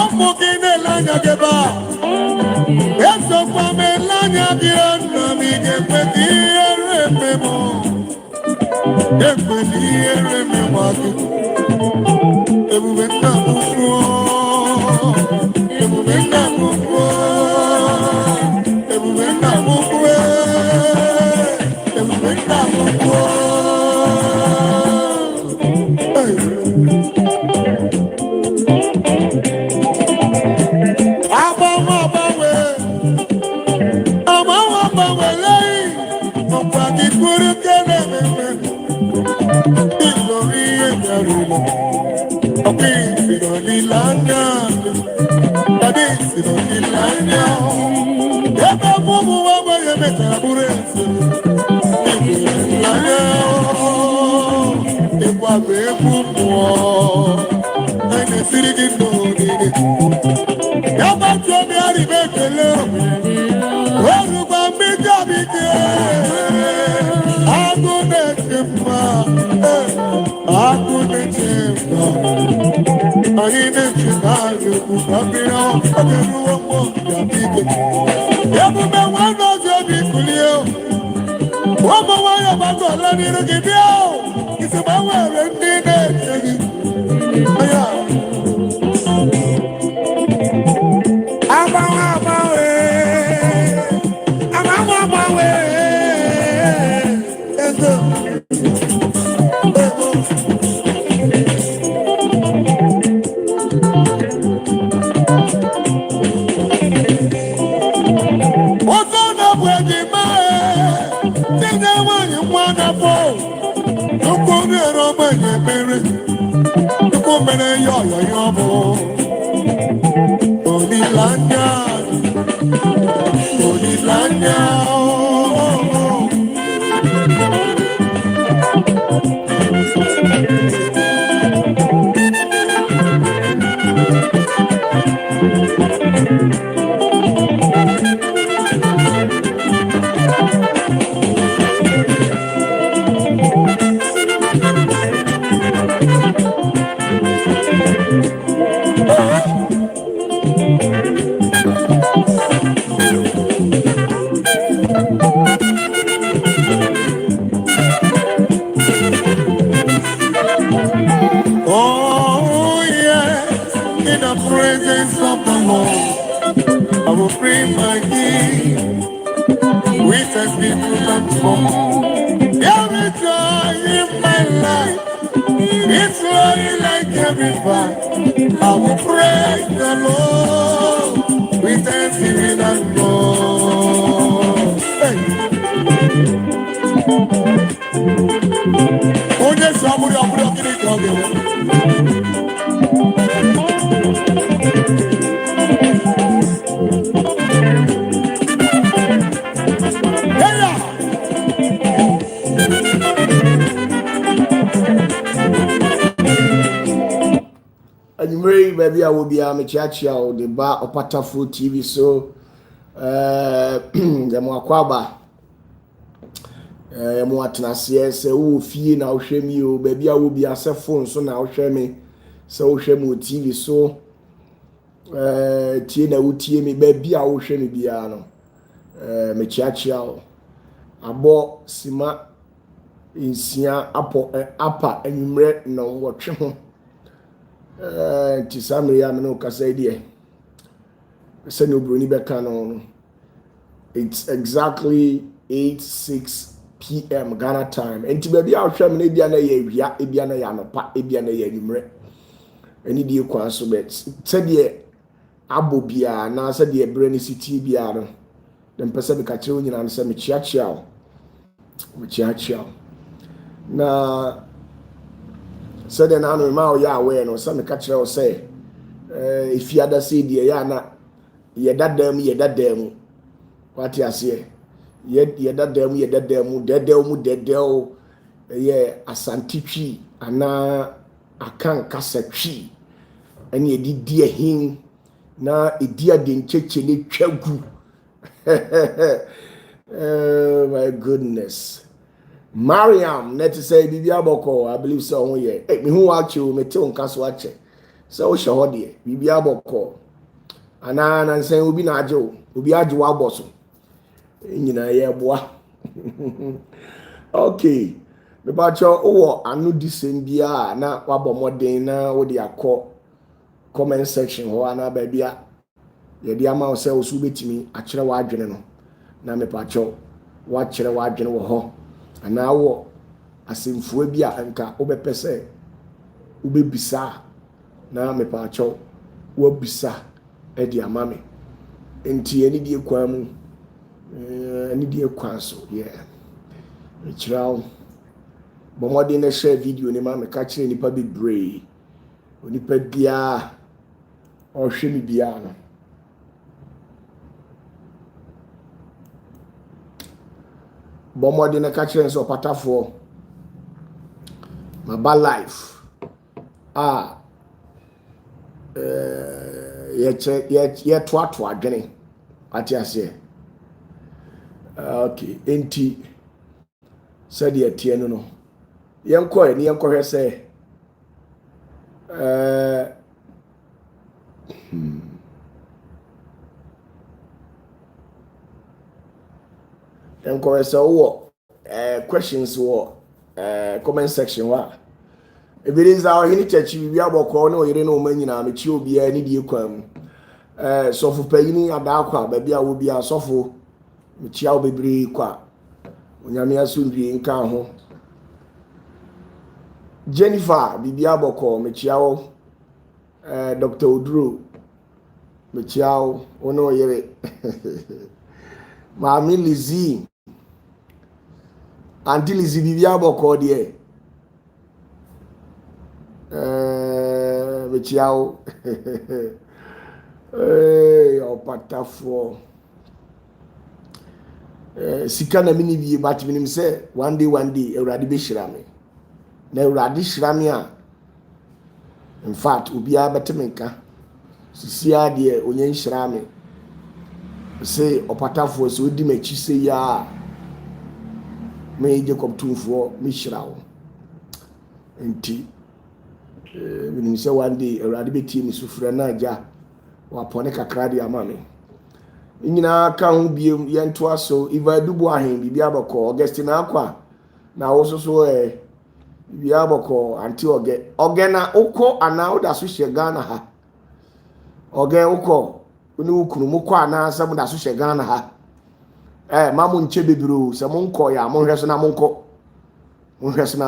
Omukine lanya geba. Eso kwa me lanya diana mi gepeti erememo. Gepeti eremewagi. Ebubena kufu. Ebubena kufu. Ebubena kufu. Ebubena kufu. Baby, I will be a Michachi or the bar OPATAFUOR TV. So, the Mwakwaba, Mwatanasiye, say, oh, fee now, shame you, baby, I will be a cell phone, so now shame me, so shame with TV. So, Tina would tear me, baby, I will shame me, Biano, Michachi, I bought Sima in Sia, upper, and you read no watching. Tisamri ya meno kasaidia. Senu bruni beka no. It's exactly 8:06 p.m. Ghana time. Enti baby a hwam na bia na ye wia, bia na ya nopa, bia na ye nwumre. Eni die kwa so bet. Sede abo bia na sede brani city bia no. Dem pese be ka kire onyina no se me chiachia o. Me chiachia. Na so then I know ma ya aware no some catch you say if you other say the ya na ye dadam what you say ye dadam dedel ye asantitwi ana akan kasatwi and ye di hin na edi ade ncheche ne twagu. Oh my goodness. Mariam, let us say, Bibi Aboko, I believe so. Yeah, me who watch you, me tell Caswache. So we show de bibi aboko ana na nsan obi na agye obi agye wa boso nyina ye boa okay me ba cho wo anu disem bia na wabɔ modern na wo de akɔ comment section ho ana ba bia ye de ama wo sɛ wo su betimi akyerɛ wa adwene no na me pa cho wa kyerɛ wa adwene wo ho ana wo asemfua bia nka wo bɛpɛ sɛ wo bebisa na me pa cho wo bisa e de ama me enti ani die kwan mu ani die kwan so yeah Chiraw bomodi na share video ni ma me ka kire nipa bebree onipa bia o hwe mi bia no bomodi na ka kire nso opatafoɔ ma ba life ye to adwene ati ase okay enti said ye tie no no yenko ni yenko hwe se yenko hwe se wo questions wo comment section wa ebiriza o hini chachi bi aboko na oyire na o manyina me chi obi a ni die kwam sofo payini adakwa ba bia wo bia sofo me chi a obebiri kwa onyame asundwie nka ho Jennifer bibi aboko me chi a wo Dr. Oduro me chi a wo ono oyire Mami Lizzie Auntie Lizzie bibi aboko de Ciao. OPATAFUOR. Sika na mini bi but minim say one day Ewurade be hyira me. Na Ewurade hyira me a in fact obi a betemenka. Sisia de onye hyira me. Say OPATAFUOR so di machi say ya me Jacob Tumfuo me hyira wo. Enti minim say one day Ewurade beti mi sufura na agya wa pone kakra de ama me nyina ka ho biem yento aso iva dubu ahen bibia bako Augustine akwa na wo so bibia bako anti oge na ukọ ana oda so hye Ghana ha oge ukọ uni ukunu mukọ ana sam da so hye Ghana ha mamu nche bebiro se monko ya monhwe so na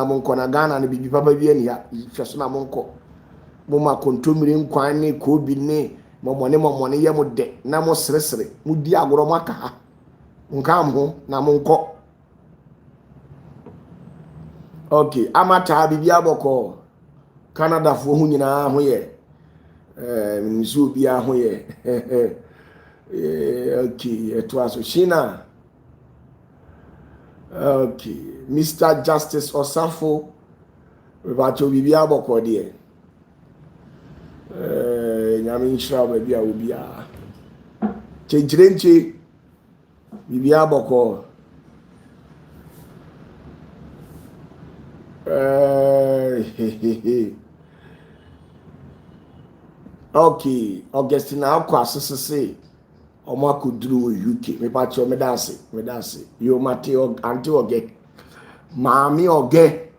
monko na Ghana na bibi papa bi ani ya hwe so na monko mo ma kontomire nkwan ne ko bi ne momone ye mo de na mo sresre mo di agoro maka ha nka amho na monko okay amata bibi aboko Canada fo hu nyina ho ye minzu bi a ho ye okay eto aso Shina okay Mr. Justice Osafo bacho bibi aboko de nyame nhyira ba bia obi a chenchirenchi bibi aboko okay Augustine akwa sesese omo akuduru UK me pa cho me dance yo mate anti oge maami oge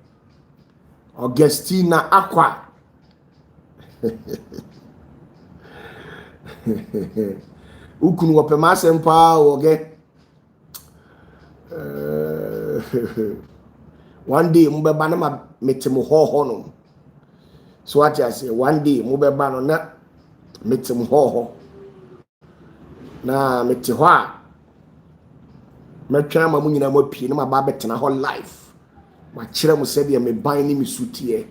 Augustine akwa ukunu wopema sempa oge one day mbeba na ma metem ho no so what I say one day mbeba no na metem ho na mete ho a metwa ma munyina mapie na ma ba betena ho life ma kire mu se de me ban ni misutie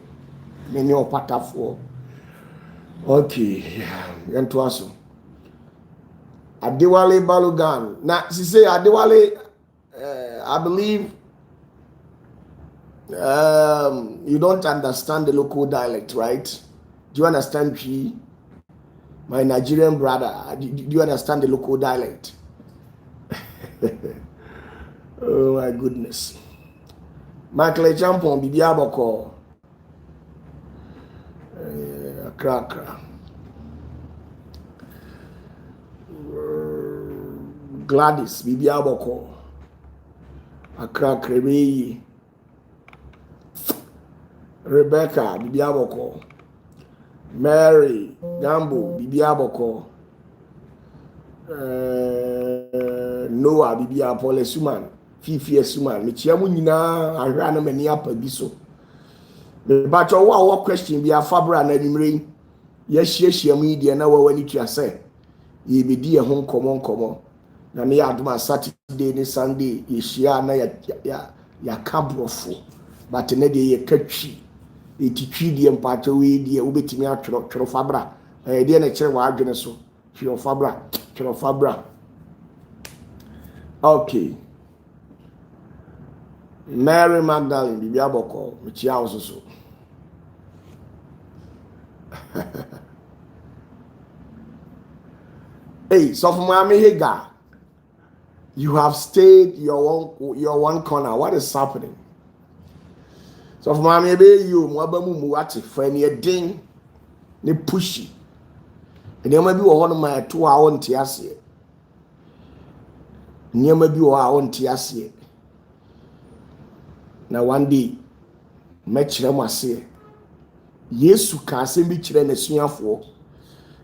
ne ne OPATAFUOR okay yento aso Adewale Balogan na she say Adewale I believe you don't understand the local dialect, right? Do you understand P? My Nigerian brother, do you understand the local dialect? Oh my goodness. Michael Champon Bibiaboko Akra. Gladys, Bibi Aboko. Akra Krebi. Rebecca, Bibi Aboko. Mary, Gambo, Bibi Aboko. Noah, Bibi Apole Suman. Fifi Suman. Michiamu nyina ahwa na mani apa bi so. Me ba cho wa question bi afabra na nimre. Ya hie mu ide na wa wani tua se. Ye bedi ye ho nkomo. Na me ya aduma Saturday ni Sunday ye hia na ya kabrofo. But ne de ye katwi. Etitwi de mpacho we de obetimi atworo fabra. De na kire wa adwene so. Tworo fabra. Okay. Mary Magdalene Bibi Aboko Michia also. Hey, so from Miami Higa, you have stayed your one corner. What is happening? So from Miami you mwabamu muwati friend ye ding ne pushy. And you may be one of my 2 hour on tiasie. You may be on tiasie. Now one day, mechire mo ase. Yesu ka asem bi kire n'asuafo.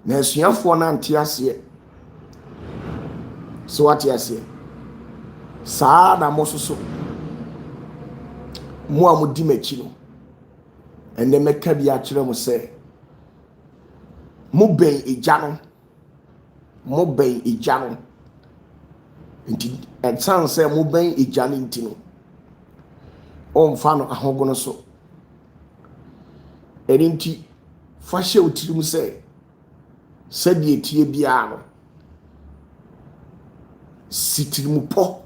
Na asuafo na ante ase. So what ase? Saa na mo soso. Mo amudi machi no. Ende meka bi a kire mo se. Mo ben ejano. Nti ensan se mo ben ejano ntino. Fano ahogono so erinti fashe utirim se sadi etie bia no sitirimu po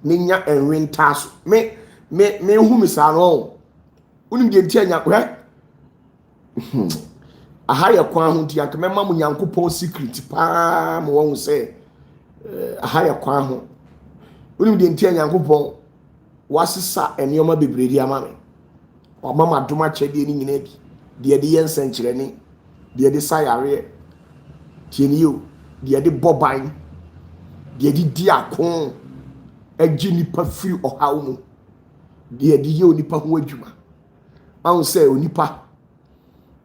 nenya enwenta so me hu misa no unim de ntia nya hwe aha ya kwa ho ntia ka mema mu nyankopon secret pa mo won se aha ya kwa ho unim de ntia nyankopon wasisa enioma bebredi amame o mama doma chede ni nyina bi de yensen kireni de sayare tienio de boban de diakon agi nipa firi ohaw mu de ye onipa ho adwuma an se onipa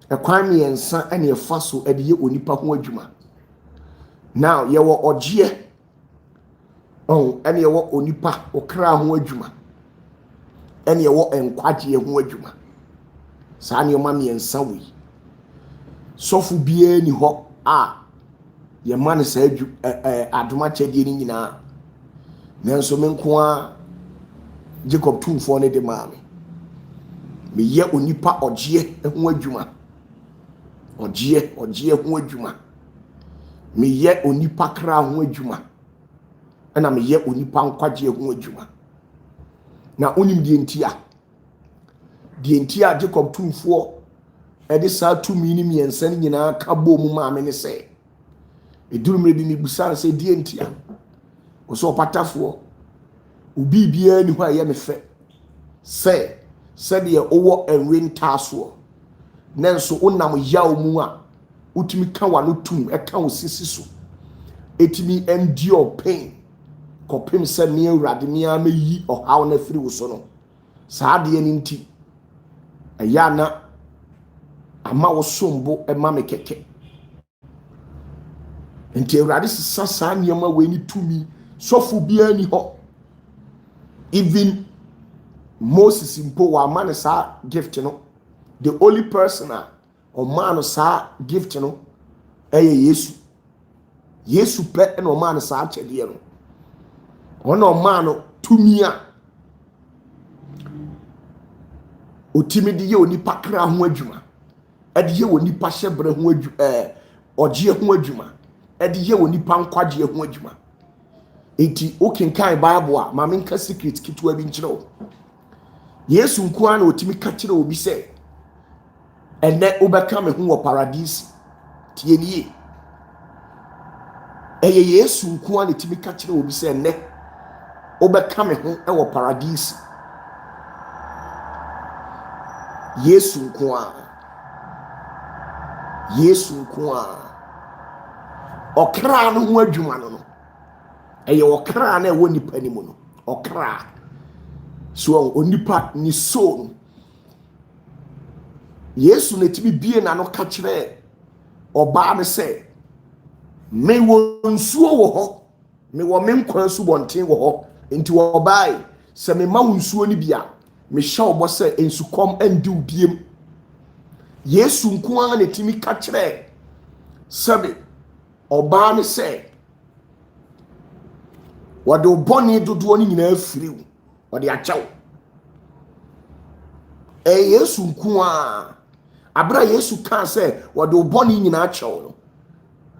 ekwan me yensa ene efa so de ye onipa ho adwuma now ye wo ogye ene ye wo onipa okra ho adwuma ene wo enkwagye ho adwuma saa ne ma me ensa wi sofu bie ni ho a ye man sa adwu adoma kyedie ni nyina nanso me nko a Jacob tumfo ne de maame me ye onipa ogye ho adwuma ogye ho adwuma me ye onipa kra ho adwuma ana me ye onipa nkwagye ho adwuma na onim die ntia Jacob tumfo edi saa tumi ni miensa ni nyina ka bo mu maame ne se edurumre bi mi busan se die ntia o so opatafuo ubi bia ni ho aye me fe se de owo enwenta so nanso onam yaw mu a utumi ka wa no tum e ka osisi so etimi endure pain kopim se me awurade me amayi ohaw na firi wo so no saa de ni nti eya na ama wo sombo e ma me keke nti awurade sasa niam we ni tumi sofu bia ni ho even Moses impo wa man sa gift no the only person or man sa gift no Yesu pe no man sa chede no ono man tumi a otimi de ye oni pakra ho adwuma ade ye oni pa hyebre ho adwuma ogye ho adwuma ade ye oni pa nkwagye ho adwuma enti okenkan bible a ma menka secret kitwa bi nkyerɛ wo Yesu nkoa na otimi ka kyerɛ obi sɛ ene obɛka me ho wɔ paradise tie nie Yesu nkoa na otimi ka kyerɛ obi sɛ ene obɛka me ho wɔ paradise Yesu nkoa yesu nko a okra no ho adwuma no eye okra na ewo nipa ni mu no okra so onipa ni soul yesu na tibi bie na no ka kire oba ne se me wo nsuo wo ho me wo me nkwan su bonten wo ho enti wo bai se me ma wo nsuo ni bia me hya obo se ensukom andi ubiem yesu nko a na timi ka kire sebe oba ne se wode oboni dodo ni nyina afiriw wode achaw yesu nko a abra yesu kan se wode oboni nyina achaw no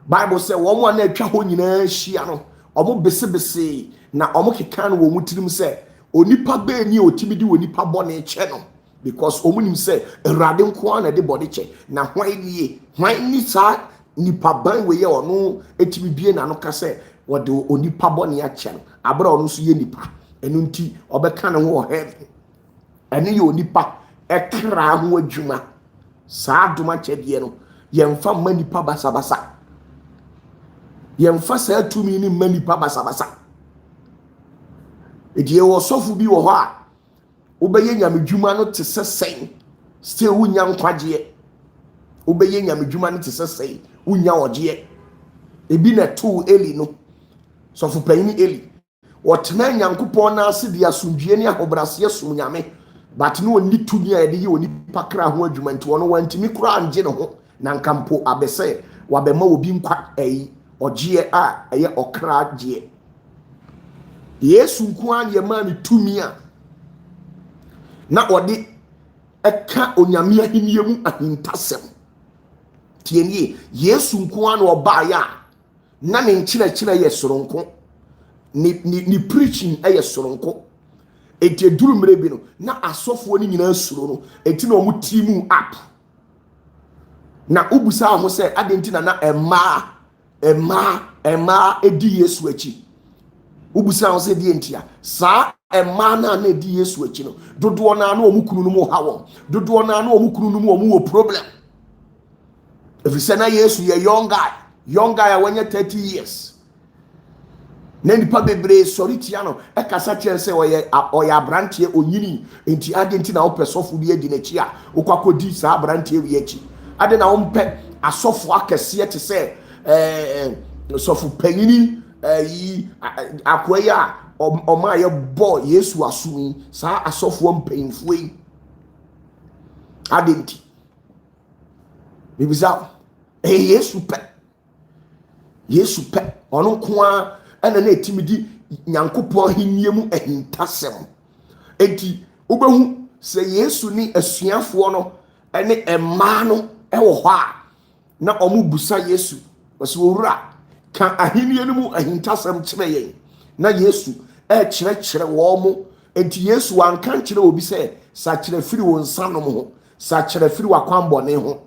bible say wo mo na atwa ho nyina hia no omo besebese na omo keka no wo mutirim se onipa be ni otimi di onipa bone che no because omo nim se erade nko a na de body che na hwan ni sa nipa ban we ye ono etimi bie na no ka se wode onipa bone ya che no abra ono so ye nipa enu nti obeka ne ho heaven ene ye onipa ekra ho adwuma saa aduma che die no yemfa ma nipa basabasa yemfa saa tumi ni ma nipa basabasa edie wo sofu bi wo ho a obeye nyamedwuma no te sesen still wunya nkwaje obeye nyamedwuma no te sesen wunya oje ebi na to eli no sofu panyi eli wotena nyankopon na ase dia asundwie ne ahobrase asum nyame but no oni tumi a ye oni pakra ho adwuma nti wono wantimi kura anje ne ho na nkampo abese wabema obi nkwa oje a eye okra je yesu nko a ye ma ni tumi a na odi eka onyame ahiniye mu ahintasem tienie yesu nko a na oba ya na ne nkyerɛkyerɛ yɛ soronko ni preaching ɛyɛ soronko enti eduru mmerɛ bi no na asɔfoɔ ni nyinaa suro no enti na ɔmo team up na ubusa ho sɛ adenti na ɛma edi yesu akyi ubusa ho sɛ die ntia saa ɛma na edi yesu akyi no dodoɔ na ɔmo kunu no mu ha wɔn dodoɔ na ɔmo kunu no mu ɔmo wɔ problem efisɛ na yesu yɛ young guy a wanya 30 years na nipa bebre sori tia no ekasa kyerɛ sɛ ɔyɛ abranteɛ onyini enti adenti na wopɛ sɔfo bi adi n'akyi a wokakodi saa abranteɛ wi akyi ade na wompɛ asɔfo akɛseɛ te sɛ sɔfo panyini yi akoyi a ɔma yɛ bɔ yesu aso yi saa asɔfo mpanyinfoɔ yi adenti bibisa yesu pɛ ɔno nko a ɛna na etimi di nyankopɔn ahiniye mu ahintasɛm enti obehu sɛ yesu ni asuafoɔ no ɛne ɛmaa no ɛwɔ hɔ a na ɔmo busa yesu wɔsɛ owura ka ahiniye no mu ahintasɛm kyerɛ yɛn na yesu ɛkyerɛkyerɛ wɔn mo enti yesu wanka kyerɛ obi sɛ sakyerɛ firi wɔn nsa nom ho sakyerɛ firi wakwanbɔne ho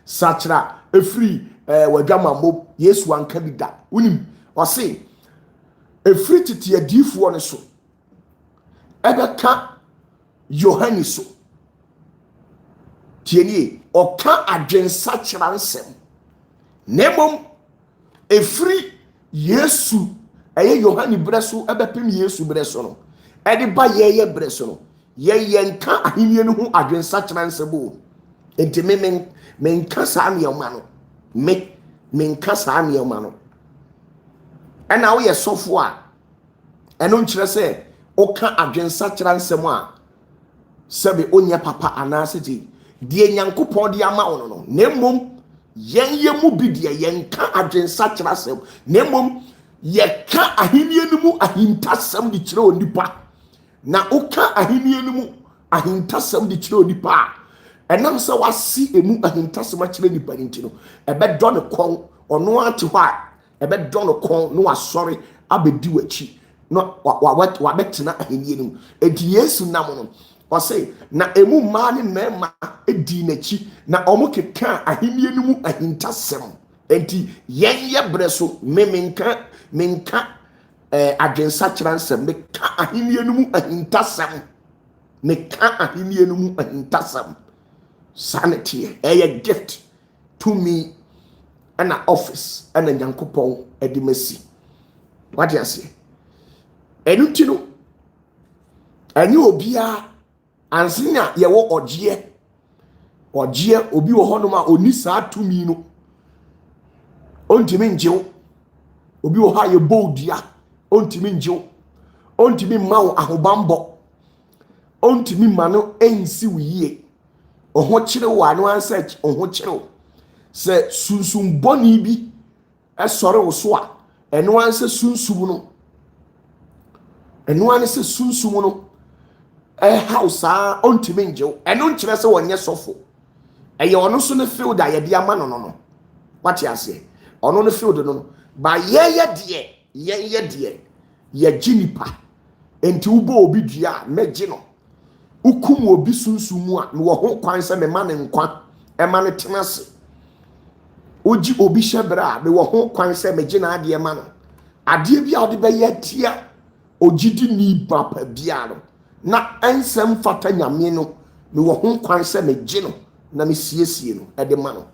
sakyerɛ efiri wadwamambo yesu wanka bi da unim ɔse efiri tete adiifoɔ ne so ɛbɛka yohane so tienie ɔka adwensakyerɛ nsɛm na mmom efiri yesu ɛyɛ yohane brɛ so ɛbɛpem yesu brɛ so no ɛde ba yɛyɛ brɛ so no yɛyɛ nka ahenie no ho adwensakyerɛ nsɛm o enti menka saa nneɛma no menka saa nneɛma no ɛna woyɛ sɔfo a ɛno nkyerɛ sɛ woka adwensakyerɛ nsɛm a sɛbe onyɛ papa anaasɛ ti deɛ nyankopɔn de ama wo no na mmom yɛnyɛ mu bi deɛ yɛnka adwensakyerɛ asɛm na mmom yɛka ahenie no mu ahintasɛm de kyerɛ onipa na woka ahenie no mu ahintasɛm de kyerɛ onipa a ɛnam sɛ wasi emu ahintasɛm akyerɛ nipa ne nti no ɛbɛdɔ ne kɔn ɔno ate hɔ a ɛbɛdɔ ne kɔn no wasɔre abɛdi w'akyi no wabɛtena ahenie no mu enti yesu nam no ɔse na emu mmaa ne mmarima edi n'akyi na ɔmo keka ahenie no mu ahintasɛm enti yɛnyɛ brɛ so menka adwensakyerɛ nsɛm meka ahenie no mu ahintasɛm meka ahenie no mu ahintasɛm sanity ɛyɛ gift to me and an office and a yankopon at the mercy. What do you say? And you know, and you will be a ansina ye wo ogie obi wo honoma oni saa to me no ontimi njew obi wo ha ye boldia ontimi njew ontimi mawo ahobambo ontimi mano ensi wiye oho kire wa no answer oho kire se sunsum boni bi esore wo so a eno answer sunsum no eno answer sunsum no house ontimi njew eno nkire se wonye sofo eye ono so ne field a ye de ama no what you say ono ne field no ba ye ye jinipa enti ubo obi dua meje no ukum obi sunsumu a no ho kwan se me ma ne nkwa e ma ne tenase oji obi hyebra me wo ho kwan se meje na ade ma no ade bia ode be ye tia ogidi ni papa bia no na ensem fata nyame no me wo ho kwan se meje no na me siesie no e de ma no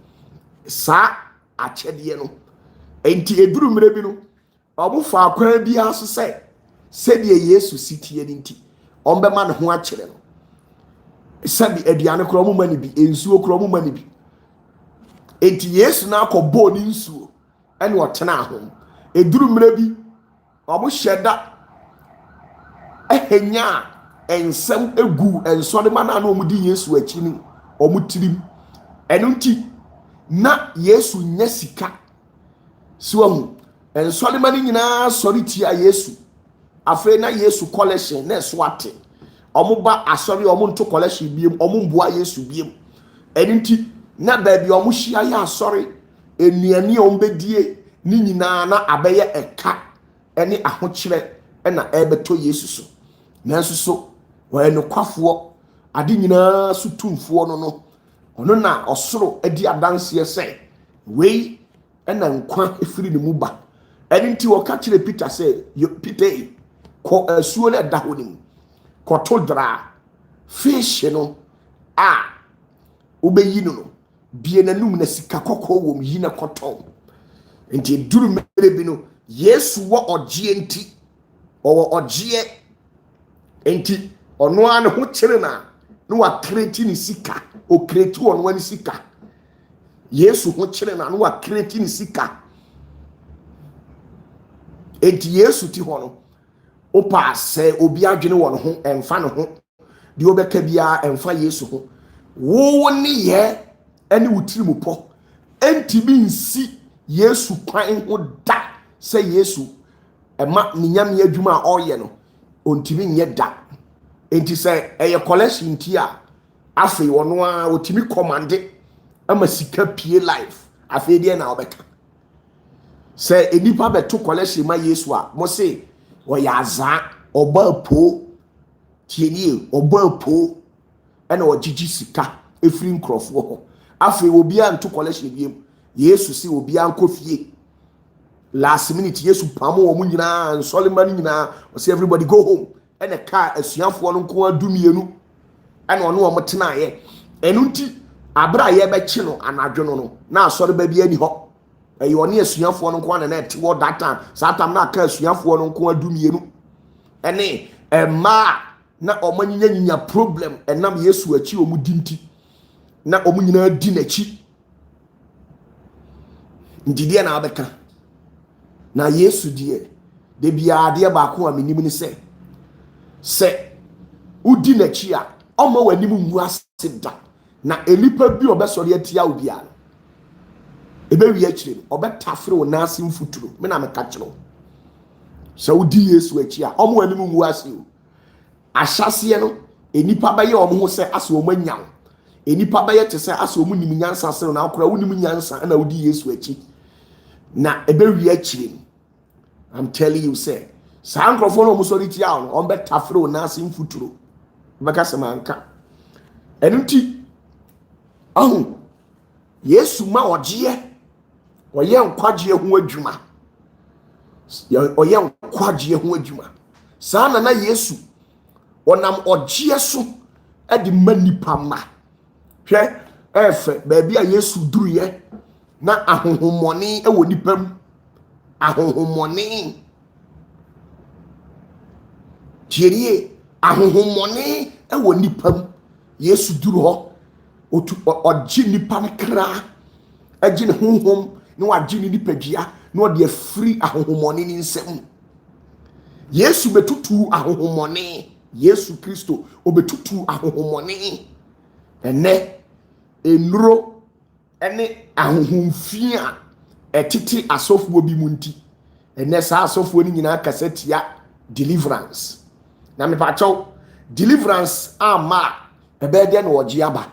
sa akyede no enti eduru mre bi no obo fa akwan bi aso se de Yesu sitie ni nti ombe ma ne ho akyere no sabi aduane kro mo mani bi ensuo kro mo mani bi enti Yesu na akọbọ ni nsuo ene otena ho eduru mre bi obo hyeda ehenya ensem egu ensode ma na omudi Yesu achi ni omutirim enu nti na Yesu nya sika siwahu ensode ma ni nyina sori tia Yesu afre na Yesu collection na swate omuba asori omuntu collection biem omumboa Yesu biem enu nti na baabi omuhia ya asori enuani ombedie ni nyina na abeye eka ene ahokyere na ebeto Yesu so nanso so wa no kwafo ade nyina so tumfo no ono na osoro adi adanse se wei ena nkwa efiri ne mu ba ene nti wo ka kire Peter se Peter ko asuo na da honim ko to dra fish no a obeyi no bie nanum na sika kokko wom yi na koton nti duru mere bi no Yesu wo ogie nti owo ogie enti ono an ho kire na no wa kreti ni sika o kreti ono wani sika Yesu ho kire na no wa kreti ni sika enti Yesu ti ho no opa se obi adwene wo no ho emfa no ho di obeka bia emfa Yesu ho wo ni ye ene wutiri mu po enti bi nsi Yesu kwan ho da se Yesu ema ni nyame adwuma a oye no ontimi nye da enti se eye collection ti a afi wono a otimi commande ama sika pie life afi de na obeka se enipa beto collection ma Yesu a mo se o ya za oba po tieni oba po ena o gigi sika efiri nkrofo ho afi obi a nto collection biem Yesu se obi a nkofie last minute Yesu pamo wo nyina nsolima nyina o say everybody go home ene ka asuafo no nko adumienu ene ono wo mtena ye enu nti abra ye be chi no anadwo no na asore ba bi ani ho eyi oni asuafo no nko na na ti wo data satam na ka asuafo no nko adumienu ene ema na omanyinya problem enam Yesu achi omudinti na omunyina di nachi ndidie na abeka na Yesu die de bia de ba ko aminim ni se udi nachi a omo wanim nwu aseda na elipa bi obesori atia obia ebe wi akire obetafre wo nasi mfuturo me na meka kiro se udi Yesu achi a omo wanim nwu ase o ahyase no enipa baye omo ho se ase omo anyaw enipa baye te se ase omo nim nyansa se na akora wonim nyansa na udi Yesu achi na ebe wi akire I'm telling you say sankrofo no musori ti a no ombe tafre na ase mfuturo beka se manka enunti ahu Yesu ma ogie oye nkwagie ho adwuma oye nkwagie ho adwuma sana na Yesu onam ogie so edi manipa ma hwe efe ba bia Yesu duruye na ahohomoni ewo nipam ahohomoni tirie ahohomoni ewo nipam Yesu duru ho ogye nipa ne kra agye ne honhom na wagye ne nipadua na ode afiri ahohomoni ne nsam Yesu betutu ahohomoni Yesu Kristo obetutu ahohomoni ene enuro ene ahohomfia etiti asofo bi munti ene sa asofo ni nyina kasetia deliverance na me pacho deliverance ama ebede na oje aba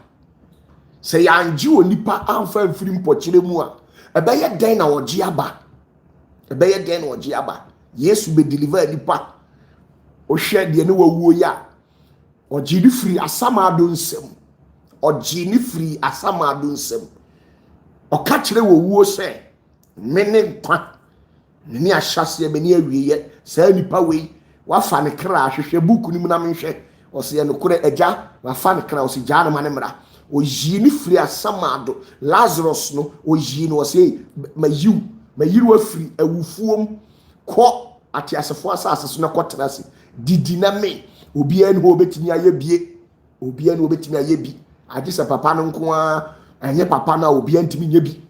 se ya anji onipa amfa mfiri mpochire mu a ebeye den na oje aba ebeye den na oje aba Yesu be deliver nipa ohwe de ne wawuo ya oje ni free asamado nsem oje ni free asamado nsem oka kire wawuo se mene kwa ni ahyase be ni awiye sa nipa we wafa ne kra ahwehwe buku ni mu na menhwe ose ye no kure agya wafa ne kra ose gya no mane mra oyi ni free asamado Lazarus no oyi no ose mayiru afiri awufuom ko ati asefo asase so na kotrase didi na me obia ni ho betimi aye bie obia ni obetimi aye bi agisa papa no nko a anye papa na obia ntimi nya bi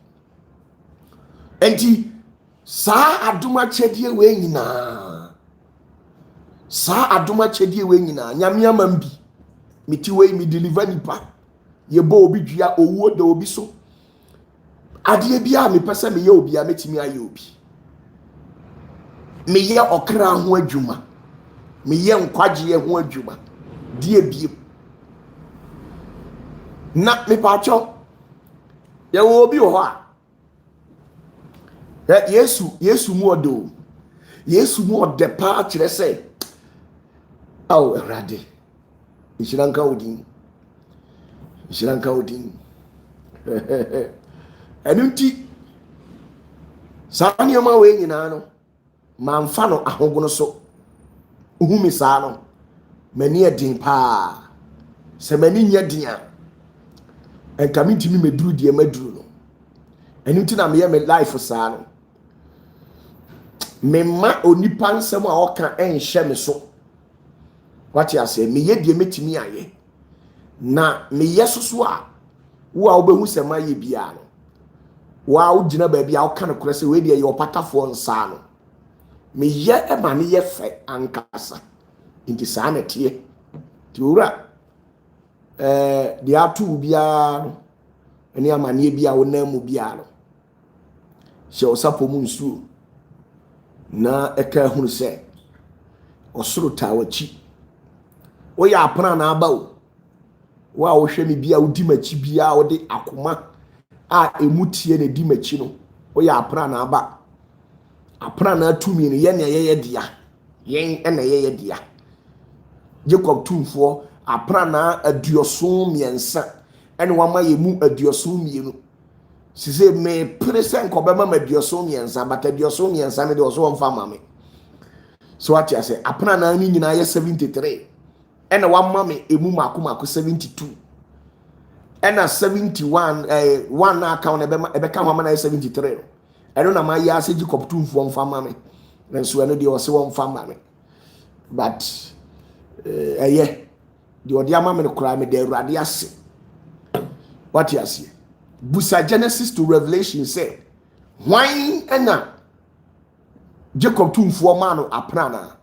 enti saa aduma chedie we nyina saa aduma chedie we nyina nyame amam bi miti we mi deliver nipa ye bo obi dua owuo da obi so ade bia me pese me ye obi a metimi aye obi me ye okra ho adwuma me ye nkwaje ho adwuma die biem na me pacho ye wo obi ho a Yesu mu odo Yesu mu ode pa kire se aw erade ishiranka odin enunti sani oma we nyina no mamfa no ahogono so uhumi saa no mani edin pa se mani nya din a enka mitimi meduru die maduru no enunti na me ye me life saa no memma onipa nsem a oka enhye me so wati ase me ye die metimi aye na me ye soso a wo a obehu sema ye bia no wa ugina ba bia oka no korese we die ye opatafo nsa no me ye e ma ne ye fe ankasa inti saa na tie ti ora dia atu bia eni amane bia wonamu bia no se osapo mu nsu na eka hunu se osoro tawachi o ya apana na aba o wa wo hwe me bia odi machi bia wo de akoma a emutie na di machi no o ya apana na aba apana na atumi no ye na ye dia yen na ye dia Jacob tumfo apana na aduoso miensa ene wama ye mu aduoso mienu sise me presen ko bema aduoso miensa bata aduoso miensa me de oso mfa mame so ati ase apana na ni nyina ye 73 ene wama me emu mako 72 ena 71 one na account ebeka wama na 73 eno na ma ya ase Jacob tumfo mfa mame nso eno de oso mfa mame but the odiama me kura me de urade ase what you see busa Genesis to Revelation say why ena Jacob tumfo mano aprana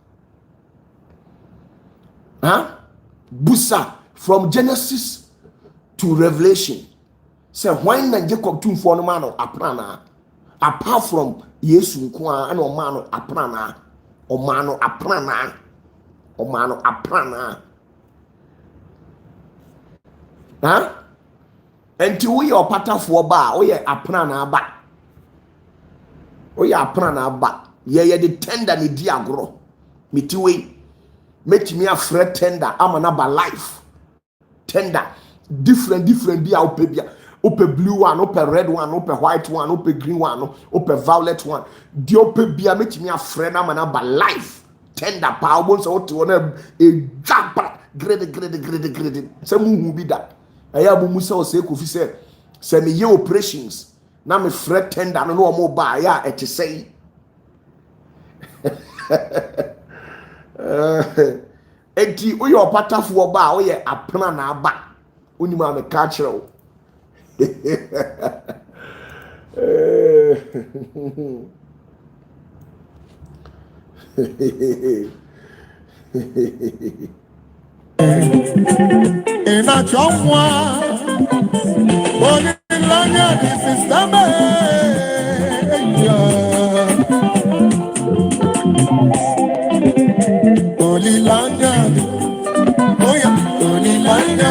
busa from Genesis to Revelation say why na Jacob tumfo no mano aprana apart from Yesu nko a na o mano aprana o mano aprana enti we your patafo ba we aprana ba we aprana ba ye de tender ni di agro meti we metimi afre tender amana ba life tender different bia ope blue one ope red one ope white one ope green one ope violet one di ope bia metimi afre na amana ba life tender pa obonso wote wona e japa grade se mu bi da aya bu musa o se ko fi se me ye operations na me frɛ tender no omo ba ya ete sei enti wo ye opatafoɔ ba wo ye apena na aba oni ma me ka kyerɛ wo ina chomwa oni lanya di system oni lanya oya oni lanya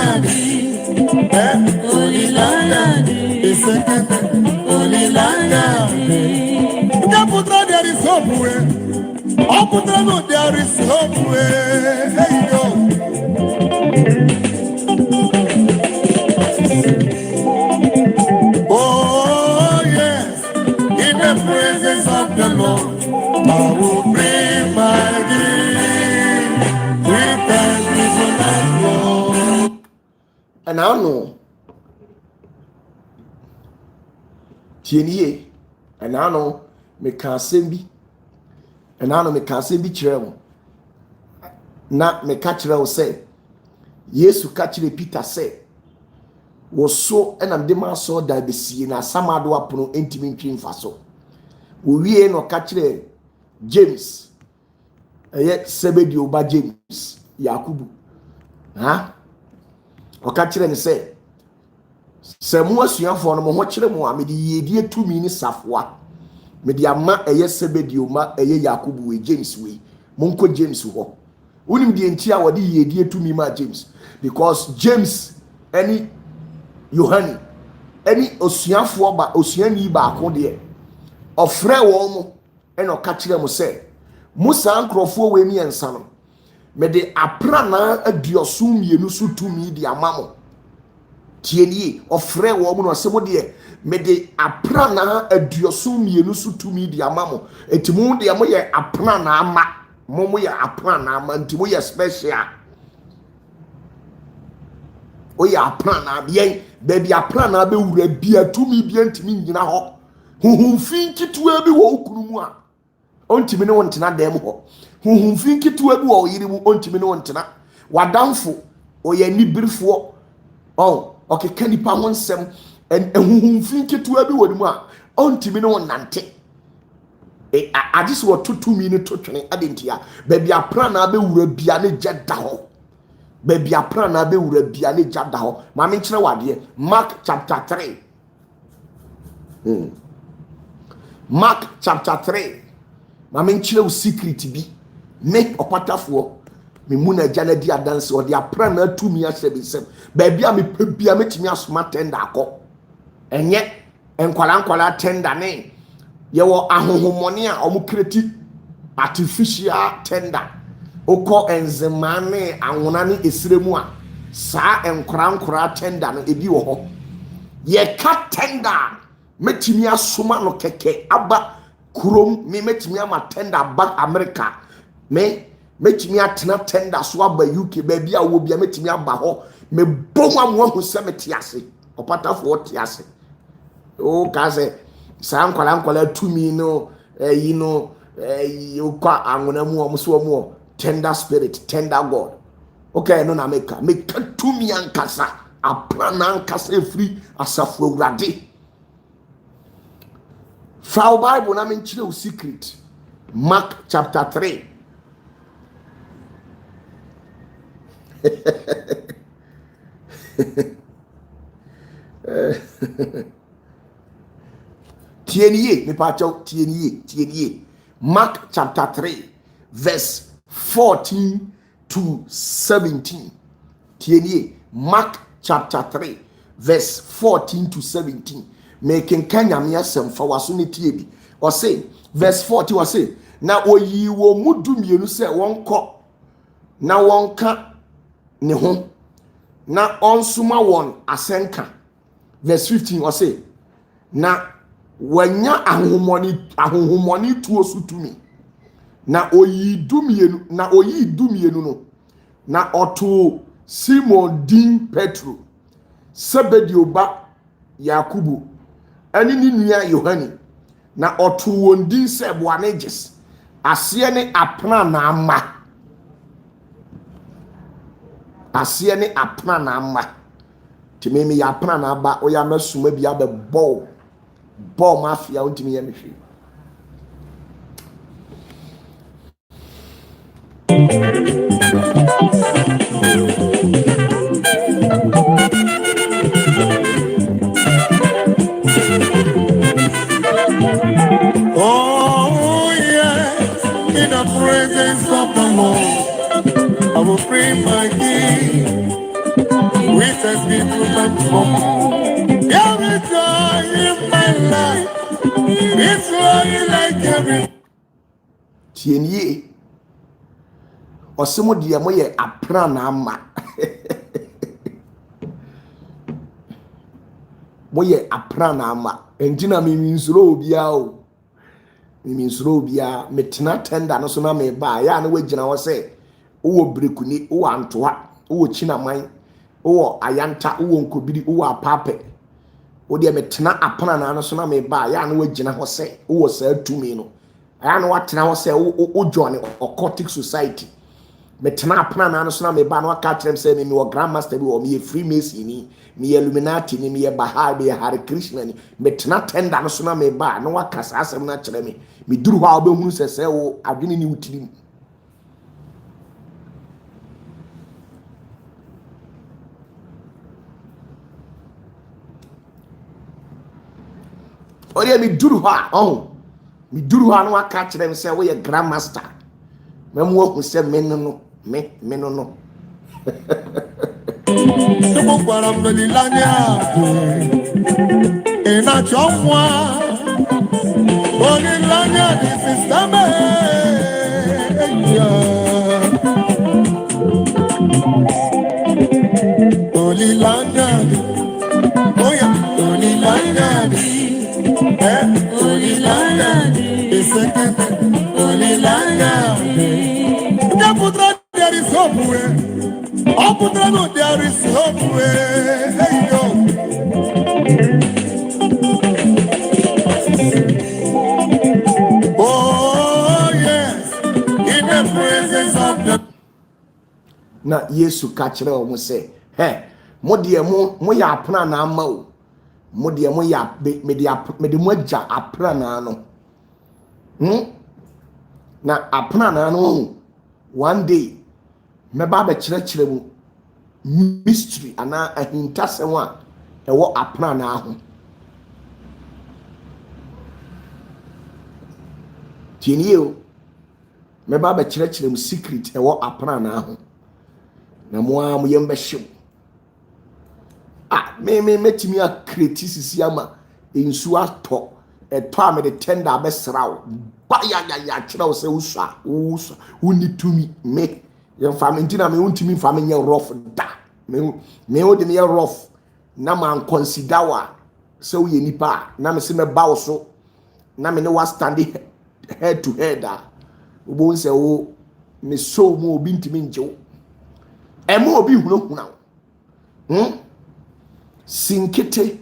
oni lanya isekete oni lanya Kaputra there is hope way Kaputra no there is hope way hey yo Oh yes, in the presence of the Lord, I will bring my gift. Repent before my Lord. And I know tienie and I know me can sembi and I know me can sembi kyerɛ na me ka kyerɛ wo sɛ Yesu ka kyerɛ Peter sɛ wo so enam de ma so da besie na samado apono entimi ntwi mfa so wo wie no ka kyerɛ James Sebedi oba James Yakubu o ka kyerɛ ne sɛ mu asuafo no mo ho kyerɛ mo a me de yedie tumi ni safoa me de ama Sebedi oma Yakubu we James we monko James ho unim de enti a wode yedie tumi ma James because James any Yohani any osuafo ba osuani ba ko de ofrɛ wo mo eno ka kyerɛ mo sɛ musa nkrofo we mi ensa no me de apra na aduoso mienu so tumi di amamo tienie ofrɛ wo mo no se mo de me de apra na aduoso mienu so tumi di amamo etimu de mo ye apra na ama mo ye apra na ama ntimo ye special o ya apra na bien baby apra na be wura bia tumi bia ntimi nyina ho huhumfi kitua bi wo okunu mu a ontimi ne wontena dem ho huhumfi kitua bi wo yiri mu ontimi ne wontena wadamfo oye nibirfo okeka nipa ho nsem huhumfi kitua bi wo mu a ontimi ne wonante agisi wo tutumi ne totwene adentia baby apra na be wura bia ne jeda ho baby apra na be wura bia ne jada ho ma me nkyere wade Mark chapter 3 Mark chapter 3 ma me nkyere wo secret bi me opatafoɔ me mu na gya na di adanse o de apra na atumi ahyebisem baby a me pebia metimi asoma tender akɔ enye enkwala tender ne ye wo ahohomone a omo kreti artificial tender oko enzemane anwona ne esiremu a saa enkora tender no ebi wo ho ye ka tender metimi asoma no keke aba kurom me metimi ama tender ba America me metimi atena tender so aba UK baby a wo bia metimi aba ho me bomwa mo hu se metiase opatafoɔ tiase o ka se saa nkwala tumi no yi no ukwa anwona mu omo so omo tender spirit, tender God. Okay, no na meka tumi ankasa aprana ankasa free asafo urade. From Bible na menkyere o secret. Mark chapter 3. Tieniye, me pacho tieniye. Mark chapter 3 verse 14 to 17. Tieniye, Mark chapter 3 verse 14 to 17. Making Kenya miasem for wasuni tiebi. Or say verse 40 was say na oyi wo mudu mienu se wonko na wonka ne ho na onsuma won asenka. Verse 15 was say na wanya ahomoni tuo sutumi na oyi dumienu no na oto Simon din Petro Sebedi oba Yakubu ani ni nua Yohani na oto won din se Boanerges ase ne apna na ama ase ne apna na ama timemi ya apna na aba o ya masuma bi abebɔ bɔ mafia ontimi ya mehwe Oh yes, in the presence of the Lord, I will bring my king with thanksgiving for every joy in my life. It's running like every tienie osemo de moye apra na ama moye apra na ama enjina minsuro obia o minsuro obia metena tender no so na me ba ya na wagina wo se wo brekuni wo antoa wo chinaman wo ayanta wo nkobiri wo apape wo de metena apra na no so na me ba ya na wagina ho se wo sa tumi no aya na watena ho se wo join occultic society metena apna na no so na me ba no aka kyerem se me wo grandmaster bi wo me freemason ni me illuminati ni me bahai be Hare Krishna ni metena tender no so na me ba no waka sa asem na kyerem me duru ho obehunu se wo adwene ni wutirim ori me duru ho me duru ho no waka kyerem se wo ye grandmaster memo hu se me no Tuko para mvelilanya ina chomwa Olilanya ni sisteme Olilanya Oya Olilanya Olilanya Isekete Olilanya Nyaputra there is hope Oputra no there is hope Hey yo Oh yes in the presence of the na Yesu ka kire o mo se he mo de mo ya apna na ama o mo de mo ya me de mo agya apna na no na apna na no one day me ba be kire mu mystery ana ahintasem a ewo apna na ho tienio me ba be kire mu secret ewo apna na ho na mo yembe hyew me metimi a create sisi ama ensu ato eto a me de tender abesraw ba ya kire se usua uni tumi me yem family na me untimi family nye rough da me o de me rough na man consider wa se wo ye nipa na me se me ba wo so na me ne wa standing head to head obo nse wo me so mo obi ntimi njewo emo obi hunahuna sinkete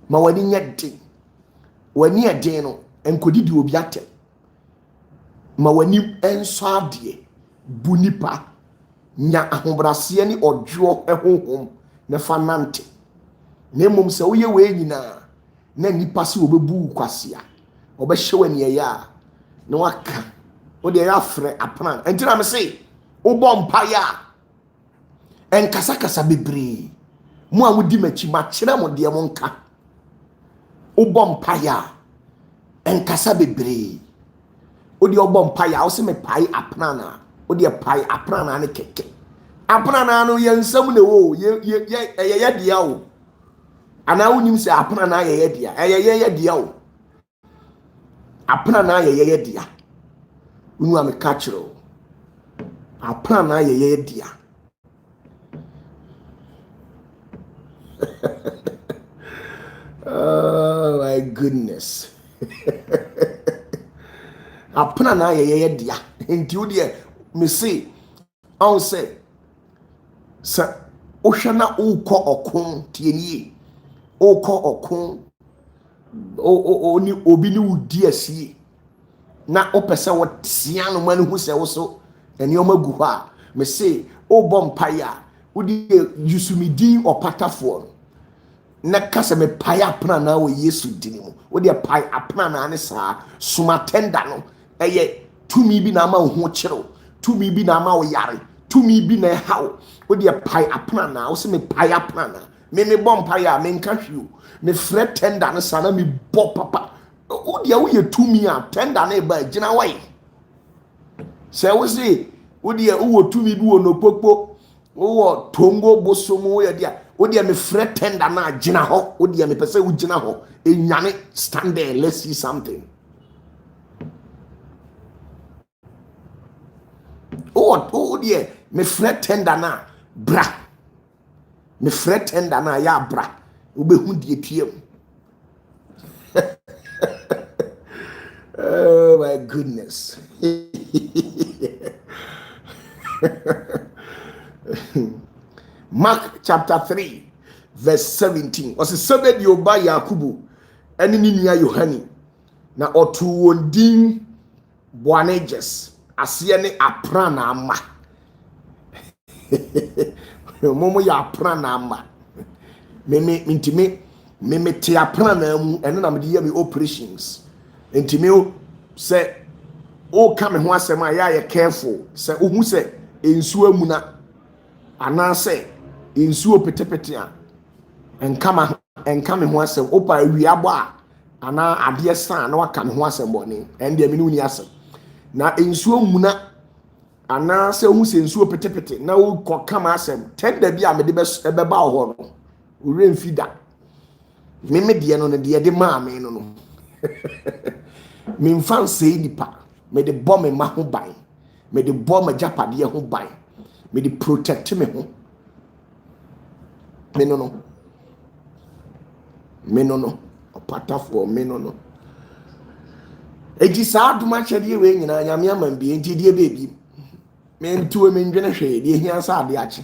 ma wani nyade wani ade no enkodidi obi ate ma wani enso ade bu nipa nya ahobrase ni odwo ehonhom na fanante na mom se wo ye we nyina na nipa se obebu kwasea obehye wani ya na waka o de ya frɛ apran entina me se wo bɔ mpaya enkasa bebre mo a wodi machi ma kyerɛ mo de mo nka wo bɔ mpaya enkasa bebre o de obɔ mpaya wo se me pai aprana o de pai aprana ne keke aprana no ye nsam ne wo ye dia wo ana wonim se aprana ye dia ye dia wo aprana ye dia unu am catch ro aprana ye dia oh my goodness apna na ye dia enti wo de me say on say sa o hwe na ukọ okun tienie ukọ okun ni obi ni wudi asie na opese wo tia no manu hu se wo so enioma gu ho a me say o bom paya wodi yusumidin opatafoɔ na kasa me paya apna na wo Yesu dini mu wodi paya apna na ne saa suma tenda no eye tumi bi na ma wo ho kyerɛw tumi bi na ma wo yare tumi bi na hawo wodi paya apna na wo se me paya apna na me bom paya me nka hwiu me frɛ tenda no saa na me bɔ papa wodi wo ye tumi a tenda na ba gina wai sɛ wo se wodi wo tumi bi wo no popo wo tongo bosomo ye dia wodi me frɛ tenda na gina ho wodi me pese wo gina ho enyane stand there, let's see something. Wodi me frɛ tenda na bra me frɛ tenda na ya bra wo be hu die tuam. Oh my goodness. Mark chapter 3 verse 17. Ose sebedi oba Yakubu ene ni nua Yohani na otu wondin Boanerges asiye ne apra na ama. Momo ya apra na ama. Me te apra na mu ene na me de me operations. Ntimi o se o ka me ho asem a ya careful se ohu se ensuo amuna ana se ensuo petepete a enka me ho asem opa awiabo a ana ade san na waka me ho asem boni ende me ni asem na ensuo muna ana se ohu se ensuo petepete na wo koka ma asem tenda bi a me de beba ho no ore mfida me de no ne de ma me no me mfan sei nipa me de bɔ me ma ho ban me de bɔ ma japade ho ban me de protect me ho me no opatafoɔ me no eji saa duma kyɛde we nyina nyame amam bi enti die bebi me ntuo me ndwene hwɛ die hia sa ade akye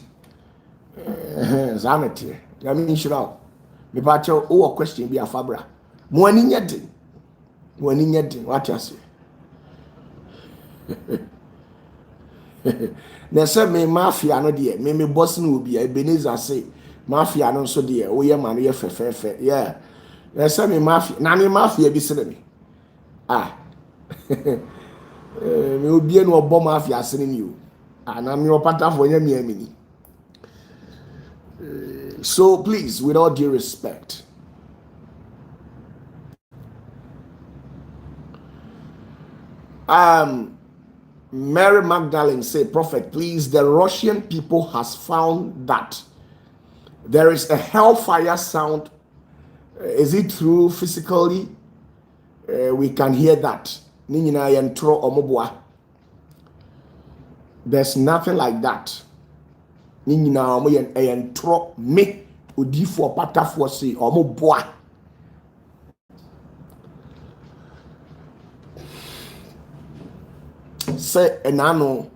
zanete nyame nhyira me ba kyɛ wo question bi afabra mo ani nyɛ den what you say. Na se me mafia no de me boss no obi Ebenezer say mafia no so de wo ye ma no ye fefefe yeah na se me mafia bi sele me me obi no obo mafia sele ni o na me opatafo nya me amini. So please, with all due respect, Mary Magdalene said, Prophet, please, the Russian people has found that there is a hellfire sound. Is it true physically? We can hear that. There's nothing like that. Me odifo patafo say omoboa. Say enano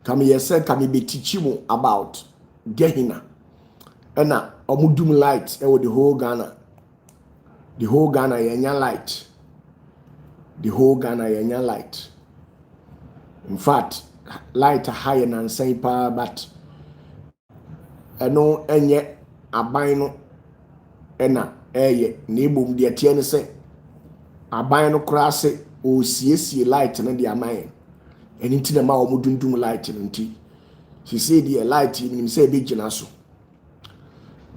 kami be teach you about Gehenna. Ena omudum light the whole Ghana. The whole Ghana yenya light. The whole Ghana yenya light. In fact, light higher than say pa but eno enye aban no ena eye na ebom de tie ne se aban no kura se o siesie light na de aman eni ti na ma o mudundum light no nti she say the light ni say be gina so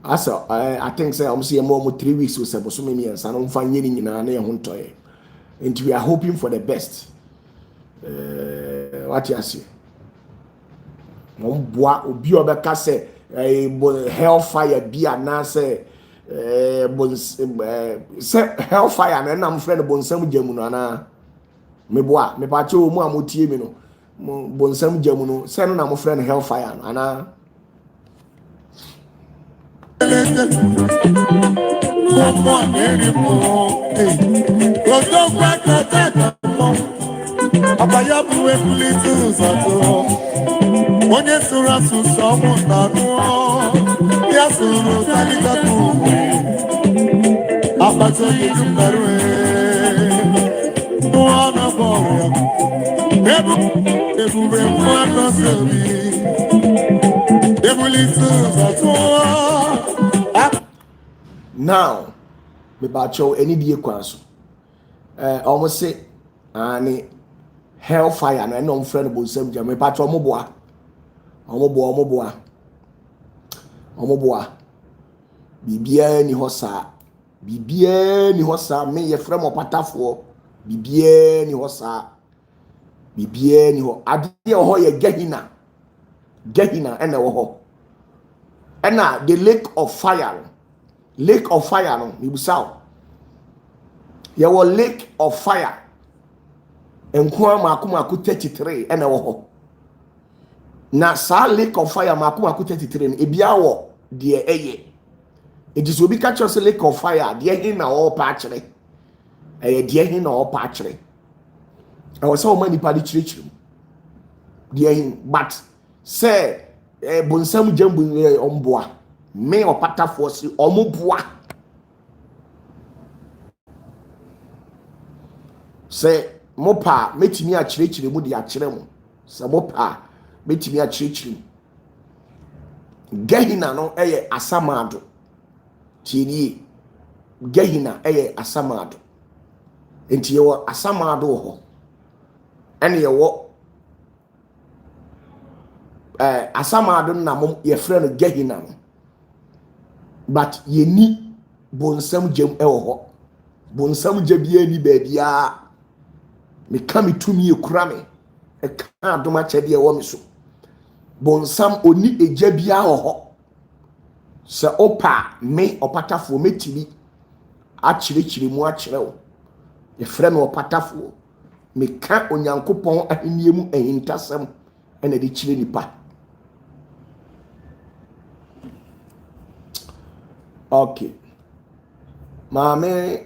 asa I think say am say more 3 weeks o se boso me ensa no mfa nye ni nyina na ye ho ntoye nti we are hoping for the best. What you say boa obi obeka say hellfire be na say say hellfire na nam friend bonsam jamu no na me boa me pa che o mu amotie mi no bonsam jamu no say no na mo friend hellfire no ana Abaya buwe kulitu zato onye sura susomu nanu ya suru talika kuwe abaso yidumbarwe wana boya ebu mwana sebi ebu lisu zatwa. Now me bacho any die kwanso almost say ani hellfire na no friend bo nsam jam me bacho omoboa bibia ni hosa me ye frem opatafoɔ bibia ni hosa bibia ni ho ade ho ye gehina ena wo ho ena the lake of fire no mibusaw ye wo lake of fire enko maako 33 ena wo ho na sa lake of fire maako 33 no ebia wo de eye it is obi catch us lake of fire de hin na wo pa akere de hin na wo pa akere I was so many party church de hin but say bonsam jambu omboa me opatafoɔ si omoboa sɛ mopa metimi a kyerɛkyerɛ mu de akyerɛ mu sɛ mopa metimi a kyerɛkyerɛ mu gehina no ɛyɛ asamado tienie gehina ɛyɛ asamado enti yɛwɔ asamado hɔ ɛne yɛwɔ asamado na mom yɛfrɛ no gehina no but yeni bonsam jam ɛwɔ hɔ bonsam jabia ni baabia me kame tumi ekura me ɛka adoma kyɛde ɛwɔ me so bonsam oni egya bia wɔ hɔ sɛ opa me opatafoɔ metimi akyerɛkyerɛ mu akyerɛ wo yɛfrɛ me opatafoɔ me ka onyankopɔn ahenni mu ahintasɛm ɛna de kyerɛ nipa. Okay. Mame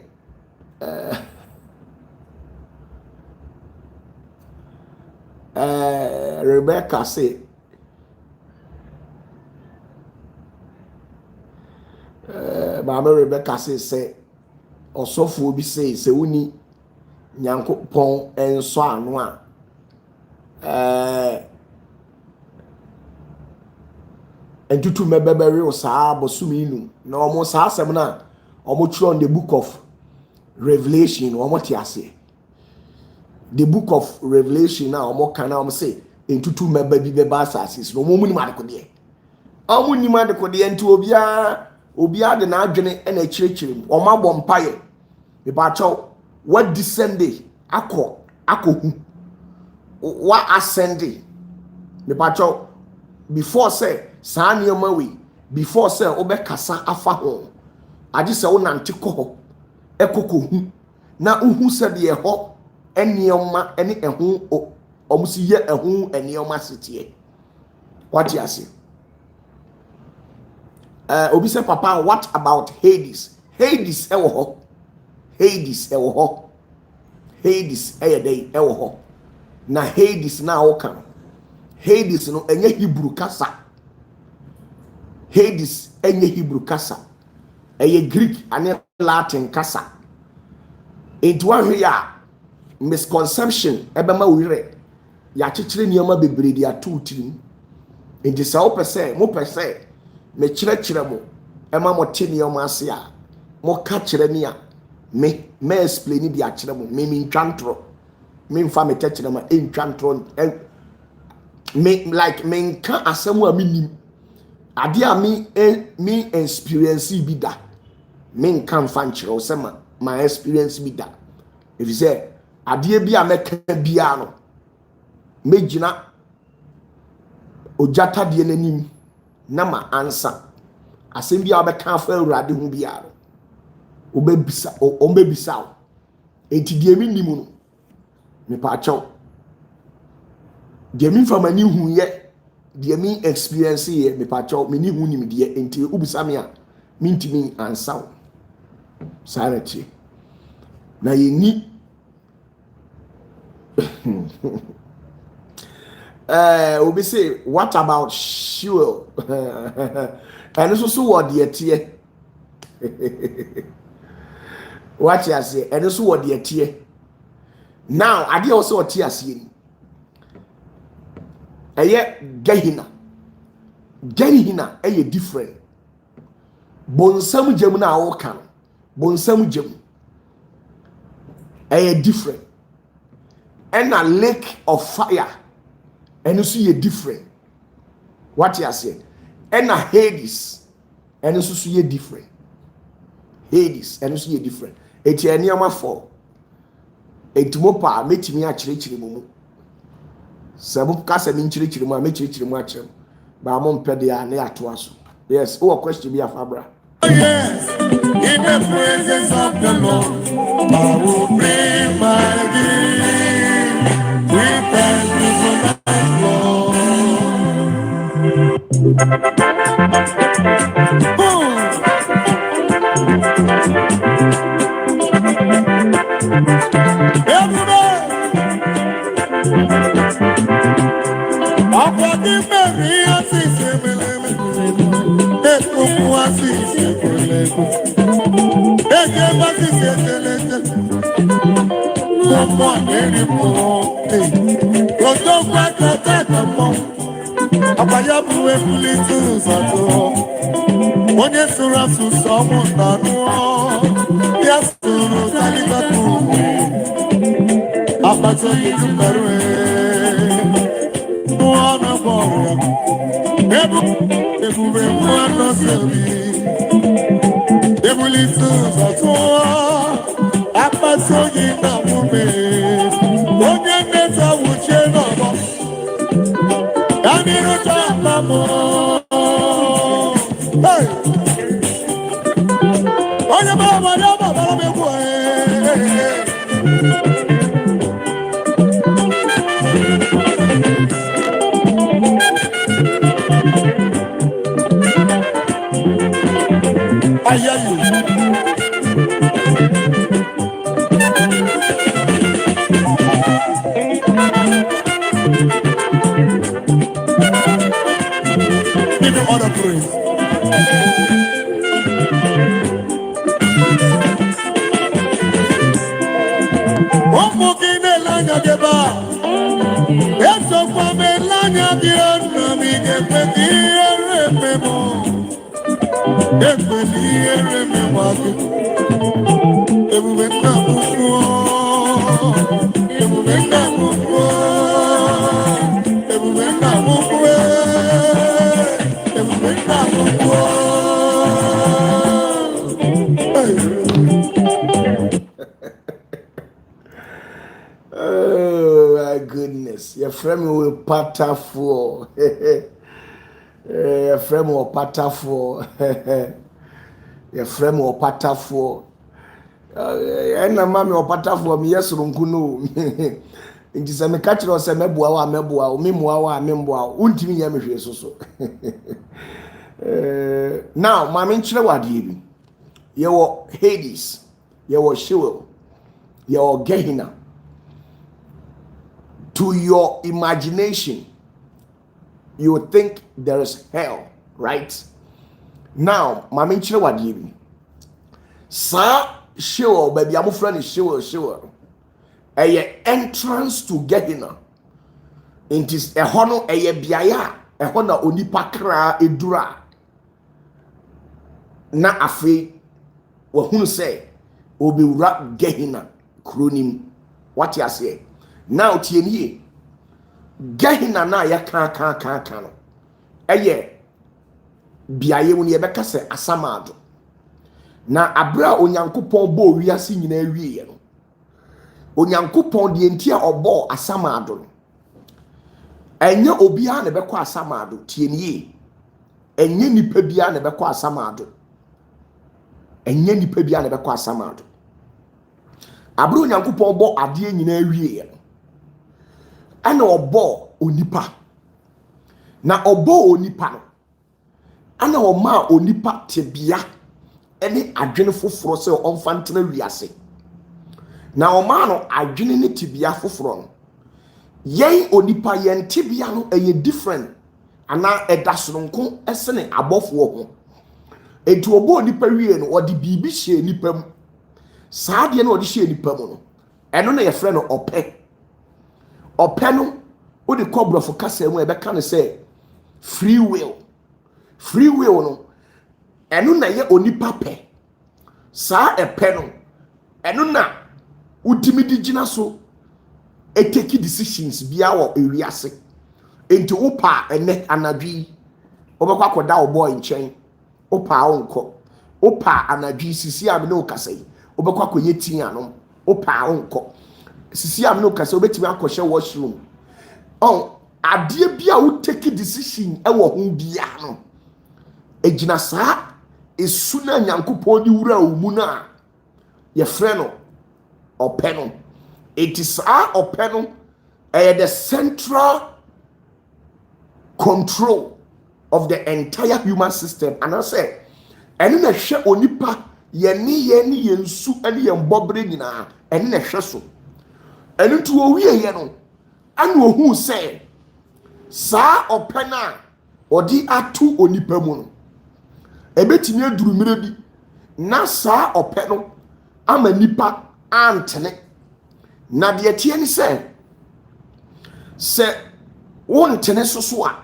Rebecca say Mame Rebecca say osofo bi say woni nyankopon enso ano a entutu mebebere o saa bosumi nu na omo saa asem na omo try on the book of Revelation omo ti ase the book of Revelation na omo kana omo say entutu meba bi beba asase no omo ni madekode omo ni madekode nti obia de na adwene na akirikiri omo abom paye be ba chaw what descend akohu what ascend be ba chaw before say saa nneɛma we before say obekasa afa ho age sɛ wo nante kɔ hɔ ekokohu na uhu sɛ de ɛhɔ nneɛma ɛne ɛho ɔmusi yɛ ɛho nneɛma setie wati ase obi sɛ papa what about Hades ɛwɔ hɔ Hades ɛyɛ dɛ ɛwɔ hɔ na Hades na ɔka Hades no ɛnyɛ Hebrew kasa Hades enye Hebrew kasa eye Greek ane Latin kasa enti wahwe ya misconception ebema wire ya chichire niyama bebre di atuutiri enti sa mo pese me chire mo ema mo te niyama ase a mo ka chire ni a me explain di a chire mo me ntwantro me mfa me chire ma ntwantro me like me nka asemu a minim ade a me experience bi da me nka mfa nkyerɛ wo sɛ my experience bi da if you say ade bi a meka bia no megyina ojata de n'anim na ma ansa asɛm bi a wobɛka afa awurade ho bia no obebisa wo enti de mi nim no me pa kyɛw de mi mfa mani hu yɛ de mi experience yɛ me pa kyɛw me ni hu nim de enti ubisa me a mintimi ansa wo sanity na yɛni obi say what about Sheol and so what the tie What you say? And so what the tie. Now, I also what you say. Eye Gehenna. Gehenna eye different. Bonsam jam na awoka. Bonsam jam. Eye different. And a lake of fire. And so ye different. What you say? And a Hades. And so ye different. Hades. And so ye different. Eti eniama for. Eti mo pa metimi a chire mo. Sabu kasa mi chire mo a me chire mo a chem. Ba mo mpede ya na ato aso. Yes, o question bi afabra. Yes, in the presence of the Lord, I will bring my gift. We thank you for that, Lord. Everybody, I'm walking baby, I see I hear you. Give me all the praise. One more in the land of the bar. Yes, so from the land of the enemy, get the dear remember. Get the dear remember. Every time Oh my goodness. Your friend will OPATAFUOR. Your friend will OPATAFUOR. Your friend will OPATAFUOR. And na mama OPATAFUOR mi yesu nkuno. Nti se me ka kire se meboa wa meboa o memoa wa memboa untimi ya mehwe so. Now mama nkire wade bi. Ye wo Hades, ye wo Sheol, ye wo Gehenna. To your imagination, you would think there is hell, right? Now, mama nkire wade bi. Sa Sheol, baby, I'm friend is Sheol. A entrance to Gehenna. It is a hono a biaya, a hona onipa kra edura. Na afi, wahunu say, obi wura Gehenna kronim. What you say? Now tieni Gehenna na ya kan no. Eye biaye woni ye beka se asamado. Na abra onyankopon bo wiase nyina awie no. Onyankopon de entia obo asamado no. Enye obia na beko asamado tieni. Enye nipa bia na beko asamado. Enye nipa bia na beko asamado. Abra onyankopon bo ade nyina awie no. Ana obo onipa. Na obo onipa no. Ana oma onipa tebia ene adwene foforo se onfantena wiase. Na oma no adwene ne tebia foforo no. Yen onipa yen tebia no eye different. Ana edasonko esene abofo ho. Etu obo onipa wie no odi bibi hye nipa mu. saa de no odi hye nipa mu no eno na ye frɛ no ɔpɛ no odi kɔ brofo kasa mu e be ka no sɛ free will no eno na ye onipa pɛ saa ɛpɛ no eno na utimi di gina so take decisions bia wo ewiase enti wopa ene anadwi obekwa koda wo boy nkyɛn wopa onko wopa anadwi sisi am ne okasai obekwa koye tianom wopa onko sisi am ne okasai obetimi akɔhye washroom adeɛ bia wo take decision ɛwɔ ho bia no egina saa esu na nyankopɔn di wura wo mu na ye frɛ no ɔpɛ no it is ɔpɛ no the central control of the entire human system. And I say ɛne na hwɛ onipa yɛne yɛnsu ɛne yɛn bɔbere nyinaa ɛne na hwɛ so ɛne nto owie yɛ no ana ohu sɛ saa ɔpɛ na ɔde ato onipa mu no ebetimi aduru mire bi na saa ɔpɛ no ama nipa antene na de tie ni sɛ wontene so a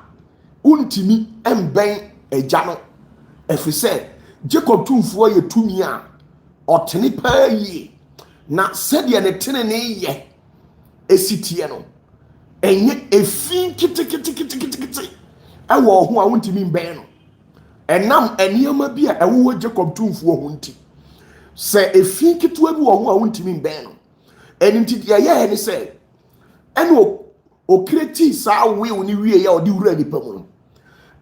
wontimi embɛn agya no ɛfiri sɛ Jacob tumfuo yɛ tumi a ɔtene paa yie na sɛdeɛ ne tene ne yɛ esitie no enye efi kitikiti ɛwɔ ho a wontimi mbɛn no ɛnam eniema bi a ɛwɔ Jacob tumfuo ho nti sɛ efi kitwa bi wɔ ho a wontimi mbɛn no ɛnti deɛ yɛ ne sɛ ɛno o create saa will ni wie ya odi wura nipa mu no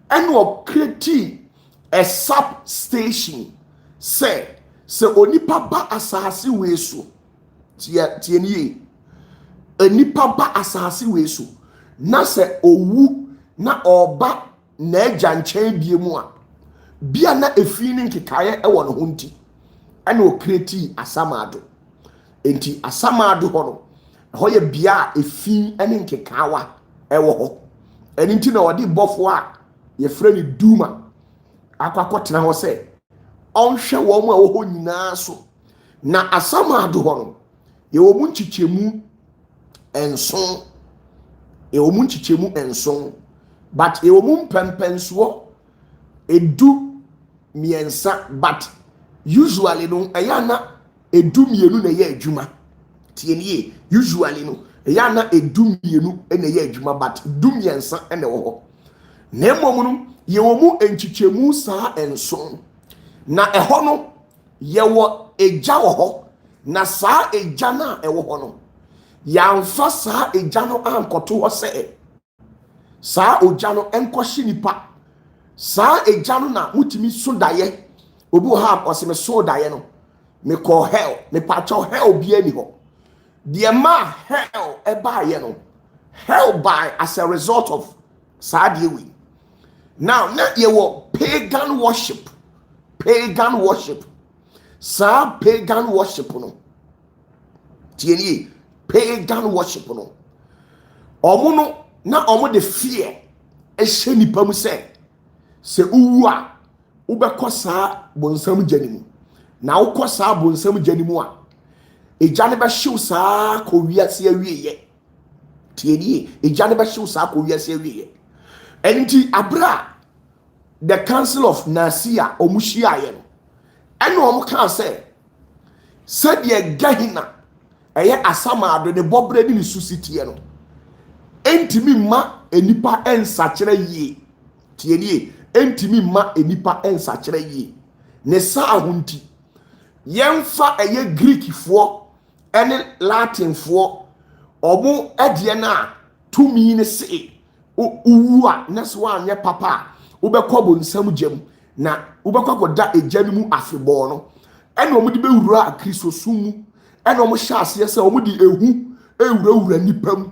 ɛno o create a substation sɛ onipa ba asase we so tie nie onipa ba asase we so na sɛ owu na ɔba na agya nkyɛn bie mu a bia na efi ne nkekaeɛ ɛwɔ no ho nti ɛna o create asamado enti asamado hɔ no hɔ yɛ bia efi ɛne nkekaawa ɛwɔ hɔ ɛne nti na ɔde bɔfo a yɛfrɛ ne duma akɔkɔtena hɔ sɛ ɔnhwɛ wɔn a wɔwɔ hɔ nyinaa so na asamado hɔ no yɛwɔ mu nkyekyɛmu nson but yɛwɔ mu mpɛmpɛnsoɔ edu mmiɛnsa but usually no ɛyɛ na edu mmienu na ɛyɛ adwuma tienie usually no ɛyɛ na edu mmienu na ɛyɛ adwuma but du mmiɛnsa na ɛwɔ hɔ na mmom no yɛwɔ mu nkyekyɛmu saa nson na ɛhɔ no yɛwɔ egya wɔ hɔ na saa egya na ɛwɔ hɔ no yɛamfa saa egya no ankɔto hɔ sɛ saa ogya no ɛnkɔhye nipa saa egya no na mutumi so daeɛ obi wɔ ha ɔsɛ me so daeɛ no me call hell me patcho hell bia ni hɔ deɛ ma hell ɛbaayɛ no hell by as a result of saa deɛ wi now na yɛwɔ pagan worship saa pagan worship no tienie pagan worship no ɔmo no na ɔmo de fear ɛhyɛ nipa mu sɛ uwu a wobɛkɔ saa bonsam gya ne mu na wokɔ saa bonsam gya ne mu a egya ne bɛhyew saa kɔ wiase awieyɛ tienie egya ne bɛhyew saa kɔ wiase awieyɛ ɛnti abra the council of Nicaea ɔmo hyiaeɛ no ɛna ɔmo kaa sɛ sɛdeɛ gahina ɛyɛ asamado ne bɔbrɛ ne susitiɛ no entimi ma enipa ensakyerɛ yie tienie entimi ma enipa ensakyerɛ yie ne saa ahunti yɛmfa ɛyɛ Greekfoɔ ɛne Latinfoɔ ɔmo ɛdeɛ na tumi ne se uwu a na so anyɛ papa wobɛkɔ bonsam gyam na wobɛkɔ kɔda egya no mu afebɔɔ no ɛna ɔmo de bɛwura Kristosom mu ɛna ɔmo hyɛ aseɛ sɛ ɔmo de ehu ewurawura nipa mu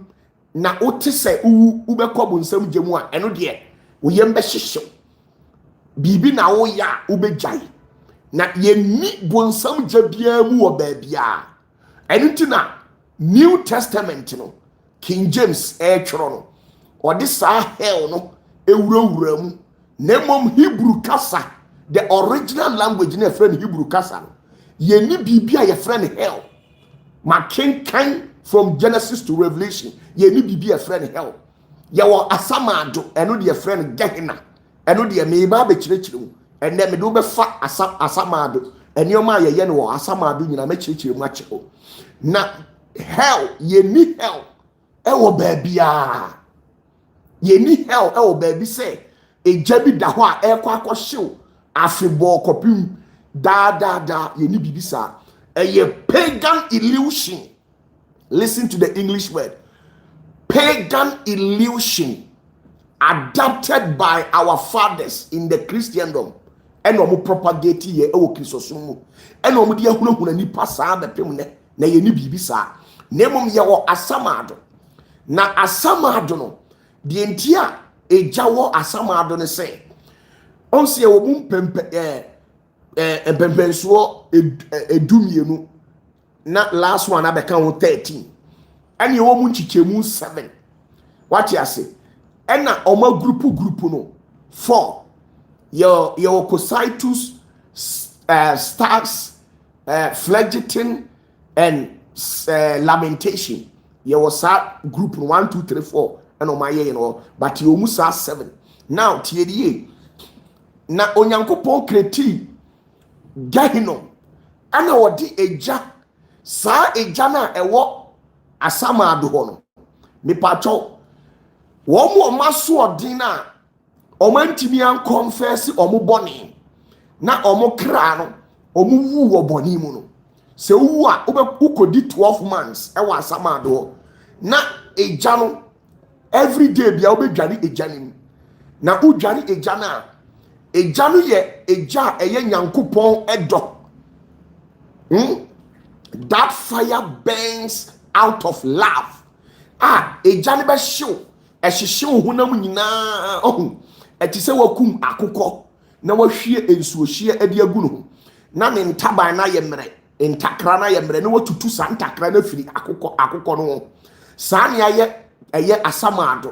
na wote sɛ wobɛkɔ bonsam gyam a ɛno deɛ woyɛm bɛhyehyew biribi na woyɛ a wobɛgyae na yɛnni bonsam gya biara mu wɔ baabia ɛno nti na New Testament no King James ɛtwerɛ no ɔde saa hell no ewurawura mu na mmom Hebrew kasa the original language na ɛfrɛ no Hebrew kasa no yɛni biribi a yɛfrɛ no hell. Makenkan from Genesis to Revelation, yɛni biribi a yɛfrɛ no hell. Yɛwɔ asamado, ɛno de yɛfrɛ no Gehenna. Ɛno de meba bɛkyerɛkyerɛ mu. Ɛnɛ mede wobɛfa asamado. Ɛnneɛma a yɛyɛ no wɔ asamado nyina mɛkyerɛkyerɛ mu akyerɛ. Na hell, yɛni hell ɛwɔ baabia. Yɛni hell ɛwɔ baabi sɛ egya bi da hɔ a ɛkɔ akɔhyew afebɔɔ kɔpem da yɛni biribi saa. Ɛyɛ pagan illusion. Listen to the English word. Pagan illusion adapted by our fathers in the Christendom. And omo propagate ye ewo Christosum mu. And omo de ahunahuna nipa saa bepem ne na ye ni bibi saa. Nemom ye wo asamado. Na asamado no de entia eja wo asamado ne se. Onse ye wo mum pempensuo edumienu. Na last one abeka wo 13. And ye wo mu nchichemu 7. What you say? And na omo group no 4. Your Cocytus, Stars, Phlegethon, and Lamentation. Your group 1, 2, 3, 4, and on my but you almost 7. Now, TDA. Na onyankopon kreti Gehinom. Ana wodi eja. Sa eja na ewo asamado ho no. Me pacho. Wo mo maso odin na Omantimi an confess omo boni na omo kra no omo wu wo boni mu no se wu a ukodi 12 months e wa asamado na eja no every day bia obedware eja nim na udware eja na eja no ye eja eye nyankopon edo that fire burns out of love eja ne be hyew ehyew honam nyina eti se wakum akukọ na wahwie ensuohie ade agu no na ne ntaban na yemre ntakra na yemre na watutu sa ntakra na firi akukọ no sa ne eye asamado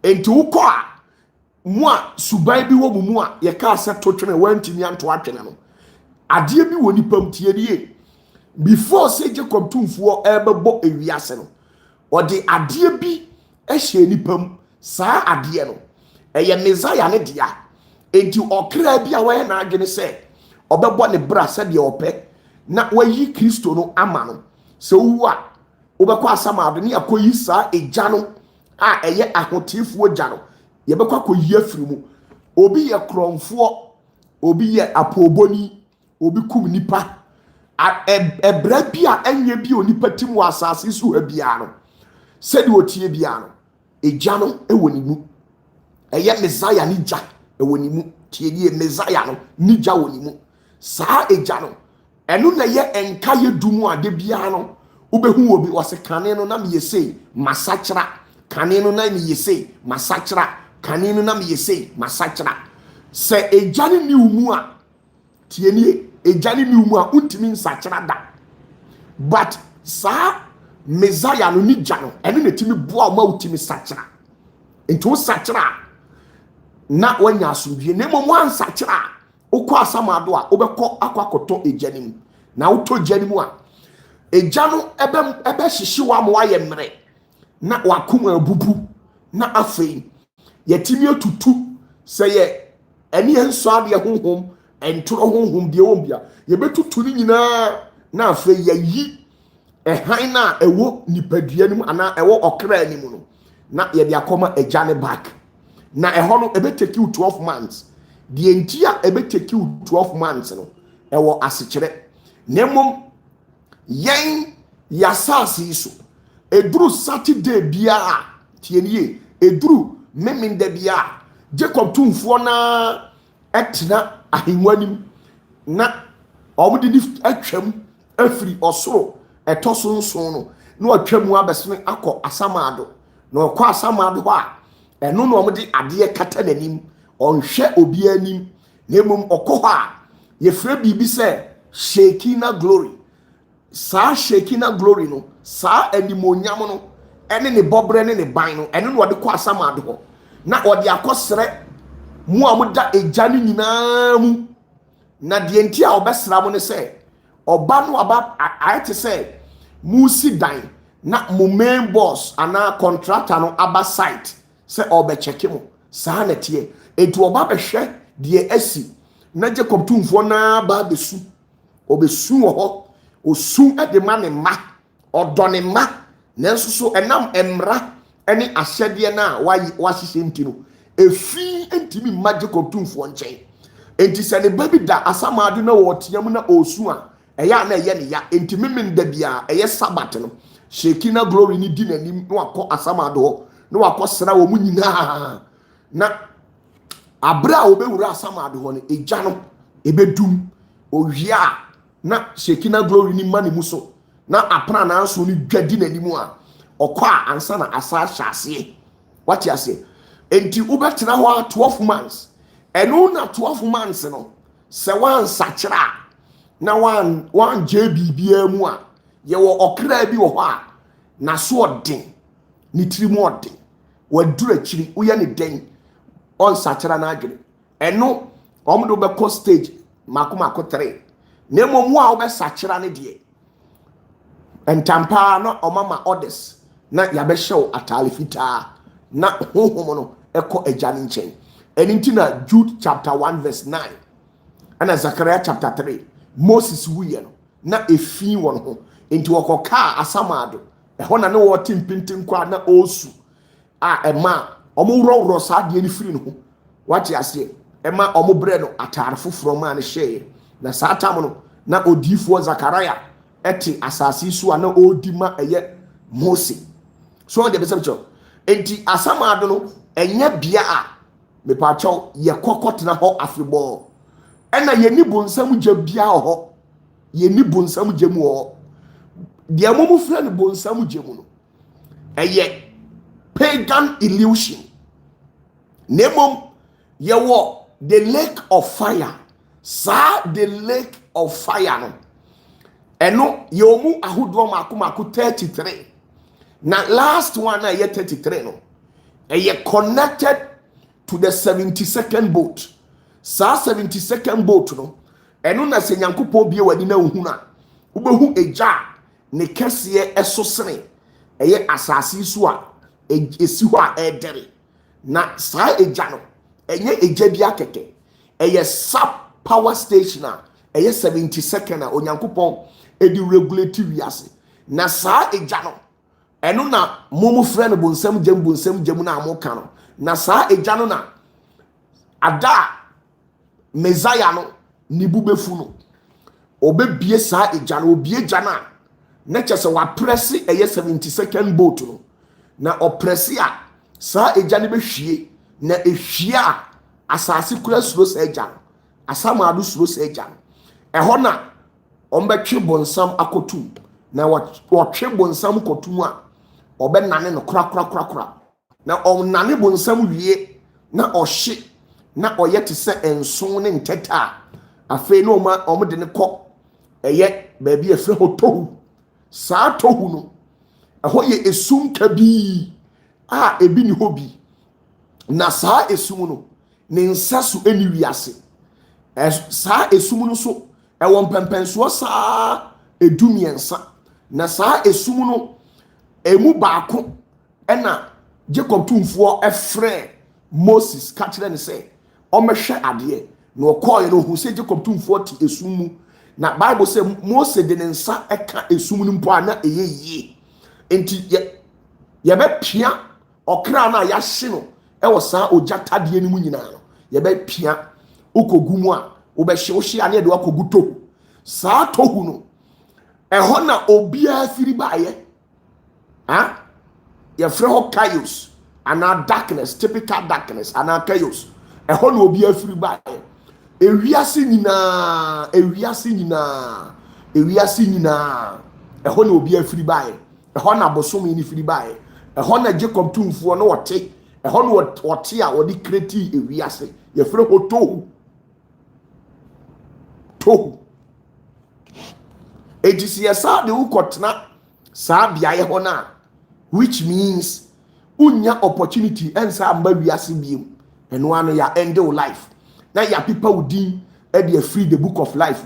enti ukọ a mu a suban bi wo mu a ye ka ase to twene wantimi anto atwene no ade bi woni pam tie die before say Jacob tumfuo ebebo ewiase no ode ade bi ehye ni pam sa ade no eye Messiah ne dia enti okra bia wa na adwene se obebo ne bra se de ope na wayi Kristo no ama no se wu a obekọ asamado ne akoyi sa eja no a eye ahotefuo ja no ye bekọ akoyi afiri mu obi ye kronfo obi ye apoboni obi kum nipa ebra bia enye bi onipa timu asase so ha bia no se de otie bia no eja no ewoni mu eye Messiah ni ja ewoni mu tie die Messiah no ni ja woni mu saa eja no enu na ye enka ye dumu ade bia no ubehu obi wose kane no na me yesei masachra kane no na me yesei masachra kane no na me yesei masachra se eja ni umu a tie nie eja ni umu a untimi nsachra da but saa Messiah no ni ja no enu na timi boa ma utimi sachra ento sachra na wanya asubie na mo ansachra ukọ asamado a obekọ akwakoto ejanim na uto janimu a eja no ebe hyehyewa mo aye mre na wakum abubu na afei yetimi otutu se ye eni enso ade honhom entoro honhom de wombia ye betutu ni nyina na afei yayi ehan na ewo nipadua nim ana ewo okra nim no na ye de akoma eja ne back na eho no ebe take you 12 months the entire ebe take you 12 months no ewo asechire nemom yen yasasi so eduru Saturday bia tienie eduru meminde bia Jacob tumfo na etna ahenwanim na omudi ni atwam afiri osoro etoso nso no na atwamu abesene akọ asamado na okọ asamado ho a eno no omudi ade kata nanim onhwe obi anim nemum okọ ho a yefre bibi se Shekinah glory sa Shekinah glory no sa animonyam no ene ne bobre ne ban no ene no ode kọ asamado ho na ode akosere mu amuda eja ni nyina mu na de enti a obesra mu ne se oba no aba I te say musi dan na mo main boss ana contractor no aba site say obe check mo saa na tie etu oba behwe de asi na Jacob tumfo na ba besu obesu wo ho osu de ma ne ma odo ne ma nanso so enam emra ene ahyede na wa hihye ntino efi ntimi ma Jacob tumfo nchen enti se ne baby da asamado na wo tiam na osu a eya na eye ne ya enti memenda bia eye sabat no Shekina glory ni di nanim no akọ asamado ho no akọ wo mu nyina na abra obewura asamado ho ne eja no ebedum owia na Shekina glory ni mane mu so na apra na anso ni dwadi nanim a okọ a ansa na asa hyase wati ase enti ubetena ho 12 months eno na 12 months no se wan sachira na wan JBBA mu a ye wo okra bi wo ho a na so odin ni tiri mu odin waduru akiri uye ne den on sachira na adwene eno omdo be ko stage mako 3 na momu a wo be sachira ne de entampa no omama orders na ya be hyew atale fita na honhom no eko agane nchen eninti na Jude chapter 1 verse 9 and Zechariah chapter 3 Moses wuye no na efi won ho enti wokoka asamado ehọ na ne wo timpintin kwa na osu a ema omuroro sa de ni firi no ho wati ase ema omubre no atare foforo ma ne hye na satam no na odifo Zechariah eti asasi su a na odima eye Moses so de besemcho enti asamado no enye bia a me pa chaw ye kokotena ho afebo ena ye ni bonsam gya bia ho ye ni bonsam gya mu ho de amomu fra ne bonsam gya mu no eye pagan illusion nemom ye wo the lake of fire sa the lake of fire no eno ye omu ahodo mako 33 na last one na ye 33 no eye connected to the 72nd boat sa 72nd boat no eno na se Nyankopon bie wadi na ohuna ubehu eja ne kese esosene eye asase su a esi ho a edere na sa eja no enye eja bia keke eye sub power station a eye 72nd a Onyankopon edi regulate wiase na sa eja no eno na momu frɛ no bonsam gyam na amoka no na sa eja no na ada Messiah no nibu befu no obebie sa eja no obie eja na kyese wa press eye 72nd boat no na opress a sa eja ne behwie na ehwie a asase kura suro sa eja no asamado suro sa eja no ehɔ na ombetwe bonsam akotum na wɔtwe bonsam kotum a obenane no kra na onnane bonsam wie na ɔhye na oyete se enson ne nteta afei no omde ne kɔ eye baabi efre hotohu saa tohu no ɛhɔ ye esum kabi a ebi ni hobi na saa esum no ne nsaso eni wiase saa esum no so ɛwɔ mpempenso saa edumiensa na saa esum no emu baako ɛna Jacob tumfuo ɛfrɛ Moses ka kyerɛ ne sɛ ɔmɛhwɛ adeɛ na ɔkɔɔ no hu sɛ Jacob tumfuo ti esum mu na Bible sɛ Moses de ne nsa ɛka esum no mpo ana eyeye enti ye bɛpia ɔkra na yɛahye no ɛwɔ saa ogya tadeɛ no mu nyinaa no ye bɛpia ukogu mu a wobɛhye wo hye ane de wakogu tohu saa tohu no ɛhɔ na obia firi baayɛ ha yɛfrɛ hɔ chaos ana darkness, typical darkness ana chaos ɛhɔ na obia firi baayɛ ewiase nyinaa ɛhɔ na obia firi baayɛ ɛhɔ na bosom ni firi baayɛ ɛhɔ na Jacob tumfuo no wɔte ɛhɔ na wɔte a wɔde kreti ewiase yɛfrɛ hɔ tohu ejisi yɛsa de ukɔtena saa biaye hɔ na which means unya opportunity ensa amba wiase biem eno ano ya end your life na ya people within e dey free the book of life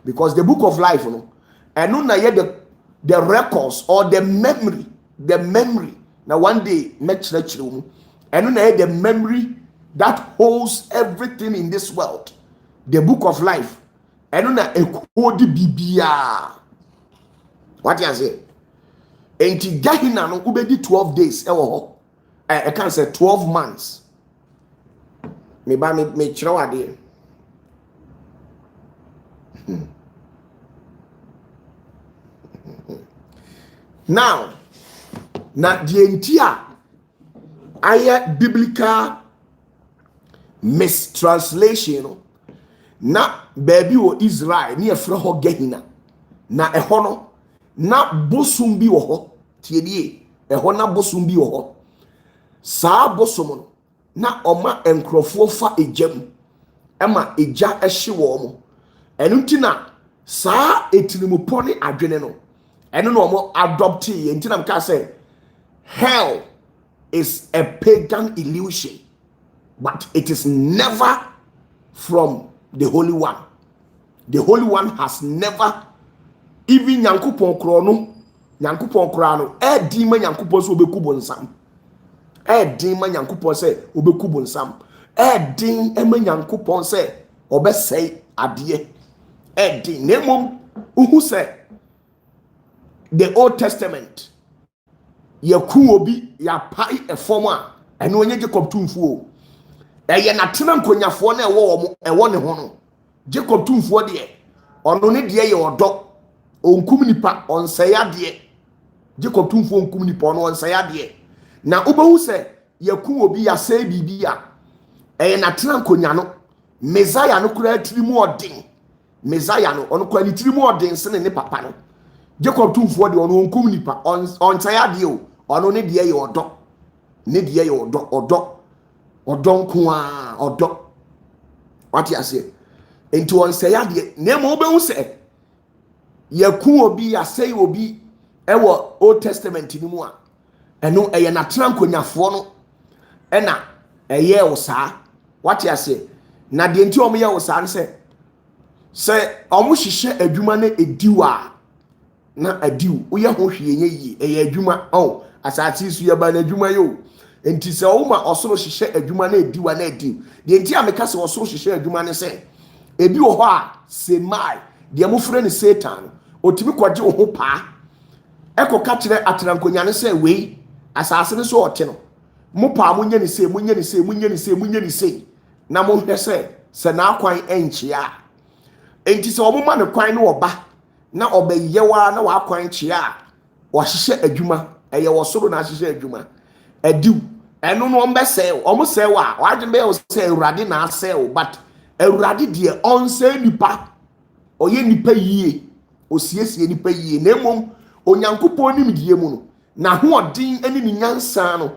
because the book of life, and no the records or the memory. Now one day, and no the memory that holds everything in this world, the book of life, and no ekodi bibia. What you say? Enti Gahina no ubedi 12 days. I can't say 12 months. Me chiro ade. Now, the entire biblical mistranslation, na baby o Israel ni efra ho Gahina, na eho no na bosum bi wo ho tiedie eho na bosum bi wo ho saa bosom no na oma enkrofo fa ejam ema eja ehye wo mo enu ntina saa etinimupo ne adwene no enu no mo adopt ye ntina mka say hell is a pagan illusion, but it is never from the Holy One. The Holy One has never even Nyankopon kro no di ma Nyankopon so obeku bonsam di ma Nyankopon se obeku bonsam di ma Nyankopon se obesei ade di nemom uhu se the Old Testament yaku obi ya pai efom a eno onye Jacob tumfuo eye na tena nkonyafo na ewo ne ho no Jacob tumfuo de ono ne de ye odo onkum nipa onsaya de Jacob tumfuo onkum nipa ono onsaya de na obehu se yaku obi ya sai bibia eye na tena nkonya no Messiah no kura tirimu odin Messiah no ono kura tirimu odin se ne papa no Jacob tumfuo de ono onkum nipa onsaya de o ono ne de ye odo ne de ye odo nkoa odo what you say into onsaya de na mo obehu se yaku obi ya sei obi ewo Old Testament ni mu a eno eye na tena nkonyafo no ena eye wo saa what you say na de nti omo ye wo saa se omo hihye adwuma na ediwa na adiw wo ye ho hwie nye yi eye adwuma asati su ye ba na adwuma yo enti se wo ma osoro hihye adwuma na ediwa na adiw de nti ameka se osoro hihye adwuma ne se ebi wo ho a se mai de mo frɛ ne Satan otimi kwaje wo ho pa ekoka kire atrankonya ne se wei asase ne so ote no mo pa mo nya ne se na mo hwɛ se na akwan enchia enti se omo ma ne kwan no oba na obayewa na wa kwan chia wa hihye adwuma eye wo soro na hihye adwuma adiw eno no mbese omo se wa wadwe be se Awurade na ase but Awurade de onse nipa oye nipa yie osiesie nipa yie na emom Onyankopon nim die mu no na ho odin ani ni nyansa no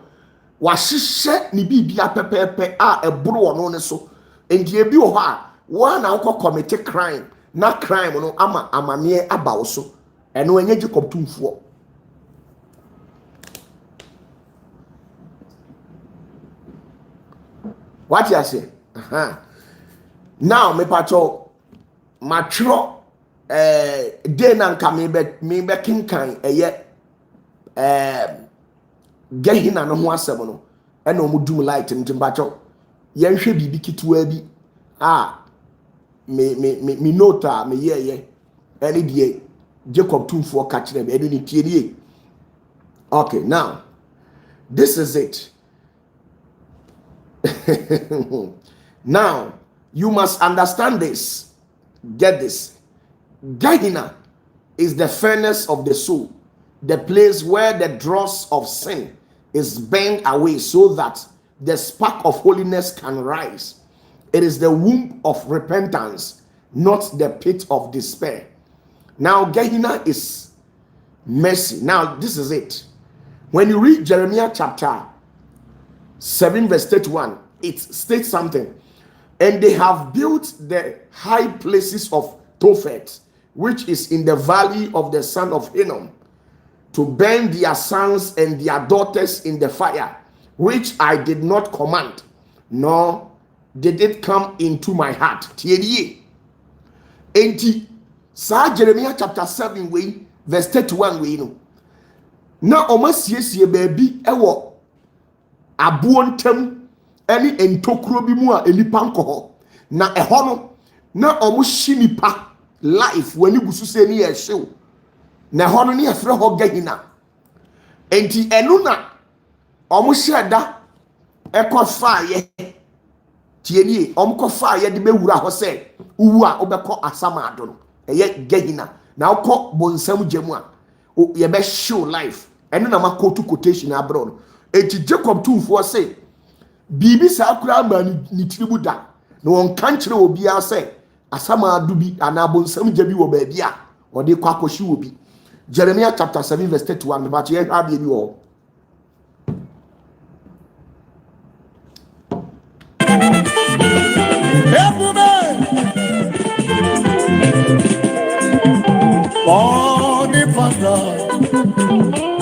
wa hihye ni bibia pepepe a eboro wono ne so endie bi wo ho a wa na akọ commit crime na crime no ama amane aba wo so eno enye Jacob tumfuo what you say now me pacho matro de na nka me be kinkan eye Gahina no ho asem no ena omudum light ntimpacho yenhwe bibi kitwa bi me nota me ye any die Jacob tumfuo ka kire be eni tiedie. Okay, now this is it. Now you must understand this. Get this. Gahina is the furnace of the soul, the place where the dross of sin is burned away so that the spark of holiness can rise. It is the womb of repentance, not the pit of despair. Now, Gahina is mercy. Now, this is it. When you read Jeremiah chapter 7, verse 31, it states something. And they have built the high places of Tophet, which is in the valley of the son of Hinnom, to burn their sons and their daughters in the fire, which I did not command, nor did it come into my heart. Tiedie. Enti Sa Jeremiah chapter 7 we verse 31 we no. Na omasiesie baabi ewo aboɔ ntam ene entokuro bi mu a enipa nkɔ na ɛhɔ no na ɔmo hyi nipa life wani gusu se ne yɛ hyew na ɛhɔ no ne yɛfrɛ hɔ Gehenna enti ɛno na ɔmo hyɛ da ɛkɔ faaye tienie ɔmo kɔ faaye de bewura hɔ sɛ uwu a wobɛkɔ asamado no ɛyɛ Gehenna na wokɔ bonsam gyemu a yɛbɛ hyew life ɛno na makotu quotation abro no enti Jacob tumfoɔ sɛ bibi saa kura ma ni tiribu da na wɔn kankyere obi a sɛ asamado bi ana bonsam gya bi wɔ baabi a wɔde kɔ akɔhye wɔ bi. Jeremiah chapter 7 verse 31 but here have you all. For the Father,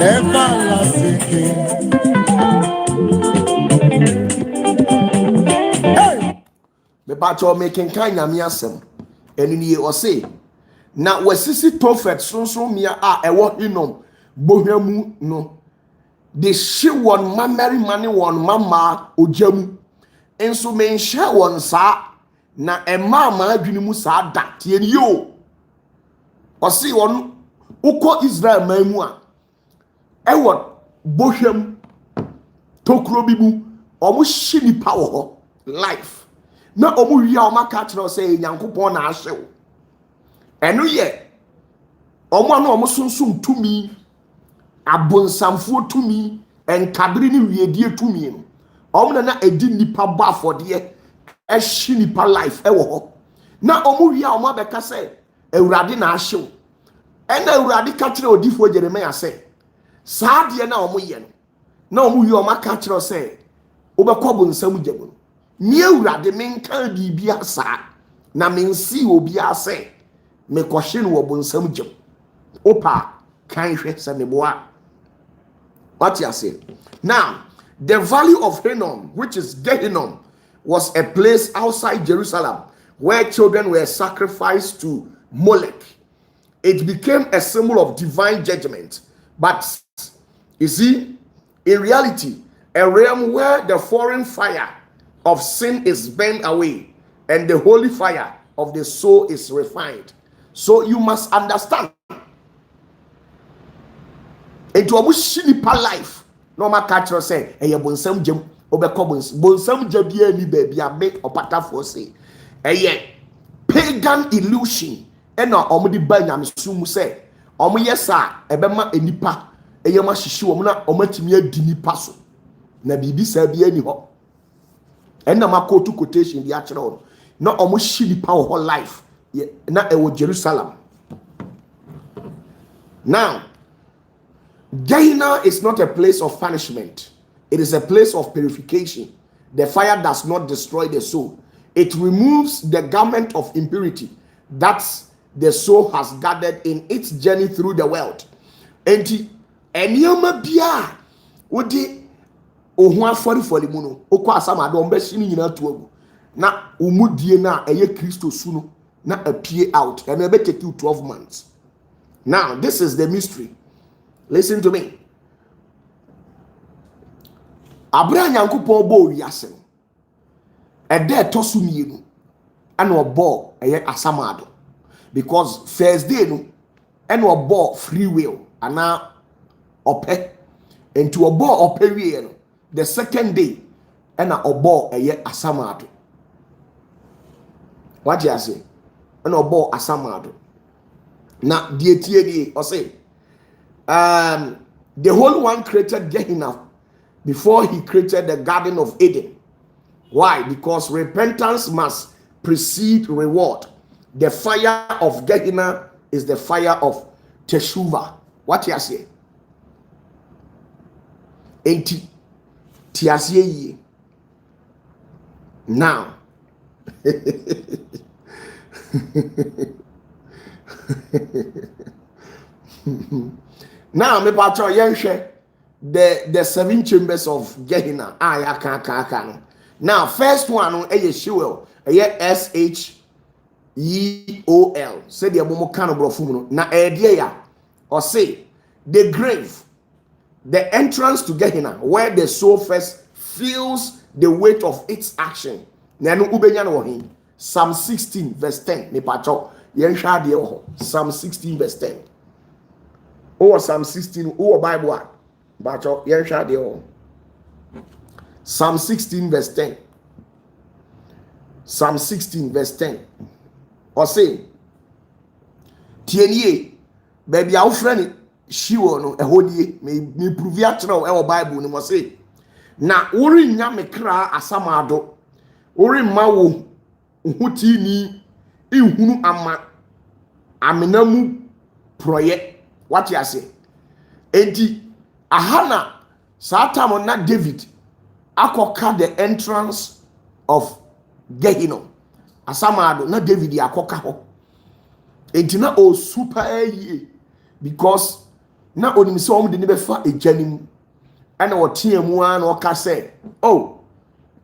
everlasting King. Hey! Me bacho making kind of asem. And ye or say, na wasisi prophet sonso mia a ewo hinom bohwamu no de hye won mamari mane won mama ogyamu enso menhye won saa na ema ma adwene mu saa da tie ni yo osi won ukọ Israel mamu a ewo bohwam tokuro bi mu omo hye nipa wo ho life na omo wi a omo aka kire say Nyankopon na ahyew eno ye omo na omo sunsum tumi abonsamfo tumi enkabiri ni wiedie tumi no omo na edi nipa ba afode ehyi nipa life ewo ho na omo wi a omo abeka say Ewurade na ahyew ena Ewurade ka kire odifo Jeremiah say saade na omo ye no na omo wi omo aka kire say obekọ bonsam gyamu ni Ewurade menka bibia saa na mensi obi ase me question wo bonsam gyam opa kan hwe se me boa what you say now the valley of Hinnom which is Gehinnom was a place outside Jerusalem where children were sacrificed to Molech. It became a symbol of divine judgment, but you see in reality a realm where the foreign fire of sin is burned away and the holy fire of the soul is refined. So you must understand. Into a nipa life. No ma catcher say, "Eye bonsam jam obekọ bonsam jabia ni baby a make OPATAFUOR say." Eye pagan illusion. Ena omo di ba nyamsum say, "Omo yesa ebema enipa eye ma hihye omo na omo atimi adi nipa so." Na bibi sa bia ni ho. Ena makotu quotation di akere ho. Na omo hye nipa ho life. Na ewo Jerusalem. Now, Gehenna is not a place of punishment. It is a place of purification. The fire does not destroy the soul. It removes the garment of impurity that the soul has gathered in its journey through the world. Enti eniyama bia wodi ohun afori mu no okọ asamado ombe hini nyina to agu na umudie na eye Kristo su no na appear out and it may take you 12 months. Now this is the mystery. Listen to me. Abraham Nyankopon bo wiase no ede tosu mienu ana obo eye asamado because first day no ana obo free will ana ope into obo ope wie no the second day ana obo eye asamado. What you say? Ana obo asamado. Na die tie die o say the Holy One created Gehenna before he created the Garden of Eden. Why? Because repentance must precede reward. The fire of Gehenna is the fire of Teshuvah. What you say? Enti tiasie ye. Now now me patro yenhwe the 7 chambers of Gehenna aya kan. Now first one no eye Sheol eye SH EOL. Say the momo kan obrofo mu no. Na edie ya. Or say the grave, the entrance to Gehenna, where the soul first feels the weight of its action. Na no ubenya no hin. Psalm 16 verse 10. Me pacho yen hwa de ho. Psalm 16 verse 10. Oh, Psalm 16, oh, Bible. Pacho yen hwa de ho. Psalm 16 verse 10. Psalm 16 verse 10. Or say, Tienie, baby, our friend, she will know a hodie, may prove yatro our Bible, no must say. Na uri nyame kra asamado, uri mawo, uhuti ni, ihunu ama, aminamu proye, what ya say. Enti, ahana, saatamo na David, akoka the entrance of Gehenna. Asamado na David akoka ho. Enti na o super ye because na onim se om de ne befa ejanim ana o teamu an o ka say oh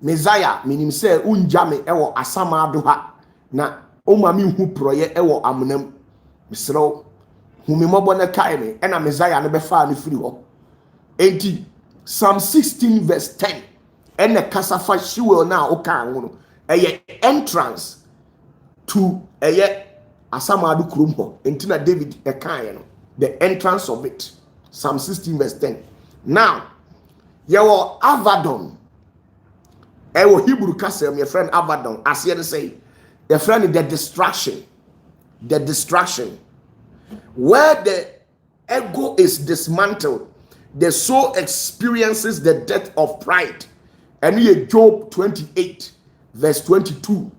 Messiah minim se unjame ewo asamado ha na o ma mi hu proye ewo amunam misro hu mi mobo na kai me na Messiah ne befa ne firi ho. Enti Psalm 16 verse 10 ene kasafa shiwo na o ka anwo eye entrance to eye asamadu krom ho entina David ekan no the entrance of it. Psalm 16 verse 10. Now your Avadon ewo Hebrew kasem your friend Avadon as you say your friend the distraction where the ego is dismantled, the soul experiences the death of pride. And here Job 28 verse 22.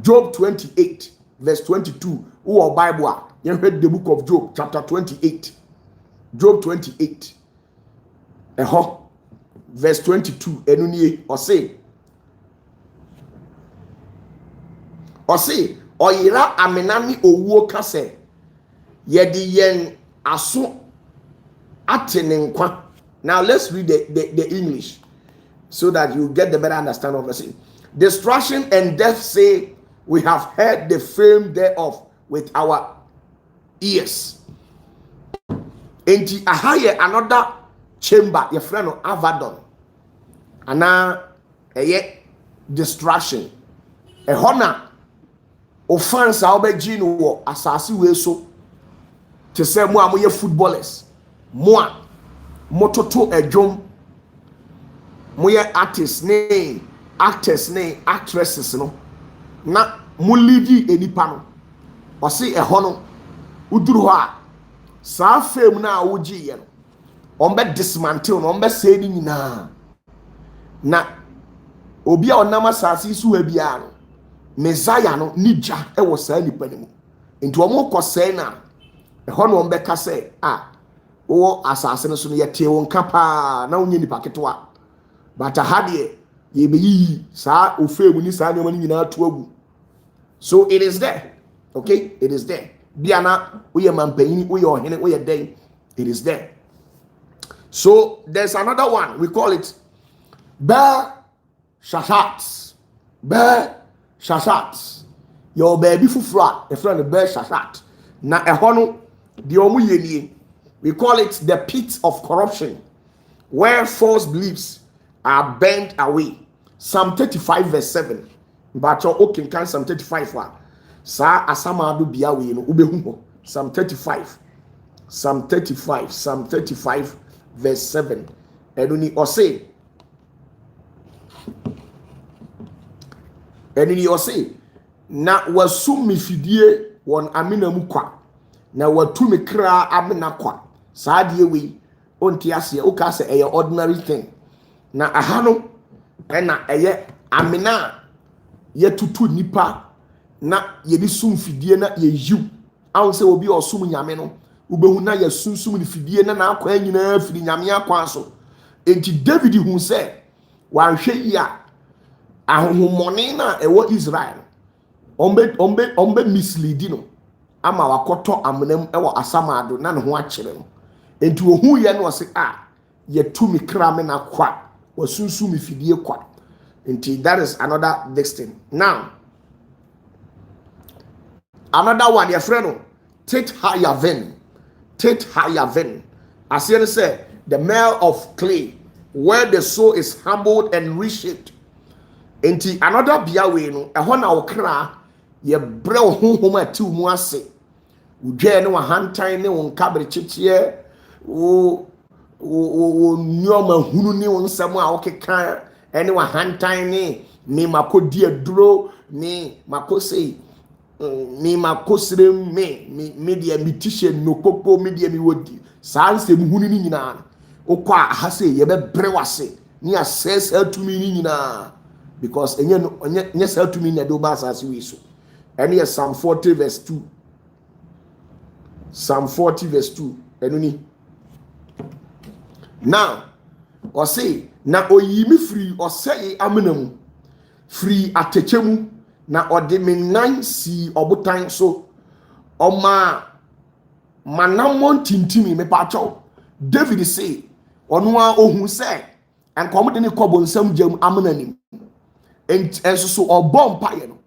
Job 28 verse 22. Who Bible? You read the book of Job chapter 28. Job 28. Verse 22. Enuniye or say oyira amenami owuo kase yedi yen aso atenenkwa. Now let's read the English so that you get the better understanding of the scene. Destruction and death say, we have heard the fame thereof with our ears. Enti ahaye another chamber, your friend of Avadon. Ana distraction. A honor offense aobeji no wo asase we so. Te say mo amoye footballers. Mo mototo edwom. Moye artists ne actors ne actresses no. Na mo lead enipa no. O se no uduru ho a saa fame na wogi ye no. Ombe dismantle no ombe say ni nyina. Na obi a onam asase su ha bia no Messiah no nija e wo saa nipa ni mu. Enti omo kosai na no ombe ka say wo asase no so no yete won kapa na onye nipa ketwa. But ahade ye be saa ofemu ni saa nyoma ni nyina to agu. So it is there. Okay? It is there. Biana we mampanyini we ohene we den. It is there. So there's another one. We call it Bear Shashats. Bear Shashats. Your baby fufra, a friend of Bear Shashat. Na ehono di omu yenie. We call it the pit of corruption, where false beliefs are bent away. Psalm 35 verse 7. But your okay can Psalm 35 wa. Sa asamadu biawe no ubehu. Psalm 35 verse 7. Enuni ose na wasum mifidie won amena mu kwa na watu me kra amena kwa saa de we onti ase o ka se eye ordinary thing na ahano na eye amena ye tutu nipa na ye di sum fidie na ye yiw awu se obi osum nyame no ubehu na ye sunsum ni fidie na akwa nyina firi nyame akwa so enti David hu se wanhwe ya ahomone na ewo Israel ombe mislead no ama wakoto amnam ewo asamado na ne ho akere no enti ohu ye no se ye tumi kra me na kwa wasunsum fidie kwa enti that is another next thing. Now Another one, your friend, take higher vein. Take higher vein. As you say, the male of clay, where the soul is humbled and reshaped. Enti another bia we no, ehɔ na okra ye brɛ honhom ati mu ase. Udwa ne wa hantan ne won kabre chichie, wo nyoma hunu ne won nsɛm a okeka ene wa hantan ne me makodi aduro ne makosei me makosrem me dia mitishe no popo me dia mi wodi saa nsɛm hunu ni nyina okɔ a ha se ye be brɛ wase ne asɛs atumi ni nyina because enye saa atumi na do ba asase we so ene ye Psalm 40 verse 2. Psalm 40 verse 2 enuni now or say na oyimi free or say amenam free atechemu na ode me nan si obotan so oma manamon tintimi me pacho David say onu a ohun say enkom de ne kobo nsam jam amenanim enso so obom paye no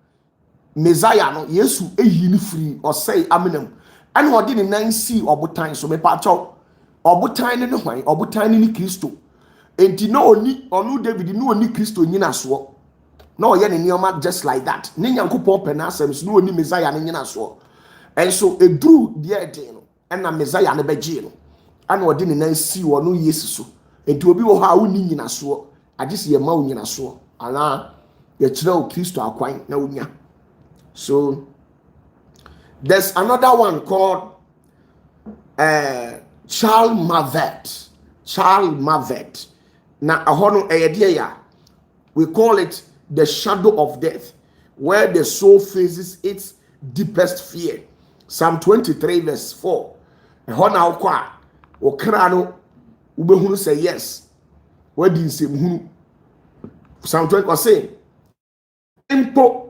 Messiah no Yesu eyi ni free or say amenam and ode ne nan si obotan so me pacho obotan ne hwan obotan ne Kristo enti no oni onu David no oni Kristo nyina so no ye ne nioma just like that ne Nyankopon penasem so no oni Messiah ne nyina so and so edru die de no and na Messiah ne beje no and ode ne nan si wo no Yesu so enti obi wo ha wo ni nyina so agese ye ma wo nyina so ana ye kire o Kristo akwan na wonya. So there's another one called child marvet. Na ahono eyedie ya, we call it the shadow of death, where the soul faces its deepest fear. Psalm 23 verse 4. Ehona okwa okra no ubehunu say yes. What did say hunu? Psalm 20 say impo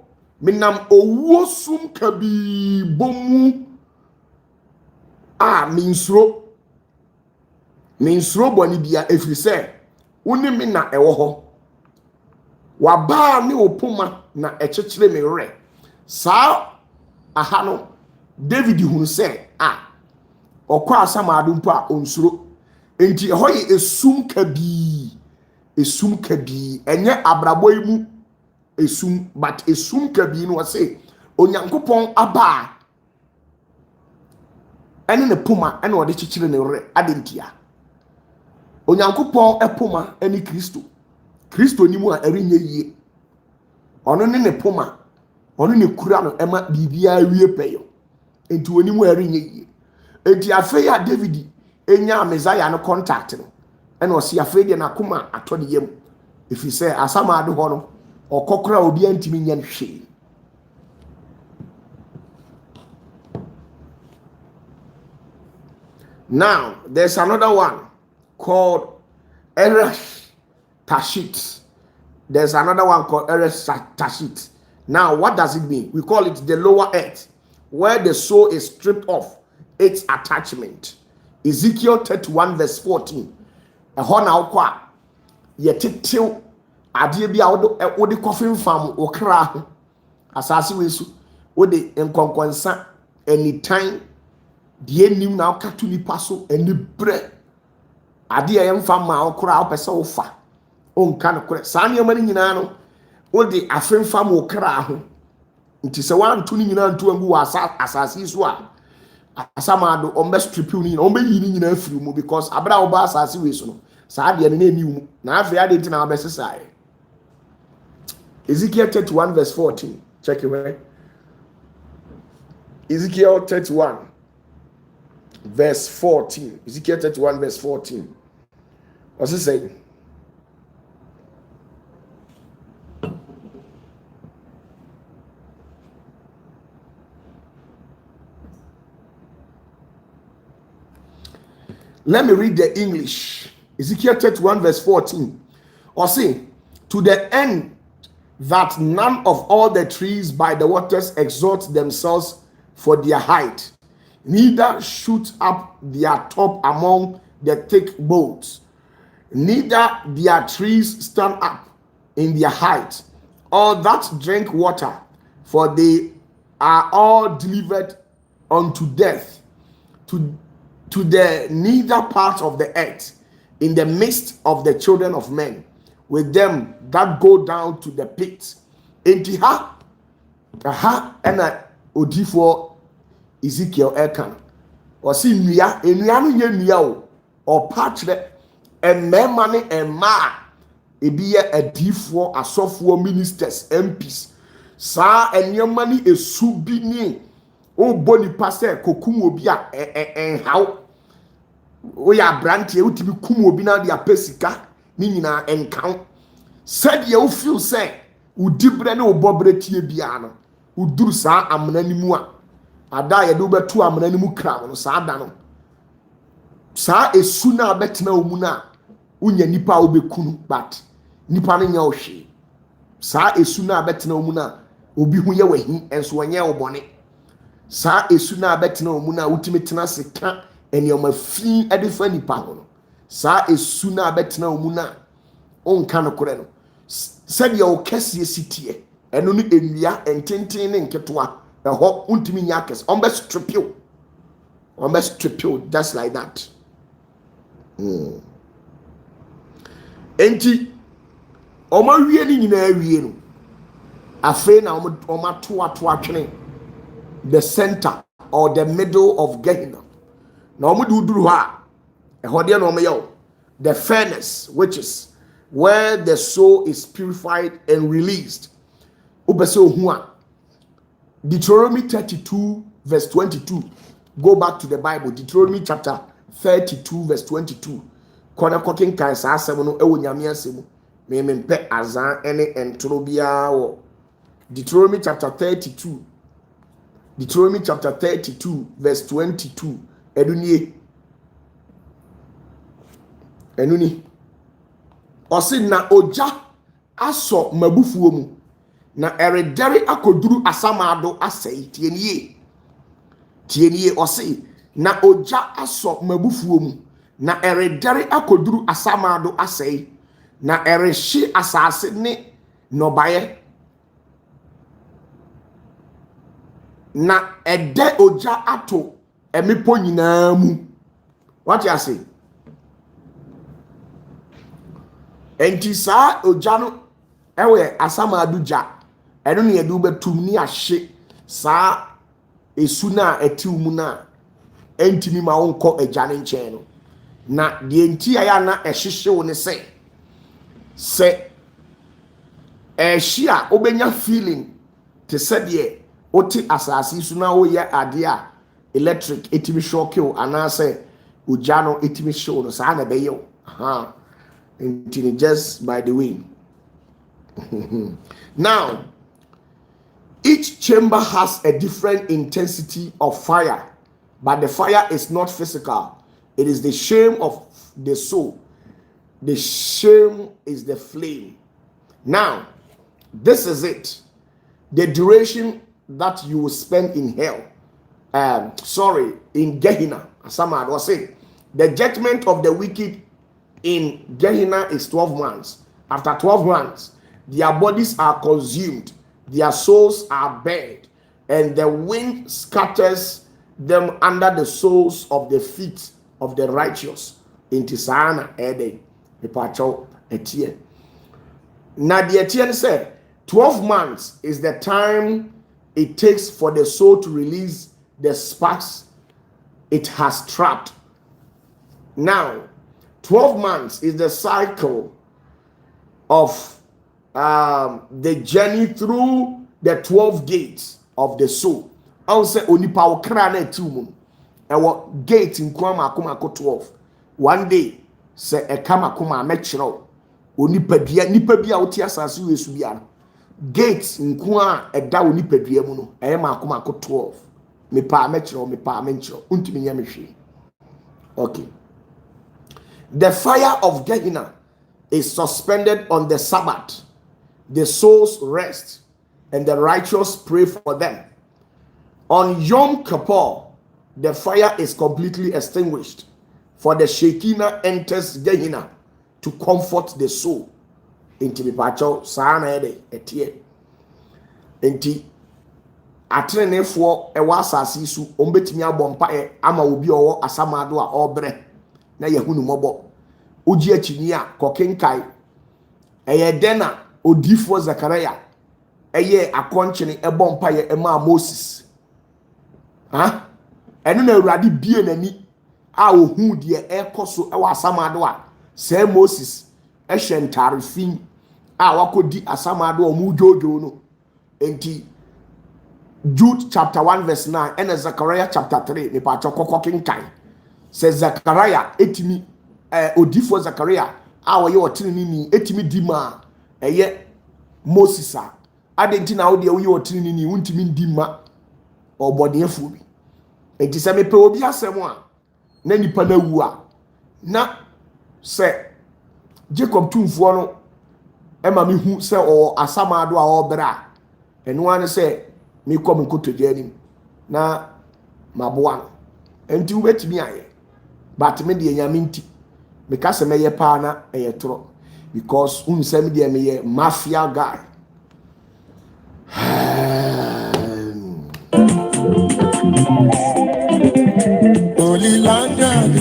minam owosum kabi bomu minsro boni bia efiri se woni me na ewo ho waba ne opoma na echechire me re saa aha no David hunu se okwa asamado mpo a onsuro enti eho ye esum kabi enye abrabo imu esum but esum kabi no say onyankopon aba ene ne poma ene ode chichire ne re adentia onyankopon epoma ene Kristo ni mu a erinye yie ono ne poma ono ne kura no ema bibia wie peyo enti oni mu erinye yie enti afei ya David enya Messiah no contact no ene o se afei de na koma atode yam efi se asama ade ho no okokora obi antimi nya hwe. Now there's another one called Eresh Tashit. There's another one called Eresh Tashit. Now what does it mean? We call it the lower earth, where the soul is stripped of its attachment. Ezekiel 31 verse 14. Ehona okwa yetetew ade bia wode kofin fam okra ho asase wesu wode enkonkonsa anytime die nim na okatu nipa so eni bre ade yem fam ma okra opese wo fa onka no kore saa ne mani nyina no wode afin fam okra ho nti se wan tu ni nyina ntu angu wa asase so a asamado ombe stripu ni ombe yi ni nyina afiri mu because abra wo ba asase wesu no saa de ne ni mu na afi ade nti na abesesa Ezekiel 31 verse 14. Check it right. Ezekiel 31 verse 14. Ezekiel 31 verse 14. What's it saying? Let me read the English. Ezekiel 31 verse 14. Or say, to the end that none of all the trees by the waters exalt themselves for their height, neither shoot up their top among the thick boughs, neither their trees stand up in their height, or that drink water, for they are all delivered unto death to the neither part of the earth, in the midst of the children of men, with them that go down to the pit. Enti ha ena odifo Ezekiel Elkan osi nnua no ye nnua o opa kire emmema ne emma ebi ye adifo asofo ministers MPs saa enyema ni esu bi ni o boni pastor kokum obi a enhaw o ya brantie utimi kum obi na dia pesika ni nyina enkan said ye o feel say udibre ne obobre tie bia no uduru saa amena ni mu a ada ye do betu amena ni mu kram no saa da no saa esu na betena omu na unya nipa obekunu but nipa no nya ohwe saa esu na betena omu na obi hu ye wahi enso onye obone saa esu na betena omu na utimi tena seka enioma fi edefa nipa ho no saa esu na betena omu na onka no kore no said your kese sitie eno ni enua ententen ne nketoa eho untimi nya kese on be strip you just like that. Enti oma wie ni nyina wie no afi na oma to atwene the center or the middle of Gehenna na omo duduru ha eho de na omo yaw the furnace, which is where the soul is purified and released. Deuteronomy 32 verse 22. Go back to the Bible. Deuteronomy chapter 32 verse 22. Kona kokin kan sa asem no ewo nyame asem. Me mpe azan ene entro bia wo. Deuteronomy chapter 32. Deuteronomy chapter 32 verse 22. Enuni osi na oja aso mabufuo mu na eredere akoduru asamado asei tienie osi na oja aso mabufuo mu na eredere akoduru asamado asei na ereshi asase ne nobaye na ede oja ato emipo nyina mu. What you say? Enti saa ojano ewe asama aduja eno ne yedu betum ni ahye saa esu na etiumu na entimi ma wonko ejane nchen no na de enti aya na ehyehye wo ne se ehia obenya feeling te se de oti asase su na wo ye ade a electric etimi shock you anase ojano etimi show no saa na be yo until just by the way. Now, each chamber has a different intensity of fire, but the fire is not physical. It is the shame of the soul. The shame is the flame. Now, this is it. The duration that you will spend in hell. In Gehenna. Samad was saying, the judgment of the wicked in Gehenna is 12 months. After 12 months, their bodies are consumed, their souls are burned, and the wind scatters them under the soles of the feet of the righteous. Into Sana Ede, Epacho Etienne. Now the Etienne said, 12 months is the time it takes for the soul to release the sparks it has trapped. Now, 12 months is the cycle of the journey through the 12 gates of the soul. I will say onipa okra na etumu. Ewo gate nkwama akoma ko 12. One day say e kama akoma mechiro. Onipa bia oti asase wesu bia. Gate nkwa eda onipa bia mu no. E ma akoma ko 12. Me pa mechiro. Untimi nya mehwe. Okay. The fire of Gehenna is suspended on the Sabbath. The souls rest, and the righteous pray for them. On Yom Kippur, the fire is completely extinguished, for the Shekinah enters Gehenna to comfort the soul. Inti bipacho sana ede etie. Inti atrenefo ewa asase su ombetimi abompa ama obi owo asamado a obre na yehunu mobo oji akini a kokenkai dena odifo Zakaria akonchene ebompa ema Moses enu na awurade bie nani a ohu de ekoso ewa asamado a se Moses ntare fin a wakodi asamado omu jojo no enti Jude chapter 1 verse 9 and Zechariah chapter 3 me pa chokoko kinkan says Zechariah etimi odifo Zechariah a wo ye otini ni etimi dima Moses a adenti na wo de wo ye otini ni wuntimi dima obodefo bi enti se me pe obi asem a na nipa na wu a na se Jacob tumfo no ema me hu se o asamado a obra eno ane se me come nkotoje anim na maboa no enti wobetimi aye but me de nyame nti me ka se meye pa na toro because unsem de me ye mafia guy Only London,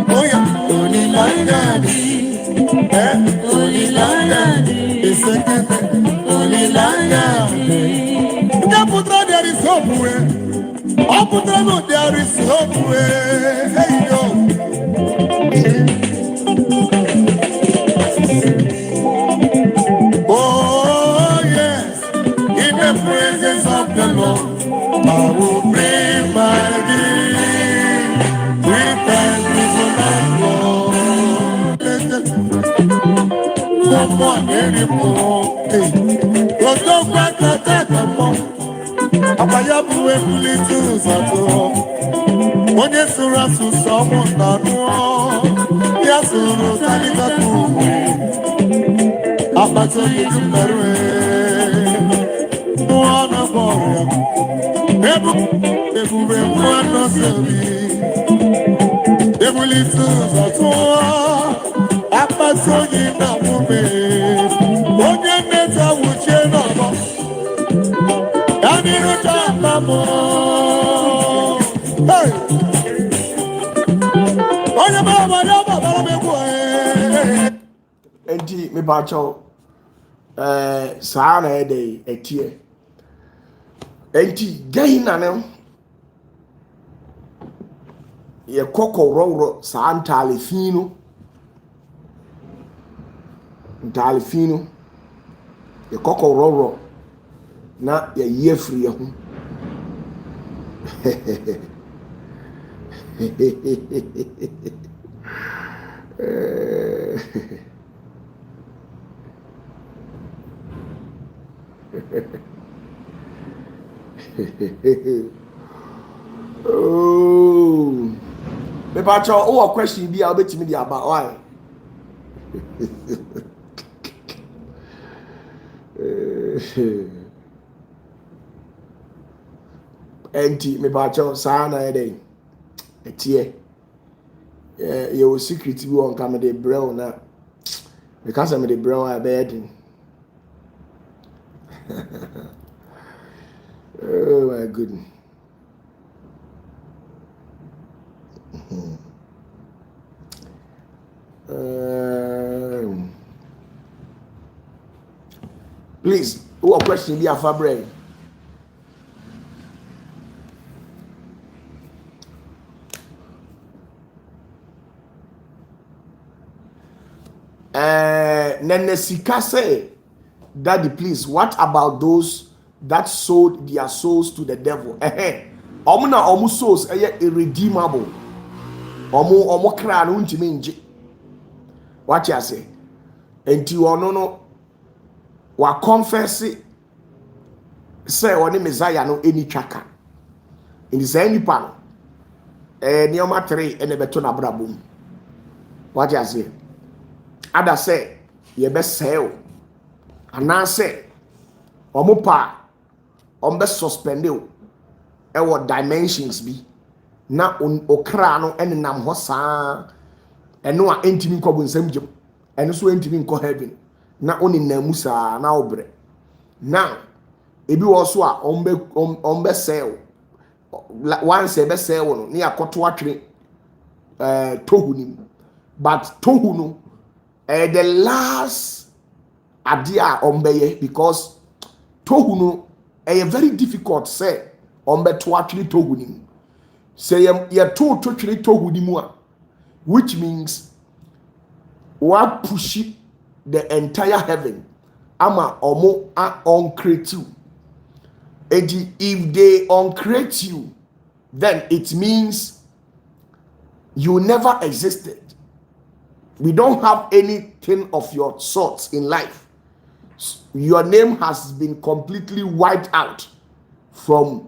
oh yeah, only London, only London, it's a only London. Putra, there is hope way. Oh, Putra, no, there is hope way. Hey, yo. Oh, yes. In the presence of the Lord, I will bring my gift. With thanksgiving and no more anymore. Hey, don't crack the more. Abayabu ebulitu sato onye suru asụsụ ọmụ nanụọ ya suru talika tuwe akpata oyidu mmerụ nụọ na bọrọ ya ebube mmanụ sebi ebulitu sato akpata oyi na mume onye mmeta wuchie n'ọgbọ hey! Enti me bacho saa na etie enti gaina ne ye kokoro saa ntale finu ye kokoro na ya ye free ho oh me pacho o question bi a obetimi di aba why enti me pacho saa na ede etie your secret bi won come de brown na because I'm the brown I bed. Oh my goodness. Please, what question be a fabric? Nene Sika say, Daddy, please, what about those that sold their souls to the devil? Omu souls irredeemable. Omu kra no ntimi nje. What you say? Enti ono wa confess say oni Messiah no eni twaka. Enti say nipa no nioma 3 ene beto na brabom. What you say? Ada say ye be sell ana say omo pa ombe suspend o e wo dimensions bi na okra no enenam ho saa eno a entimi nko bonsam gem eno so entimi nko heaven na oni namu saa na obre now ebi also a ombe sell once ebe sell no ne akoto atwe tohu nim, but tohu no the last idea ombeye, because tohu no very difficult say ombe to actually tohu nim. Say ye to actually tohu nim a, which means what push the entire heaven ama omo uncreate you. If they uncreate you, then it means you never existed. We don't have anything of your sorts in life. Your name has been completely wiped out from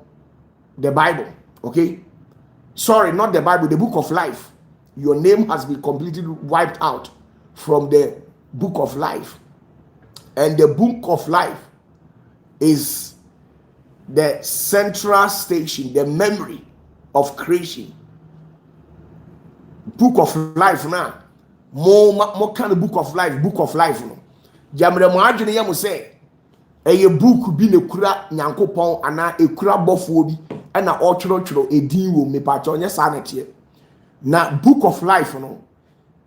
the Bible. Okay, sorry, not the Bible, the book of life. Your name has been completely wiped out from the book of life. And the book of life is the central station, the memory of creation. Book of life now. More kind of book of life no. Jamre mo adwene yam say eye book bi ne kura nyankopon ana ekura bofo bi na otworo edin wo me pa onye sa na tie. Na book of life no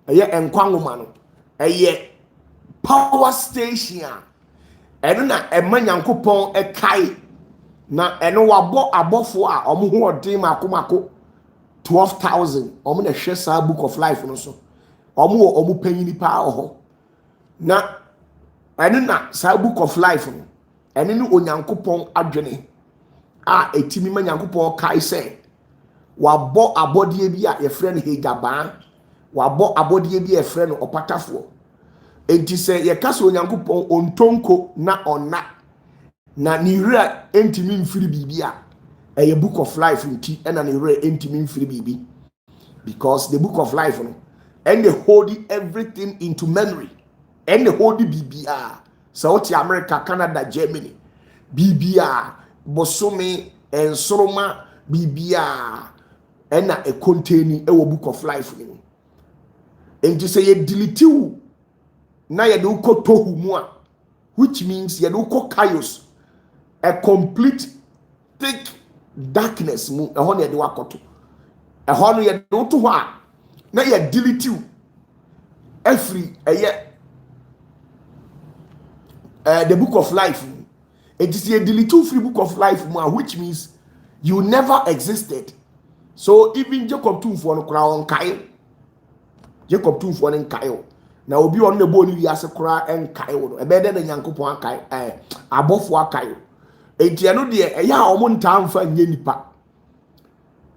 eye enkwangoma no eye power station eno na ema nyankopon ekai na eno wabo abofo a omo ho odin makomako 12,000 omo na hwe sa book of life no so omo panyini pa oho na eno na sa book of life no eno ni onyankopon adwene a etimi ma nyankopon kai se wabo abodie bi a ye frɛ no hegaba, wabo abodie bi ye frɛ no opatafuo. Enti se ye kasa onyankopon ontonko na onna na ni wura entimi mfiri bibia a book of life nti na ni wura entimi mfiri bibi, because the book of life no and they hold everything into memory and they hold bibia. South America, Canada, Germany, bibia bosome and soroma bibia and na a containing a book of life ni. And to say ye delete you na ye do ko tohu mu a, which means ye do ko chaos, a complete thick darkness mu e ho na ye do akoto e ho no ye do to ho a na ye delete you every the book of life. It is a delete you free book of life mu a, which means you never existed. So even Jacob 2 no kra on kai, Jacob 2 no kai na obi on the boni wi ase kra en kai no e be de nyankopon kai abofo akai enti eno de ya omo ntam fa nye nipa,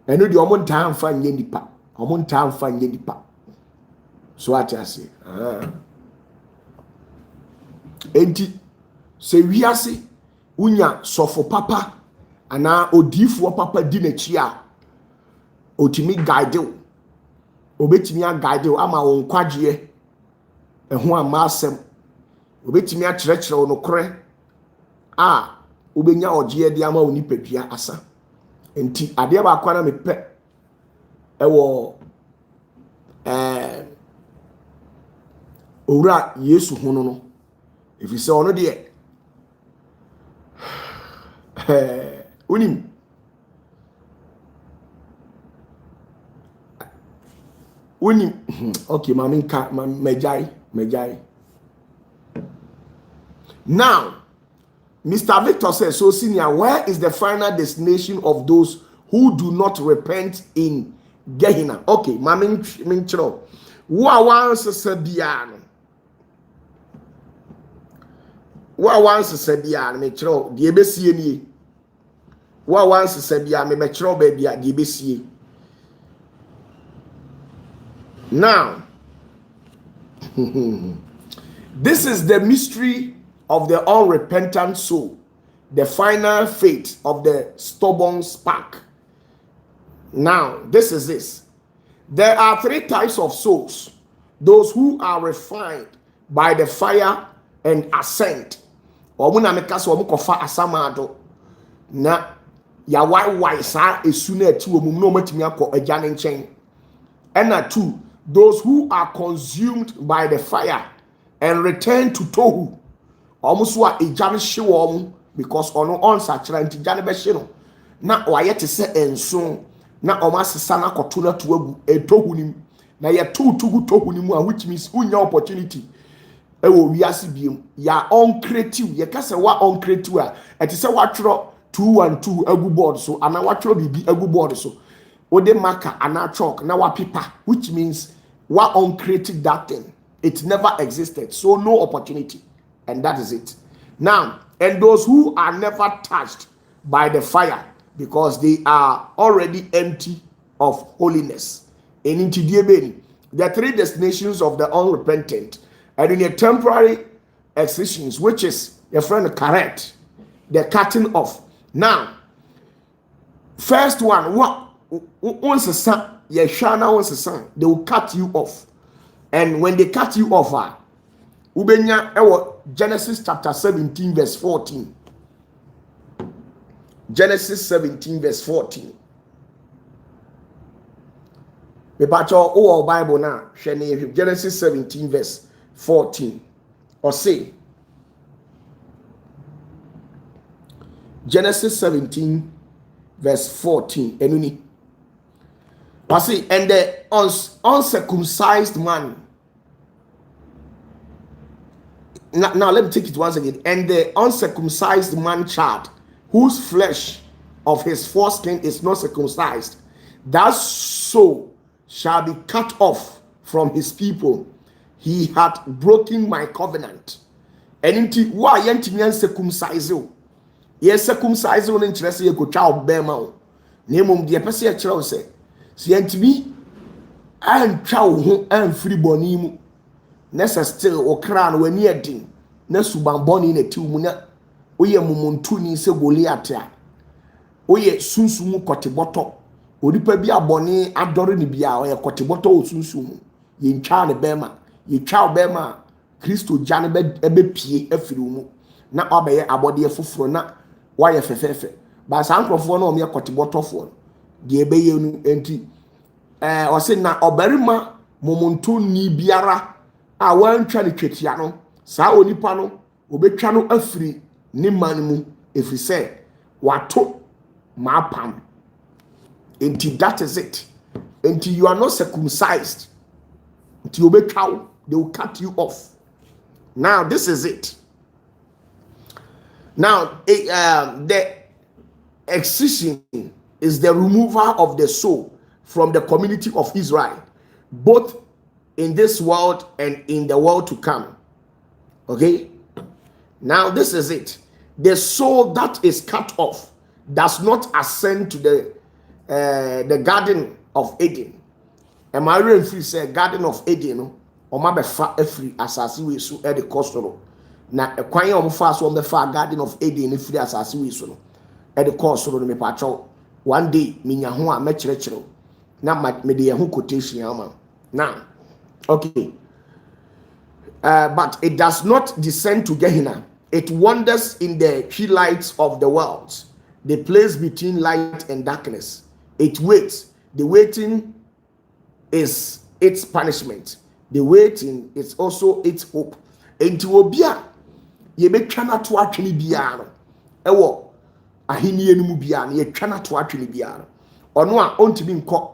eno de omo ntam fa nye nipa, omo ntam fa nye nipa. So atiase enti se wi ase unya sofo papa ana odifuo papa di na chi a otimi guide o, obetimi a guide o ama won kwaje eho ama asem, obetimi a kyerɛkyerɛ wo nokore a obenya ogye de ama wo nipadua asa. Enti ade ba kwa na mepɛ ewo owura Yesu hono no, if you say ono de unim okay maminka mejai. Now Mr. Victor says, so senior, where is the final destination of those who do not repent in Gehenna? Okay, minchro. Wa once sabiano. Wa once sabiano minchro. Die besie ni. Wa once sabiano minchro baby die besie. Now, this is the mystery of the unrepentant soul, the final fate of the stubborn spark. Now, this is this. There are 3 types of souls: those who are refined by the fire and ascent. Omuna mekaso omukofa asamado na ya wai sa esu na ati omum na omatimi akọ agya ne nchen. And 2, those who are consumed by the fire and return to tohu. Almost what a jam show because ono on sachira nti gya ne behye no na waye te se enso na omasesa na koto na to agu etohu nim na ye tugu tohu nim a which means unya opportunity ewo wiase biem ya on creative ye kase wa on creative a eti se wa tworo 212 agu board so ana wa tworo bibi agu board so ode marker ana chalk na wa paper which means wa on created that thing. It never existed, so no opportunity, and that is it. Now, and those who are never touched by the fire because they are already empty of holiness. And into the three destinations of the unrepentant, and in a temporary existence, which is your friend correct, the cutting off. Now, first one, once a son, once a son, they will cut you off. And when they cut you off, ubenya Genesis chapter 17 verse 14. Genesis 17 verse 14. Me pacho o Bible na hwe Genesis 17 verse 14. Or say Genesis 17 verse 14. Enuni. See, and the uncircumcised man. Now let me take it once again. And the uncircumcised man child, whose flesh of his foreskin is not circumcised, that so shall be cut off from his people. He hath broken my covenant. And into why yentimi uncircumcised? Yes, circumcised on interest ye go child bema. Nemum de pese ye kire say. Si yentimi antwa wo ho amfiri boni mu. Nessa still okra no wani adin na suban boni na tiw mu na oye mumuntu ni se Goliath a oye sunsumu koteboto odipa bi aboni adore ni bia oye koteboto osunsumu ye ntwa ne bema ye twa bema Kristo jane be pie afiri mu na obeye abode foforo na waye fefefe ba sankrofo na omye koteboto fo de ebeye nu enti o se na obarima mumuntu ni biara a wantwa ne twetia no saa onipa no obetwa no afiri ne man mu efiri se wato mapam enti that is it enti you are not circumcised enti obetwa they will cut you off. Now this is it. Now the excision is the removal of the soul from the community of Israel, both in this world and in the world to come. Okay? Now this is it. The soul that is cut off does not ascend to the Garden of Eden. Am I really free say Garden of Eden? Or ma be fa free asase we so e de kosoro. Na kwan ya omfa so be fa Garden of Eden free asase we so no. E de kosoro no me pa cho. One day minya ho a me kire na me de ho quotation ama. Now okay, but it does not descend to Gehenna. It wanders in the twilights of the world, the place between light and darkness. It waits. The waiting is its punishment. The waiting is also its hope. Enti obia ye betwa na to atwene bia no ewo ahenie no mu bia na ye twa na to atwene bia no ono a ontimi nkọ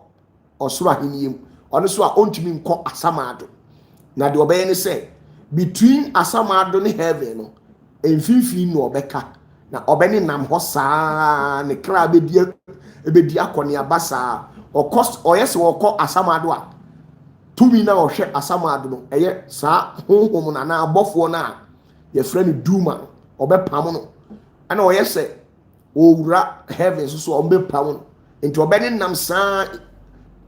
osoro ahenie mu ono so a ontimi nkọ asamado na de obeye ne say between asamado ne heaven no emfinfin no obeka na obeni nam ho saa ne kra ebedi akone abasa okost oyese wokọ asamado a tumi na ohwe asamado no eye saa honhom na abofo na ye friend duma obepam no ana oyese owura heaven so obepam no into obeni nam saa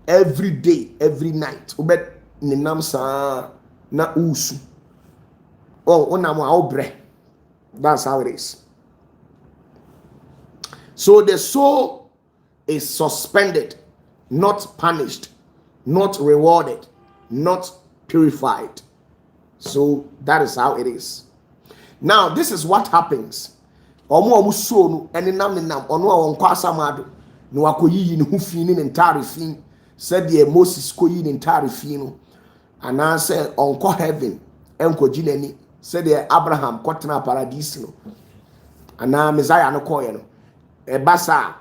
every day every night obet ni nam saa na usu onam a obre. That's how it is. So the soul is suspended, not punished, not rewarded, not purified. So that is how it is. Now this is what happens. Omo soul no ene nam ono a wonko asamado no akoyiyi ne hufi ne ntare fi said the Moses koyi ne ntare fi no ana say onko heaven enko jinani said the Abraham kotena paradise no ana Messiah no call no ebasa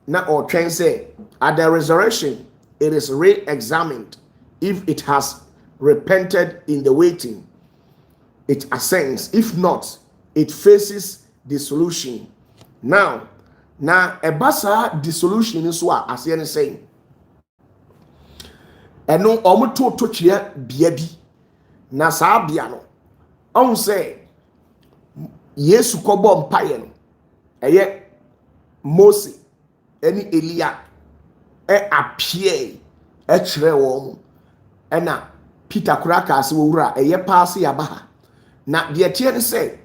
na or train say at the resurrection it is re-examined. If it has repented in the waiting, it ascends. If not, it faces dissolution. Now ebasa dissolution is what as you saying. Eno omo to chia bia bi na saa bia no on say Yesu kɔbɔ mpaeɛ no ɛyɛ Mose ɛne Elia appear ɛkyerɛ wɔn ɛna Peter kura kaase wɔwura ɛyɛ paase yaba na deɛ tie ne sɛ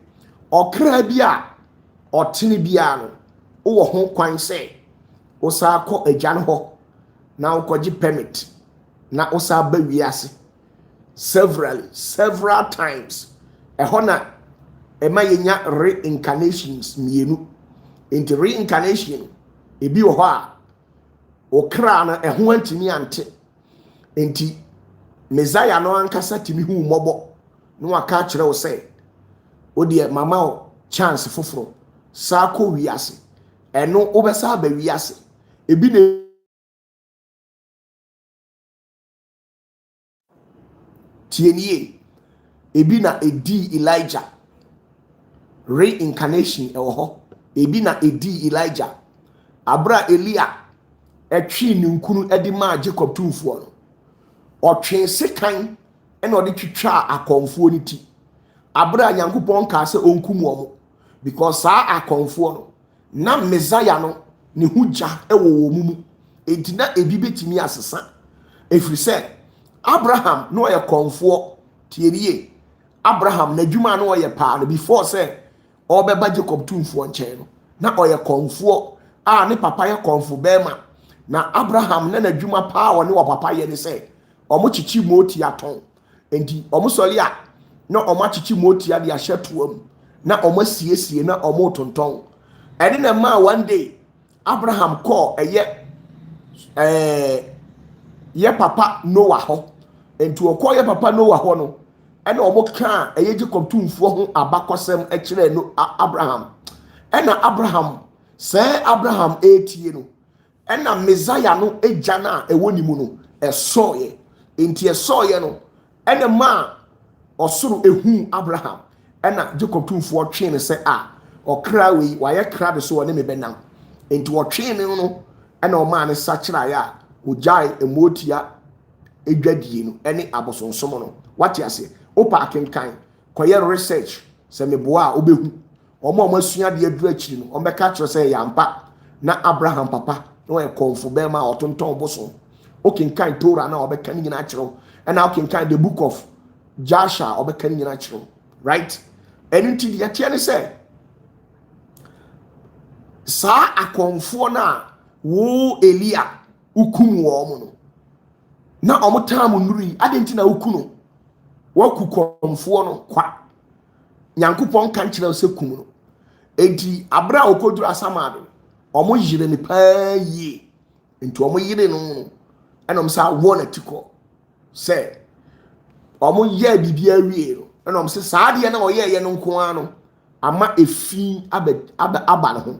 ɔkra bi a ɔtene bia no wɔ ho kwan sɛ wosa akɔ agya no hɔ na wokɔgye permit na wosa ba wiase several times ɛhɔ na ɛma yɛnya reincarnations mienu. Into reincarnation ebi wɔ hɔ a okra no ɛho antimi ante enti Messiah no ankasa timi hu mmɔbɔ no aka kyerɛ wo sɛ wo deɛ mama wo chance foforo saa kɔ wiase ɛno wobɛsa ba wiase ebi na tienie ebi na edi Elijah reincarnation ɛwɔ hɔ ebi na edi Elijah abra Elia ɛtwi ne nkunu ɛde ma Jacob tumfoɔ no ɔtwe sekan ɛna ɔde twitwa akɔnfoɔ ne ti abra Nyankopɔn ka sɛ onkum wɔn because saa akɔnfoɔ no na Messiah no ne ho gya ɛwɔ wɔn mu enti na ebi betimi asesa efiri sɛ Abraham no ɔyɛ kɔnfoɔ tienie Abraham n'adwuma no ɔyɛ paa no before sɛ ɔbɛba Jacob tumfoɔ nkyɛn no na ɔyɛ kɔnfoɔ a ne papa yɛ kɔnfo bɛrima na Abraham na n'adwuma paa wɔ ne wɔ papa yɛ ne sɛ ɔmo kyikyi moti atɔn enti ɔmo sɔre a na ɔmo akyikyi moti ade ahyɛ toam na ɔmo asiesie na ɔmo tontɔn ɛde na ma one day Abraham kɔ yɛ papa Noah hɔ enti ɔkɔ yɛ papa Noah hɔ no ɛna ɔmo ka ɛyɛ Jacob tumfoɔ ho abakɔsɛm ɛkyerɛ no Abraham ɛna Abraham sɛ Abraham etie no ɛna Messiah no egya na ɛwɔ ne mu no ɛsɔɔyɛ enti ɛsɔɔyɛ no ɛna ma ɔsoro ehu Abraham ɛna Jacob tumfoɔ twe ne sɛ a ɔkra wei wayɛ kra de so wɔ ne me bɛnam enti wɔtwe ne no ɛna ɔma ne sa kyerɛ a ogyae emotia edwadie no ɛne abosonsom no wate ase opa akenkan kɔyɛ research sɛ meboa a obehu ɔmo asua de aduru akyiri no ɔmbɛka kyerɛ sɛ yampa na Abraham papa na ɔyɛ kɔnfo bɛma a ɔtontɔn boso okenkan Torah na ɔbɛka ne nyina kyerɛ ɛna okenkan the book of Joshua ɔbɛka ne nyina kyerɛ right ɛno nti deɛ tie ne sɛ saa akɔnfoɔ na wo Elia ukum wɔn no na ɔmo tam nuri adenti na uku no waku kɔnfoɔ no kwa Nyankopɔn kan kyerɛ sɛ kum no enti abra okoduru asamado ɔmo yire ne paa yie enti ɔmo yire no ɛna ɔmo sa wɔ na tikɔ sɛ ɔmo yɛ bibia wie no ɛna ɔmo sɛ saa deɛ na ɔyɛ yɛ no nko ara no ama efi aba ne ho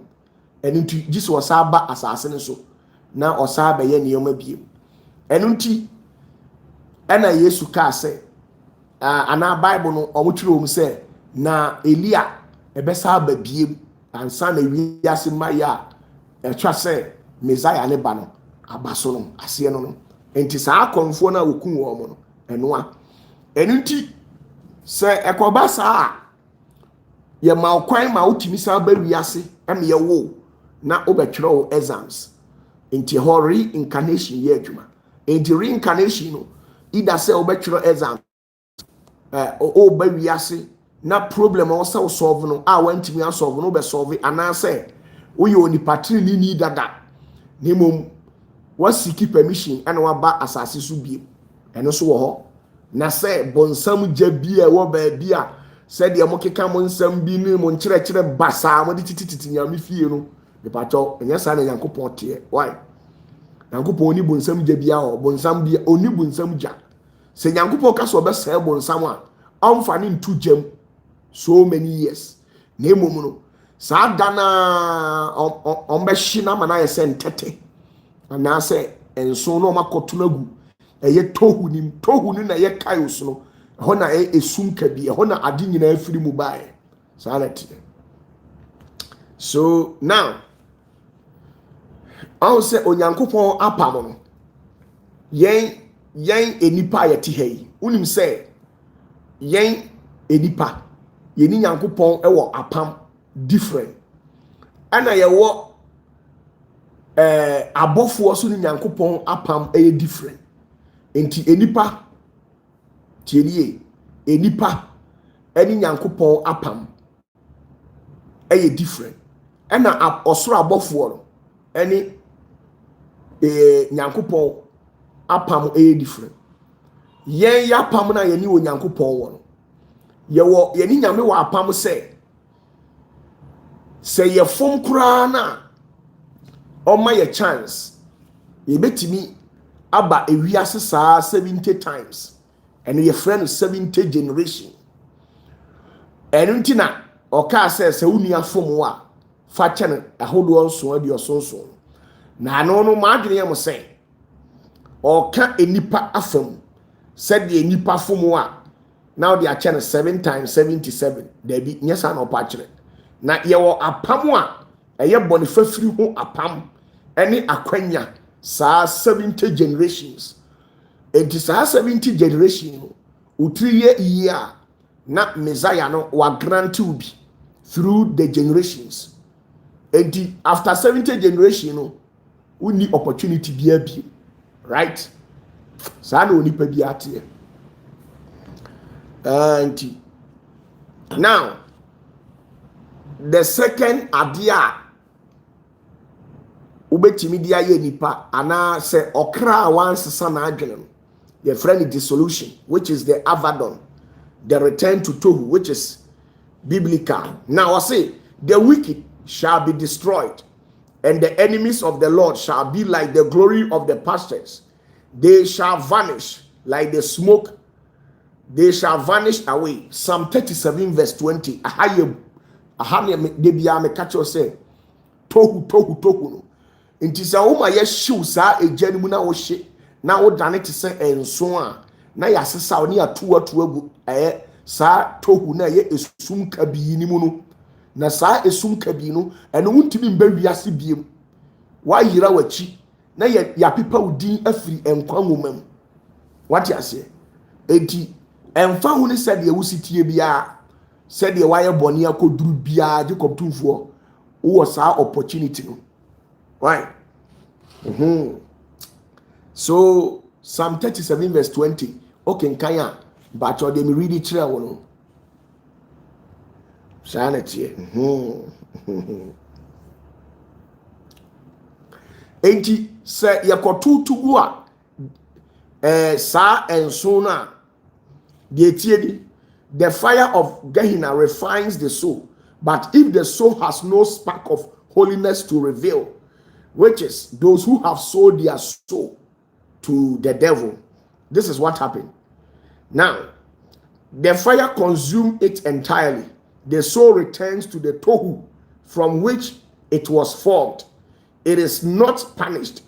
ɛno nti gye sɛ ɔsa aba asase ne so na ɔsa bɛyɛ nneɛma biem ɛno nti ɛna Yesu kaa sɛ ana Bible no ɔmo kyerɛ ɔmo sɛ na Elia ɛbɛsa aba biem ansa na wiase mmayɛ a ɛtwa sɛ Messiah ne ba no aba so no aseɛ no enti saa akɔnfoɔ no a wɔkum wɔn no ɛnoa ɛno nti sɛ ɛkɔba saa yɛma ɔkwan ma wotumi saa ba wiase ɛma yɛwo na wobɛtwerɛ wo exams enti hɔ reincarnation yɛ adwuma enti reincarnation no ida sɛ wobɛtwerɛ exam woba wiase na problem a wɔsɛ solve no a wantumi asolve no wobɛsolve anaasɛ woyɛ onipa tiri ni dada na mmom wasiki permission ɛna waba asase so biem ɛno so wɔ hɔ na sɛ bonsam gya bi a ɛwɔ baabi a sɛdeɛ mo keka mo nsɛm bi ne mo nkyerɛkyerɛ basaa mo de tititi nyame fie no nipakyɛw ɛnyɛ saa na Nyankopɔn teɛ why Nyankopɔn ni bonsam gya bi a hɔ bonsam bi oni bonsam gya sɛ Nyankopɔn ka so ɔbɛsɛe bonsam a ɔmfa ne ntu gyam so many years na mmom no saa dana ombehye na mana ye se ntete ana se enso no makoto nagu eye tohu ni na ye kaios no ho na esum kabi ho na ade nyina afiri mu bae sanity. So now I say onyankopon apam no yen enipa yeti hei unim say yen enipa yeni nyankopon ewo apam different ana yewo abofo so ni nyankopon apam eye different enti enipa tieliye enipa eni nyankopon apam eye different ana osoro abofo no eni nyankopon apam eye different yen ya apam na yeni wo nyankopon wo no yewo yeni nyame wo apam se ye fom kura na oma ye chance ye betimi aba ewiase saa 70 times and ye friend 70 generation enuntina oka se unua fom wa fa chene ahodo nso adi osonso na no no madwene yam se oka enipa afam said the enipa fom wa now they are chene 7 times 77 there be nyesa na opa kire na yewo apam a eye bone fafiri ho apam ene akwanya saa 70 generations enti saa 70 generation utiriye year na Messiah no wa grant ubi through the generations enti after 70 generation no we need opportunity bia bi right saa na onipa bi ate enti now the second idea ubetimi dia ye nipa ana se okra once sana adwene the friend dissolution which is the Abaddon, the return to Tohu, which is biblical. Now I say the wicked shall be destroyed and the enemies of the Lord shall be like the glory of the pastures. They shall vanish like the smoke, they shall vanish away. Psalm 37 verse 20. Debia me catch you say tohu no nti sa wo ma ye hyew saa ejani mu na wo hye na wo dane te se enso a na ya sesa wo ne atu agu saa tohu na ye esum kabi ni mu no na saa esum kabi no eno wuntimi mba wiase biem wa yira wachi na ya pepa udin afiri enkwa ngomam wati ase enti emfa hu ne sade ewusitie bia sade waye boni akoduru bia je koptumfo wo saa opportunity no right so Psalm 37 verse 20 okay nkanya but o dem read it kire wo no sanity enti se yakotutugu a saa enso na de tie the fire of Gehenna refines the soul, but if the soul has no spark of holiness to reveal, which is those who have sold their soul to the devil, this is what happened. Now, the fire consumed it entirely. The soul returns to the tohu from which it was formed. It is not punished.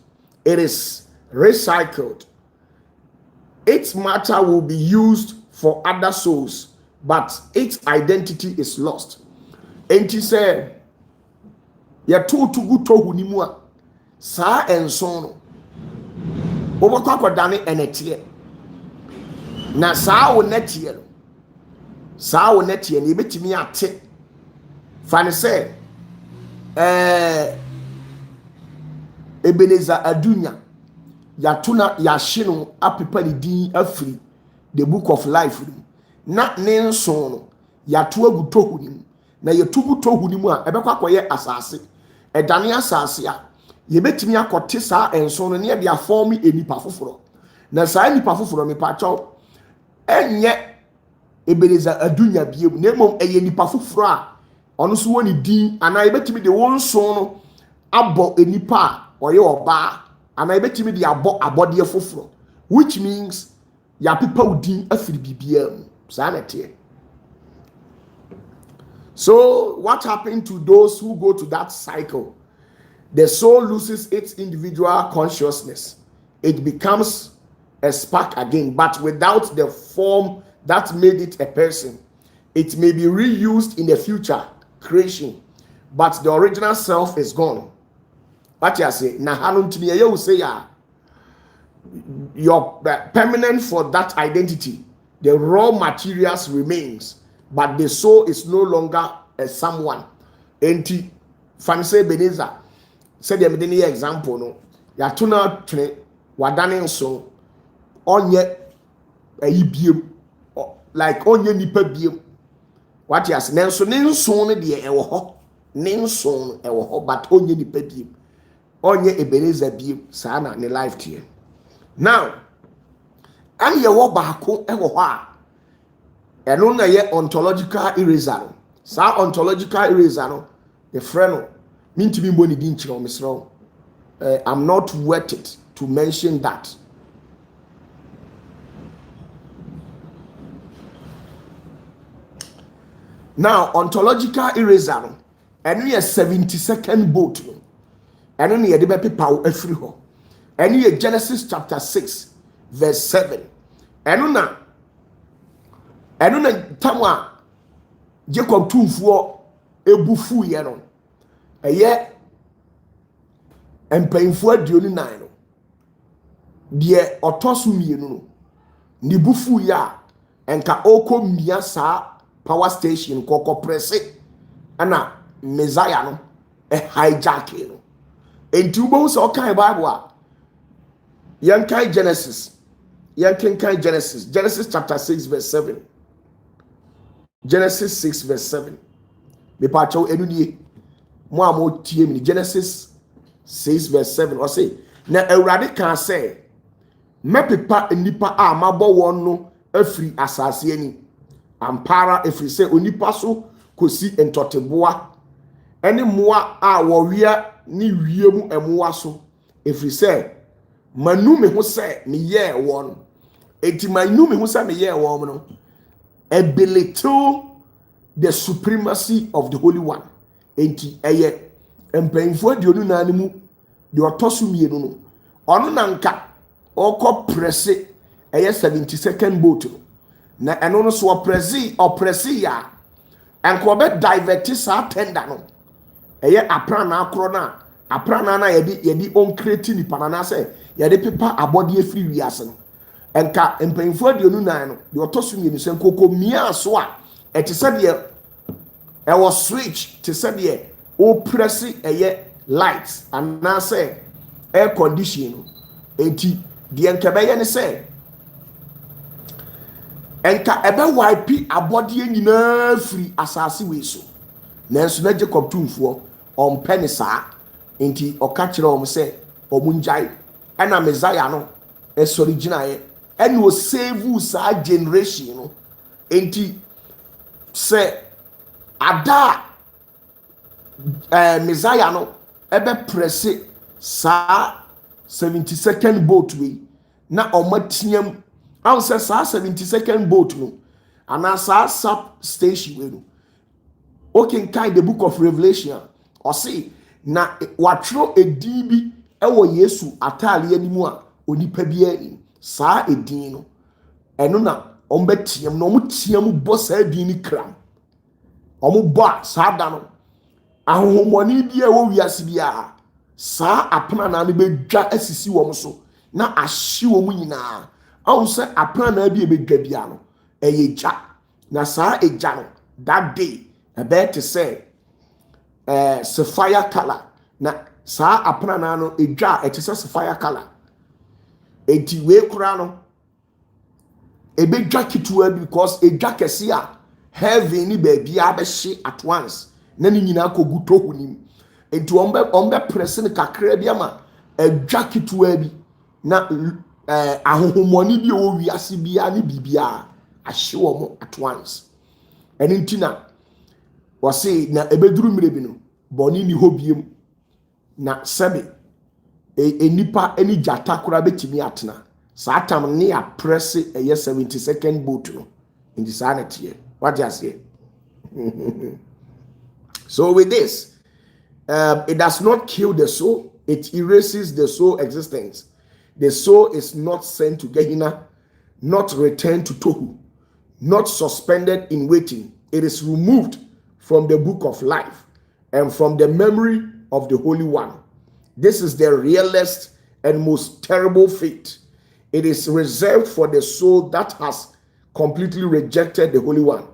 It is recycled. Its matter will be used for other souls, but its identity is lost. And he said, "Ya tohu tohu ni mu a saa enso no obakwa kodane enetie na saa wo netie no saa wo netie ne betimi ate fane se Ebeneza adunya ya tuna ya hye apepa ni din afiri the book of life na ne nso no ya to agu tohu ni na ya tugu tohu ni mu a ebekwa koye asase edane asase a ye betimi akote saa enso no ne de aform enipa foforo na saa enipa foforo me pa chaw enye Ebeneza adunya biem na mom eye enipa foforo a ono so woni din ana ye betimi de won so no abo enipa oye oba ana ye betimi de abode foforo, which means ya pepa udin afiri bibia saa na tie. So what happened to those who go to that cycle? The soul loses its individual consciousness. It becomes a spark again, but without the form that made it a person. It may be reused in the future creation, but the original self is gone. What you say? Na hanun tini you say ya. You're permanent for that identity. The raw materials remains, but the soul is no longer a someone. Enti fanse Beneza said the medini example no. Ya tuna tune wadane nso onye biem like onye nipa biem. What you say? Nenso ne nso ne de ewo ho. Ne nso ewo ho but onye nipa biem. Onye Ebenezer biem sa na ne life tie. Now, and ye wo baako ewo ho a eno na ye ontological eraser. Sa ontological eraser no the friend no mintimi mboni din kire mesro. I'm not worth it to mention that. Now, ontological eraser no eno ye 72nd boat no. Eno na ye de be pepa afiri ho. And here Genesis chapter 6 verse 7. Enuna tamwa Jacob tumfuo ebufu ye no. Eye empanfo aduonu nan no. De otosu mienu no. Ni bufu ya enka oko mia sa power station koko presse ana Messiah no hijack no. Enti ubo so kan Bible a Yankai Genesis chapter 6 verse 7. Genesis 6 verse 7. Me pacho enudie mo amo tie mi Genesis 6 verse 7 or say na Awurade kan say mepepa nipa a mabɔ wɔn no afiri asase ani ampara efiri sɛ onipa so kosi ntɔteboa ɛne mmoa a wɔwia ne wiem ɛmoa so efiri sɛ manu me ho sɛ me yɛ wɔn enti manu me ho sɛ me yɛ wɔn no belittle the supremacy of the Holy One enti ɛyɛ mpanfo aduonu nan mu de ɔtɔso mienu no ɔno nanka ɔkɔ presse ɛyɛ 72nd boat no na ɛno no so ɔpresse ya ɛnko ɔbɛ divert saa tender no ɛyɛ aprana akoro na aprana na yɛde on create ni panana sɛ yɛde pepa abɔde afiri wiase no enka mpanfo aduonu nan no de ɔtɔso mienu sɛ nkoko mia so a ɛte sɛ deɛ ɛwɔ switch te sɛ deɛ o press ɛyɛ light ana sɛ air condition no enti deɛ nka bɛyɛ ne sɛ enka ɛbɛ wipe abɔde nyinaa firi asase wei so nanso na Jacob tumfuo ɔmpɛ ne saa enti ɔka kyerɛ wɔn sɛ ɔmo ngyae ɛna Messiah no ɛsɔre gyinaeɛ ɛna o save saa generation no enti sɛ ada Messiah no ɛbɛ presse saa 72nd boat we na ɔmatiam aw sɛ saa 72nd boat no ana saa sub station we no okay kind the book of Revelation or see na watro edin bi ɛwɔ Yesu atale animu a onipa bi ani saa edin no ɛno na ɔmbɛtiam na ɔmutiam bɔ saa edin ni kram ɔmobɔ saa da no ahohomoni bi ɛwɔ wiase bi a saa apana na ne bedwa asisi wɔn so na ahye wɔn nyinaa awu sɛ apana na bi ebedwa bia no ɛyɛ gya na saa egya no that day ɛbɛyɛ te sɛ sapphire color na saa apana na no edwa ɛte sɛ sapphire color enti we kura no ebedwa ketewa bi because edwa kɛse a heaven ni baabi abɛhye at once na ni nyinaa kogu tohu nim enti ombe press ne kakra bi ama edwa ketewa bi na ahohomoni bi o wiase bia ne bibia ahye wo mo at once eni ntina wose na ebeduru mire bi no boni ni hobiem na sebe enipa eni jata kora betimi atena saa tam ne a press eye 72nd boat no enti saa na tie what you say So with this, it does not kill the soul. It erases the soul existence. The soul is not sent to Gehenna, not returned to Tohu, not suspended in waiting. It is removed from the book of life and from the memory of the Holy One. This is the realest and most terrible fate. It is reserved for the soul that has completely rejected the Holy One,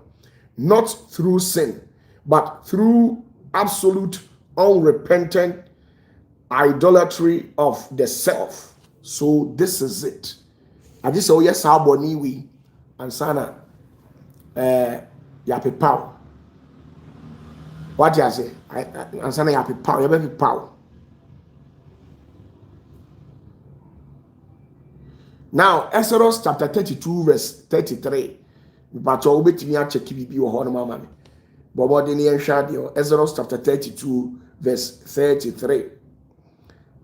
not through sin, but through absolute unrepentant idolatry of the self. So this is it. I just say yes, how boni we and sana ya pepaw. What you say? And sana ya pepaw, ya pepaw. Now Exodus chapter 32 verse 33. But you bet me a check bibi wo ho no mama me. Bobo de ne nhwa de Exodus chapter 32 verse 33.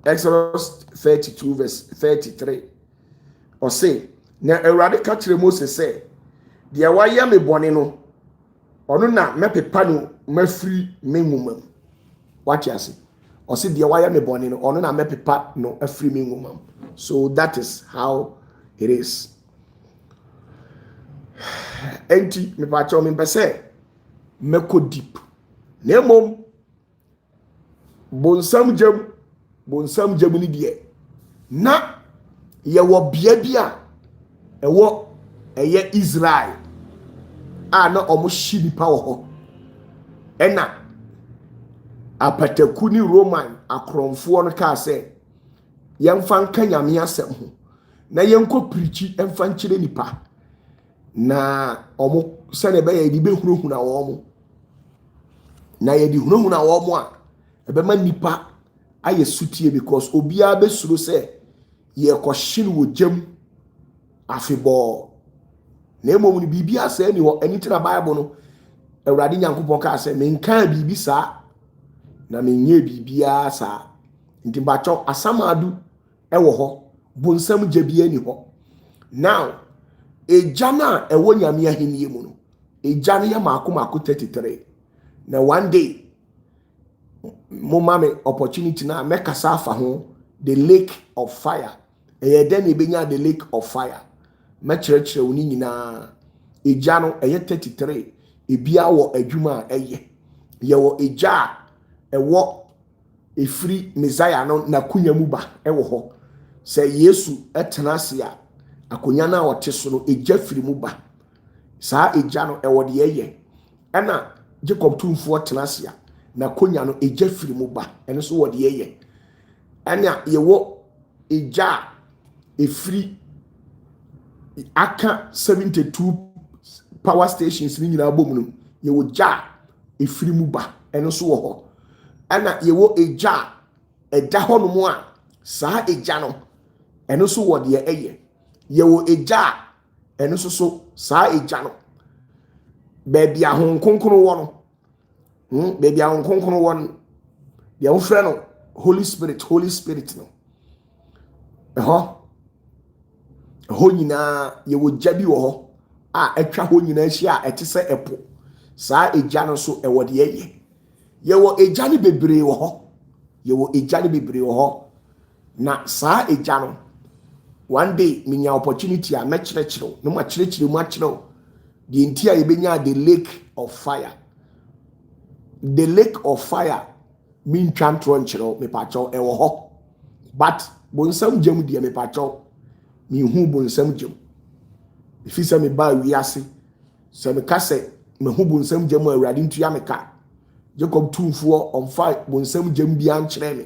Exodus 32 verse 33. Or say, na Awurade ka kire Moses say, de wayɛ me bɔne no, ɔno na mepepa no mafiri me nwumam. What you say? Or say de wayɛ me bɔne no, ɔno na mepepa no afiri me nwumam. So that is how it is. Enti me pa cho me pese meko deep. Na mom bonsam jam ni de na ye wo bia bia ewo eye Israel a na omo hyi nipa wo ho ena apataku ni Roman akromfo no ka se yemfa nka nyame asem ho na yenko preachi emfa nkyere nipa na omo sene be ye di be hunuhuna wo mo na ye di hunuhuna wo mo a ebe ma nipa aye sutie because obia be suro se ye kohyin wo jam afebo na emom ni bibia se ni ho anitina Bible no Awurade Nyankopon ka se me nka bibi sa na me nye bibia sa nti ba cho asamadu ewo ho bonsam jabia ni ho. Now ejana ewo nyame ahenie mu no ejana ya mako 33 na one day mo mame opportunity na mekasa afa ho the lake of fire then ebenya the lake of fire mekyerɛkyerɛ woni nyina eja no 33 ebia wo adwuma eye ye wo eja ewo efiri Messiah no na kunya mu ba ewo ho sɛ Yesu etena ase a akonya na wote so no eja firi mu ba saa eja no ewo de eye ɛna Jacob tumfo tena ase a na konya no eja firi mu ba ɛno so wo de eye ɛna ye wo eja efiri aka 72 power stations ni nyina bom no ye wo ja efiri mu ba ɛno so wo ho ɛna ye wo eja ɛda ho no mu a saa eja no ɛno so wo de eye ye wo eja ɛno so saa eja no baby ahon konkono wo no baby ahon konkono wo no ye wo frɛ no Holy Spirit no ho nyina ye wo jabi wo ho a etwa ho nyina hyi a ete se epo saa eja no so ewo de ye wo eja ne bebre wo ho ye wo eja ne bebre wo ho na saa eja no one day minya opportunity a mekyerɛkyerɛw no ma kyerɛkyerɛ mu akyerɛw the entire ebenya the lake of fire. The lake of fire mean chantron kyerɛw me pacho ewo ho but bonsam jam de me pacho me hu bonsam jam ifi se me ba wiase se me ka se me hu bonsam jam Awurade ntua me ka Jacob tumfuo on fight bonsam jam bia nkyerɛ me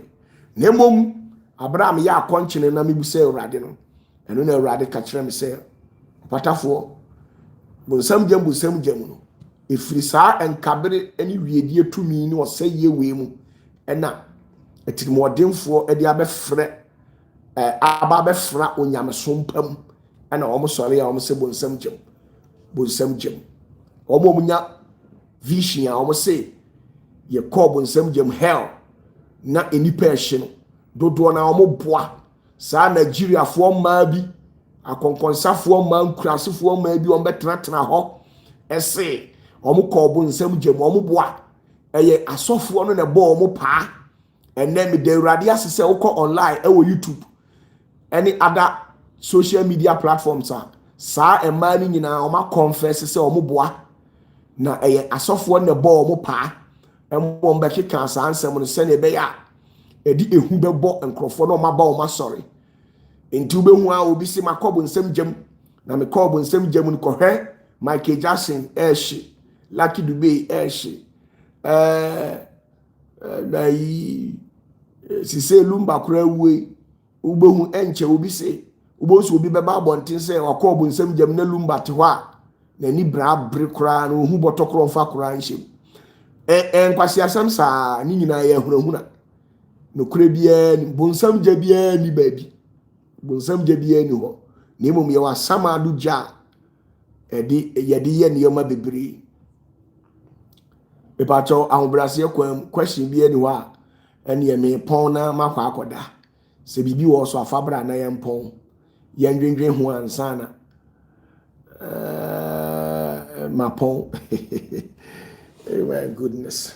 na mom Abraham ya akɔnkyene na me bu se Awurade no ɛno na Awurade ka kyerɛ me se opatafuo bonsam jam no efiri saa enkabere ani wiedie tumi ni ɔsɛ ye we mu ɛna etimodemfo ɛde abɛfrɛ aba bɛfra onyamesompam ɛna ɔmo sɔre a ɔmo sɛ bonsam jam ɔmo nya vision a ɔmo sɛ ye kɔ bonsam jam hell na enipa ɛhye no dodo na ɔmo boa saa Nigeria fo maa bi akonkonsafo maa nkurasefo maa bi ɔmo bɛtena hɔ ɛse ɔmo kɔ bonsam jam ɔmo boa ɛyɛ asɔfoɔ no na bɔ ɔmo paa ɛnɛ me de awurade ase sɛ wokɔ online ɛwɔ YouTube any other social media platforms saa ɛmaa no nyinaa ɔmo confess sɛ ɔmo boa na ɛyɛ asɔfoɔ na bɔ ɔmo paa ɛmo ɔmo bɛkeka saa nsɛm no sɛnea ɛbɛyɛ a ɛde ehu bɛbɔ nkurɔfoɔ na ɔmo aba ɔmo asɔre nti wobɛhu a obi sɛ makɔ bo nsɛm gyam na mekɔ bo nsɛm gyam no kɔhwɛ Michael Jackson ɛɛhye Lucky Dube ɛɛhye na yi sise lumba kora wuo wobɛhu ɛnkyɛ obi sɛ wobɛhu obi bɛba abɔnten sɛ wakɔ bo nsɛm gyam na lumba te hɔ a n'ani bra bere koraa na ohu bɔtɔ korɔ mfa koraa nhyɛm nkwasi asɛm saa ne nyinaa yɛ ahunahuna nokora biara ni bonsam gya biara ni baabi bonsam gya biara ni hɔ na mmom yɛwɔ asam ado gya yɛde yɛ nneɛma bebree mepakyɛw ahobrɛaseɛ kwam question biara ni hɔ a ɛne mepɔn na makɔ akɔda sɛ biribi wɔ so afabra na yɛmpɔn yɛndwendwen ho ansa na mapɔn oh my goodness.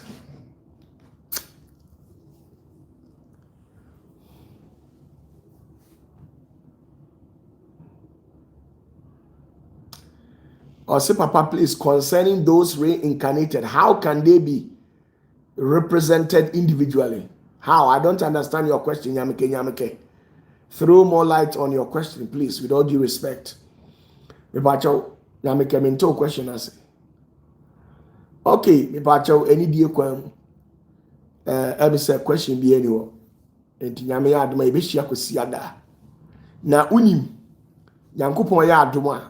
Or say, Papa, please, concerning those reincarnated, how can they be represented individually? How? I don't understand your question, Yamike. Throw more light on your question, please, with all due respect. Mepacho, Yamike, minto question as. Okay, Mepacho, any dear kwam. Every say question be anywhere. Enti nyame ya adoma ebehia kosi ada. Na unim, Yankopon ya adoma.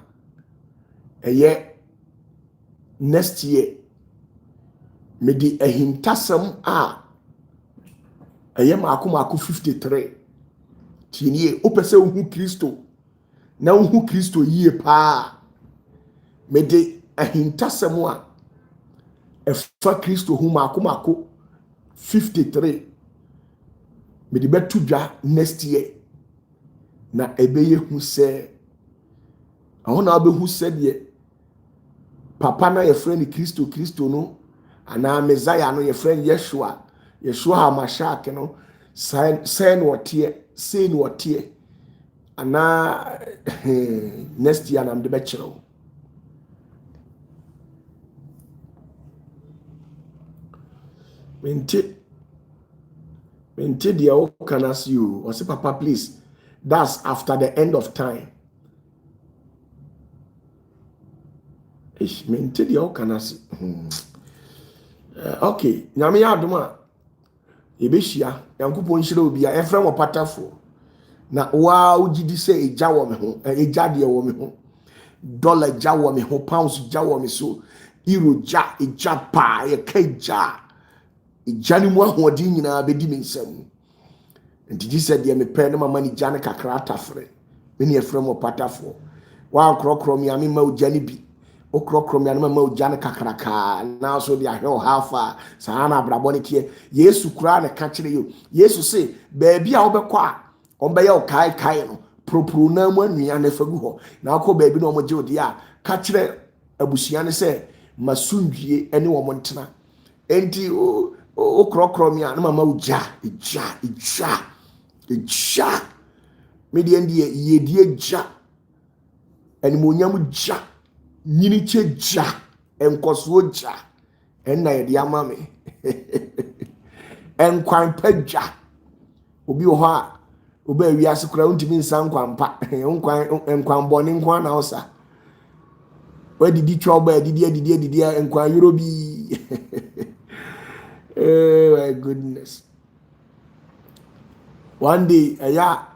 Next year me di ahintasam a maako 53 tinie opese ohu Kristo na ohu Kristo yie pa me di ahintasam a efa Kristo hu maako 53 me di betu dwa next year na ebeye hu se ahona abehu se de papa na ye friend Kristo no ana Messiah no ye friend Yeshua HaMashiach no sen wotie ana next year na mde bechiro mente dia o can ask you or say papa please that's after the end of time. Ich mente dia o can ask okay nyame ya adoma ebehia yankopon hire obi a efrem OPATAFUOR na wa ugidi se eja wo me ho eja de wo me ho dollar ja wo me ho pounds ja wo me so euro ja eja pa ye ka eja ni mu ahoɔden nyinaa bedi me nsam ntiji se de me pɛ na mama ni ja ne kakra atafre me ne efrem OPATAFUOR wa krokro mi ame ma uja ni bi okrokrom ya no ma ugya ne kakraka na so dia hwe hafa saa na abrabɔ ne tie Yesu kura ne ka kire yo Yesu se baabi a wobɛkɔ a ɔmbɛyɛ o kai no propro na mu anua na fagu hɔ na akɔ baabi na ɔmgye odi a ka kire abusua ne sɛ masundwie ene wo ntena enti okrokrom ya no ma ugya eja me die ndie yedie gya animonyam gya nyini cheja enkoso gya enna ye dia mame enkwan pagya obi wo ha oba wiase kura untimi nsan kwampa enkwan boni nkwan na osa wadidi twoba adidi enkwan eurobi oh my goodness. One day aya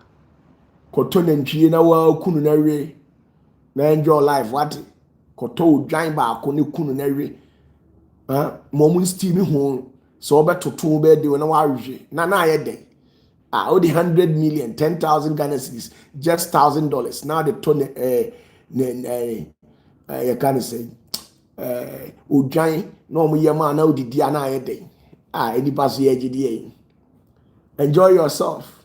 koto ntwie na wa kunu na we na enjoy life what koto odwan ba ko ne kunu na we mom steam ho so obetoto be de na wa hwe na ayede o the 100 million 10,000 Ghana cedis just $1,000 now the ton you can say odwan na omo yema na odidi na ayede eni pass ye gidi enjoy yourself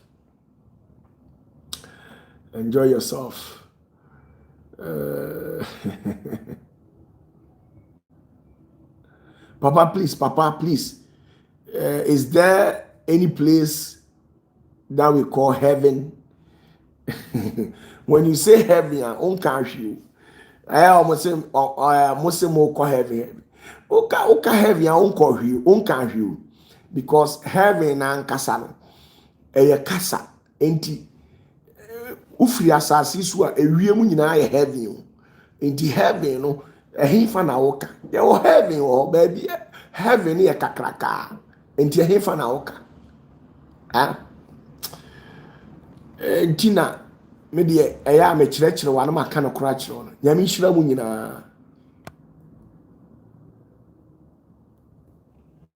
Papa, please. Is there any place that we call heaven? When you say heaven, on country, I almost say, Muslim call heaven. Oka heaven, on country, because heaven and kasano, kasa, enti. Ufiri asase so a ewiem nyinaa yɛ heaven. Enti heaven no ɛhefa na woka. Yɛwɔ heaven wɔ baabi heaven yɛ kakraka. Enti ɛhefa na woka. Enti na me deɛ ɛyɛ a mekyerɛkyerɛ wa na maka no kora kyerɛ no. Nyame nhyira mu nyinaa.